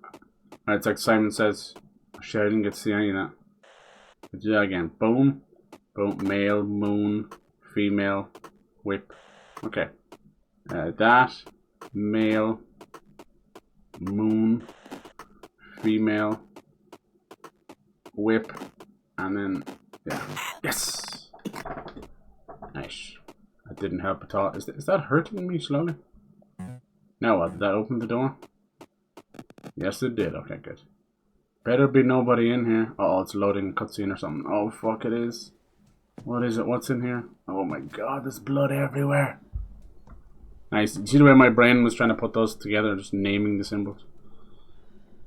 Alright, it's like Simon says. Shit, I didn't get to see any of that. Let's do that again. Boom. Boom. Male, moon, female, whip. Okay. That, male, moon, female, whip, and then, yeah. Yes! Nice. That didn't help at all. Is that hurting me slowly? Now what? Did that open the door? Yes, it did. Okay, good. Better be nobody in here. Uh oh, it's loading a cutscene or something. Oh, fuck, it is. What is it? What's in here? Oh my god, there's blood everywhere. Nice. See the way my brain was trying to put those together, just naming the symbols.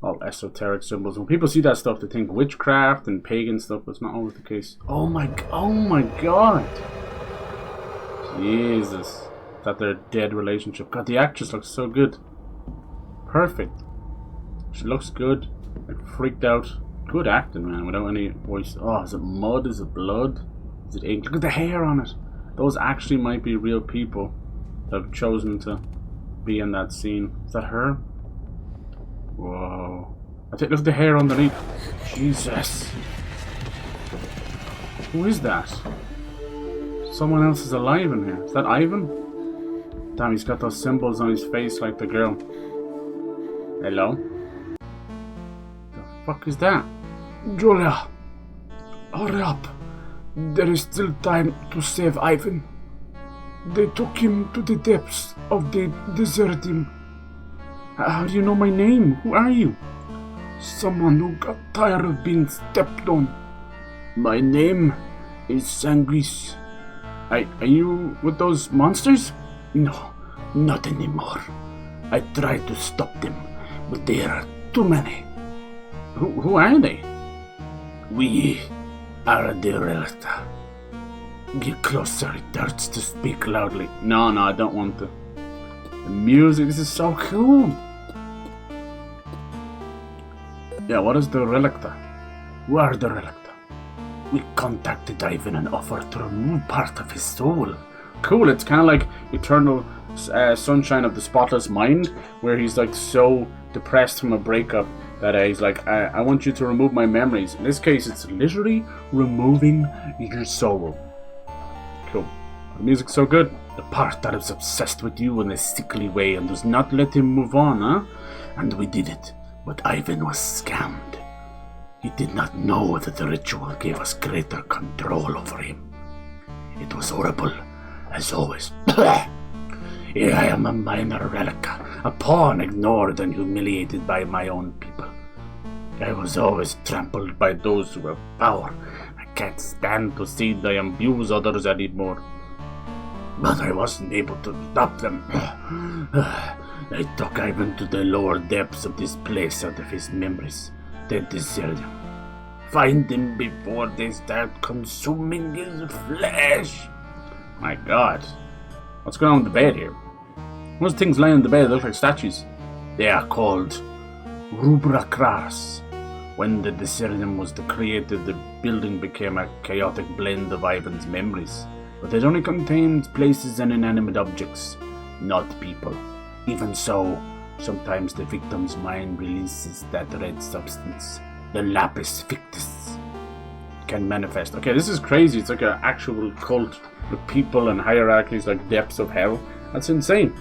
All esoteric symbols. When people see that stuff, they think witchcraft and pagan stuff, but it's not always the case. Oh my god. Jesus. That their dead relationship. God, the actress looks so good. Perfect. She looks good. Like, freaked out. Good acting, man, without any voice. Oh, is it mud? Is it blood? Is it ink? Look at the hair on it. Those actually might be real people that have chosen to be in that scene. Is that her? Whoa. I think look at the hair underneath. Jesus. Who is that? Someone else is alive in here. Is that Ivan? Damn, he's got those symbols on his face like the girl. Hello? The fuck is that? Julia! Hurry up! There is still time to save Ivan. They took him to the depths of the desert. How do you know my name? Who are you? Someone who got tired of being stepped on. My name is Sanguis. Are you with those monsters? No, not anymore. I tried to stop them, but there are too many. Who are they? We are the Relicta. Get closer, it hurts to speak loudly. No, I don't want to. The music, this is so cool. Yeah, what is the Relicta? Who are the Relicta? We contacted Ivan and offered to remove part of his soul. Cool, it's kind of like Eternal Sunshine of the Spotless Mind, where he's like so depressed from a breakup that he's like, I want you to remove my memories. In this case, it's literally removing your soul. Cool. The music's so good. The part that is obsessed with you in a sickly way and does not let him move on, huh? And we did it, but Ivan was scammed. He did not know that the ritual gave us greater control over him. It was horrible, as always. Here I am, a minor relic, a pawn ignored and humiliated by my own people. I was always trampled by those who have power. I can't stand to see them abuse others anymore. But I wasn't able to stop them. I took Ivan to the lower depths of this place out of his memories. Then deserted him. Find him before they start consuming his flesh. My god. What's going on with the bed here? Those things lying on the bed look like statues. They are called Rubrakras. When the Deserium was created, the building became a chaotic blend of Ivan's memories. But it only contains places and inanimate objects, not people. Even so, sometimes the victim's mind releases that red substance, the lapis fictus. It can manifest. Okay, this is crazy. It's like an actual cult with people and hierarchies like depths of hell. That's insane.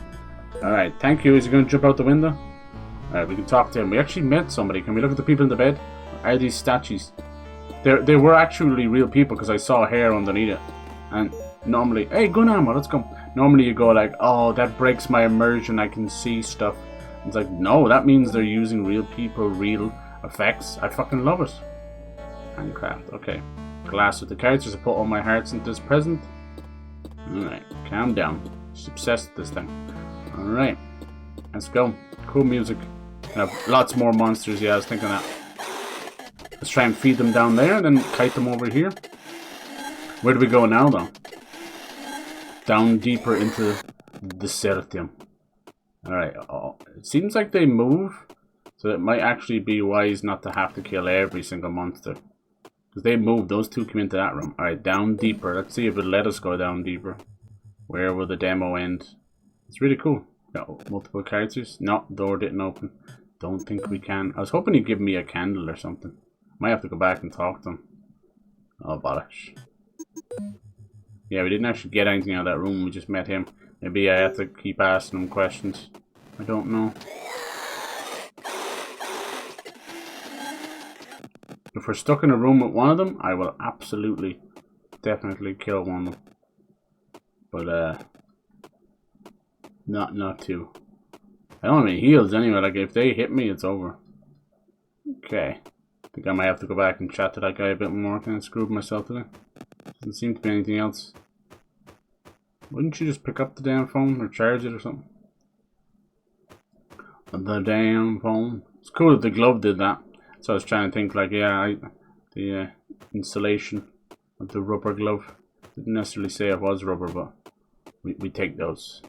Alright, thank you. Is he going to jump out the window? Alright, we can talk to him. We actually met somebody. Can we look at the people in the bed? Are these statues? They were actually real people because I saw hair underneath it. And normally, hey, gun ammo, let's go. Normally you go like, oh, that breaks my immersion, I can see stuff. It's like, no, that means they're using real people, real effects. I fucking love it. Handcraft, okay. Glass with the characters, I put all my hearts into this present. Alright, calm down. Just obsessed with this thing. Alright, let's go. Cool music. I have lots more monsters, yeah, I was thinking that. Let's try and feed them down there, then kite them over here. Where do we go now, though? Down deeper into the Desertium. Alright, it seems like they move, so it might actually be wise not to have to kill every single monster. Because they move, those two come into that room. Alright, down deeper. Let's see if it let us go down deeper. Where will the demo end? It's really cool. Got multiple characters. No, door didn't open. Don't think we can. I was hoping he'd give me a candle or something. Might have to go back and talk to him. Oh, bollocks. Yeah, we didn't actually get anything out of that room. We just met him. Maybe I have to keep asking him questions. I don't know. If we're stuck in a room with one of them, I will absolutely, definitely kill one of them. But, not two. I don't have any heals anyway. Like, if they hit me, it's over. Okay. I think I might have to go back and chat to that guy a bit more. Kind of screwed myself today. Doesn't seem to be anything else. Wouldn't you just pick up the damn phone or charge it or something? The damn phone. It's cool that the glove did that. So I was trying to think like, yeah, the insulation of the rubber glove. Didn't necessarily say it was rubber, but we take those.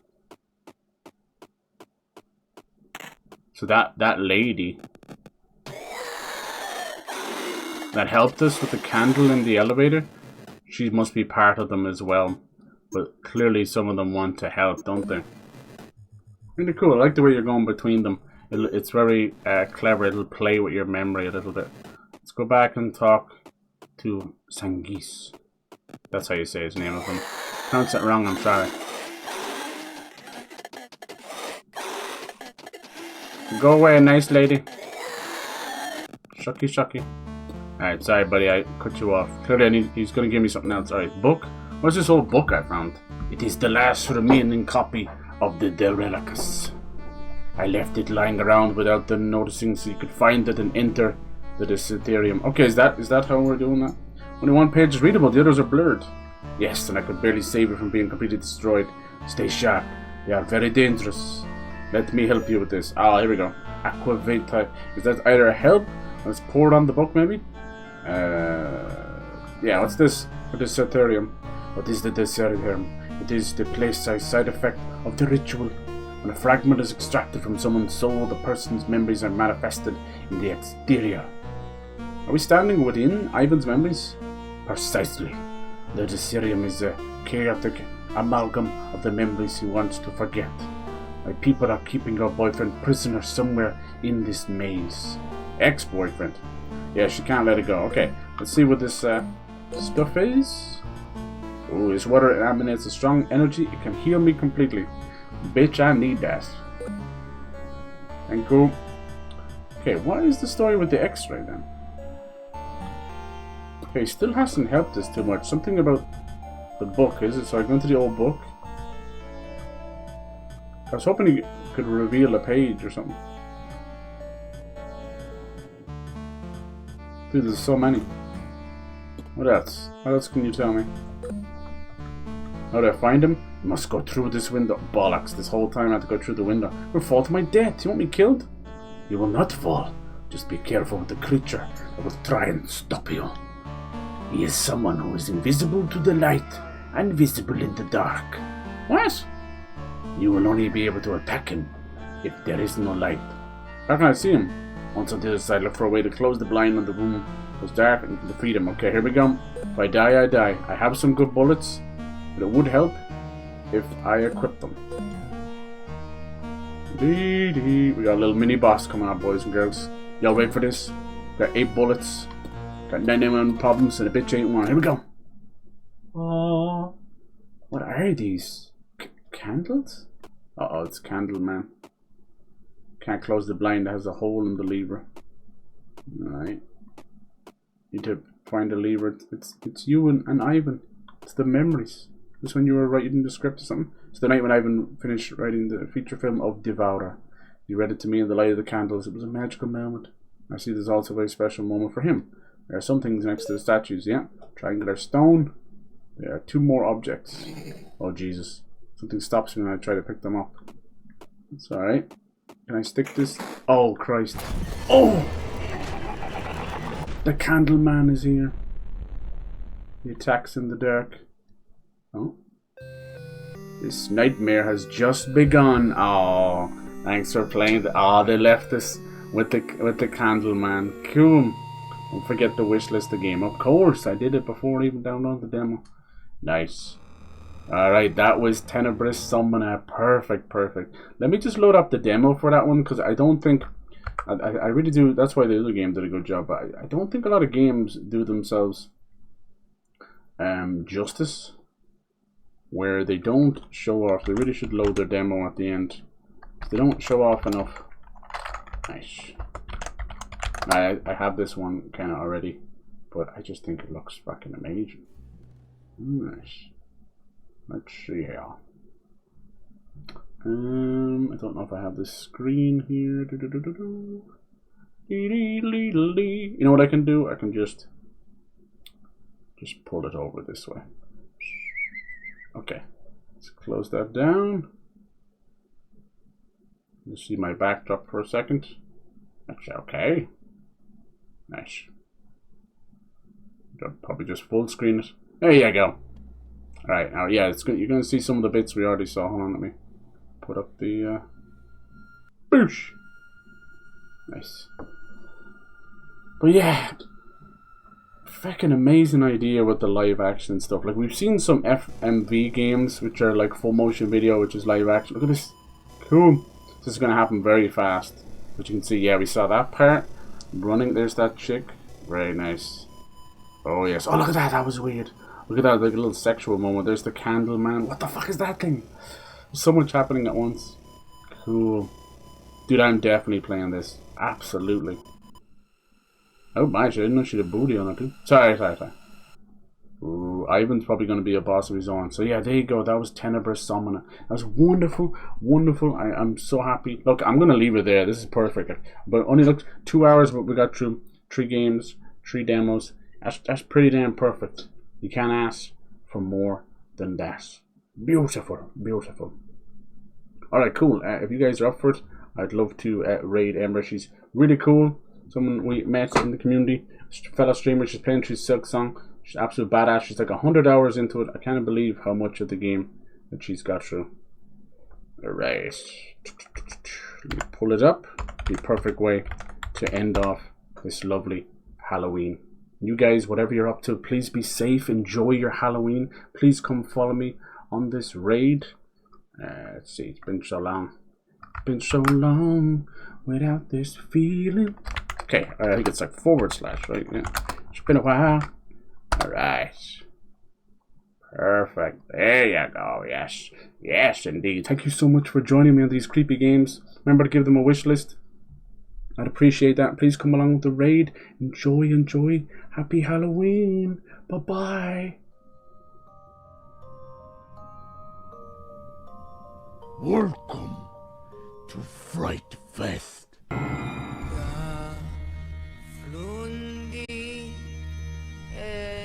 So that lady that helped us with the candle in the elevator, she must be part of them as well. But clearly some of them want to help, don't they? Really cool. I like the way you're going between them. It's very clever. It'll play with your memory a little bit. Let's go back and talk to Sangis. That's how you say his name. If I pronounce it wrong, I'm sorry. Go away, nice lady. Shucky, shucky. Alright, sorry buddy, I cut you off. Clearly he's gonna give me something else. Alright, book? What's this old book I found? It is the last remaining copy of the De Relicus. I left it lying around without them noticing so you could find it and enter the Desertium. Okay, is that how we're doing that? Only one page is readable, the others are blurred. Yes, and I could barely save it from being completely destroyed. Stay sharp. They are very dangerous. Let me help you with this. Ah, here we go. Aquavita. Is that either a help? Let's pour it on the book, maybe? Yeah, what's this? What is Deuterium? What is the Deuterium? It is the place-sized side effect of the ritual. When a fragment is extracted from someone's soul, the person's memories are manifested in the exterior. Are we standing within Ivan's memories? Precisely. The Deuterium is a chaotic amalgam of the memories he wants to forget. My people are keeping our boyfriend prisoner somewhere in this maze. Ex-boyfriend. Yeah, she can't let it go. Okay, let's see what this stuff is. Oh, this water emanates a strong energy. It can heal me completely. Bitch, I need that. And go. Okay, what is the story with the X-ray then? Okay, still hasn't helped us too much. Something about the book, is it? So I go into the old book. I was hoping he could reveal a page or something. Dude, there's so many. What else? What else can you tell me? How do I find him? I must go through this window. Bollocks, this whole time I had to go through the window. I'll fall to my death. You want me killed? You will not fall. Just be careful with the creature that will try and stop you. He is someone who is invisible to the light and visible in the dark. What? You will only be able to attack him if there is no light. How can I see him? Once on the other side, look for a way to close the blind on the room. It was dark and you can defeat him. Okay, here we go. If I die, I die. I have some good bullets, but it would help if I equip them. We got a little mini boss coming up, boys and girls. Y'all wait for this. Got 8 bullets. Got 91 problems and a bitch ain't one. Here we go. Oh, what are these? Candles? Uh-oh, it's Candle Man. Can't close the blind that has a hole in the lever. Alright. Need to find the lever. It's you and Ivan. It's the memories. This when you were writing the script or something? It's the night when Ivan finished writing the feature film of Devourer. He read it to me in the light of the candles. It was a magical moment. I see there's also a very special moment for him. There are some things next to the statues, yeah? Triangular stone. There are 2 more objects. Oh Jesus. Something stops me when I try to pick them up. It's alright. Can I stick this? Oh Christ. Oh! The Candle Man is here. He attacks in the dark. Oh. This nightmare has just begun. Oh, thanks for playing the. Oh, they left us with the Candle Man. Cool. Don't forget to wishlist the game. Of course, I did it before I even downloaded the demo. Nice. Alright, that was Tenebrous Summoner. Perfect, perfect. Let me just load up the demo for that one, because I don't think... I really do... That's why the other game did a good job, but I don't think a lot of games do themselves justice, where they don't show off. They really should load their demo at the end. They don't show off enough. Nice. I have this one kind of already, but I just think it looks fucking amazing. Nice. Let's see here. I don't know if I have this screen here. You know what I can do? I can just pull it over this way. Okay. Let's close that down. You see my backdrop for a second. That's okay. Nice. I'll probably just full screen it. There you go. Alright, now yeah, it's good. You're gonna see some of the bits we already saw. Hold on, let me put up the boosh. Nice. But yeah, fucking amazing idea with the live action stuff. Like, we've seen some FMV games which are like full motion video, which is live action. Look at this. Cool. This is gonna happen very fast. But you can see, yeah, we saw that part running. There's that chick. Very nice. Oh yes. Oh, look at that. That was weird. Look at that, like a little sexual moment. There's the Candle Man. What the fuck is that thing? There's so much happening at once. Cool. Dude, I'm definitely playing this. Absolutely. Oh my, I didn't know she had a booty on it too. Sorry. Ooh, Ivan's probably going to be a boss of his own. So yeah, there you go. That was Tenebrous Summoner. That was wonderful, wonderful. I'm so happy. Look, I'm going to leave it there. This is perfect. But only look, 2 hours, but we got through 3 games, 3 demos. That's pretty damn perfect. You can't ask for more than that. Beautiful, beautiful. Alright, cool. If you guys are up for it, I'd love to raid Ember. She's really cool. Someone we met in the community. Fellow streamer. She's playing through Silk Song. She's absolute badass. She's like 100 hours into it. I can't believe how much of the game that she's got through. Alright. Let me pull it up. The perfect way to end off this lovely Halloween. You guys, whatever you're up to, please be safe. Enjoy your Halloween. Please come follow me on this raid. Let's see. It's been so long. Been so long without this feeling. Okay, I think it's like / right? Yeah. It's been a while. Alright. Perfect. There you go. Yes. Yes, indeed. Thank you so much for joining me on these creepy games. Remember to give them a wish list. I'd appreciate that. Please come along with the raid. Enjoy, enjoy. Happy Halloween. Bye-bye. Welcome to Fright Fest.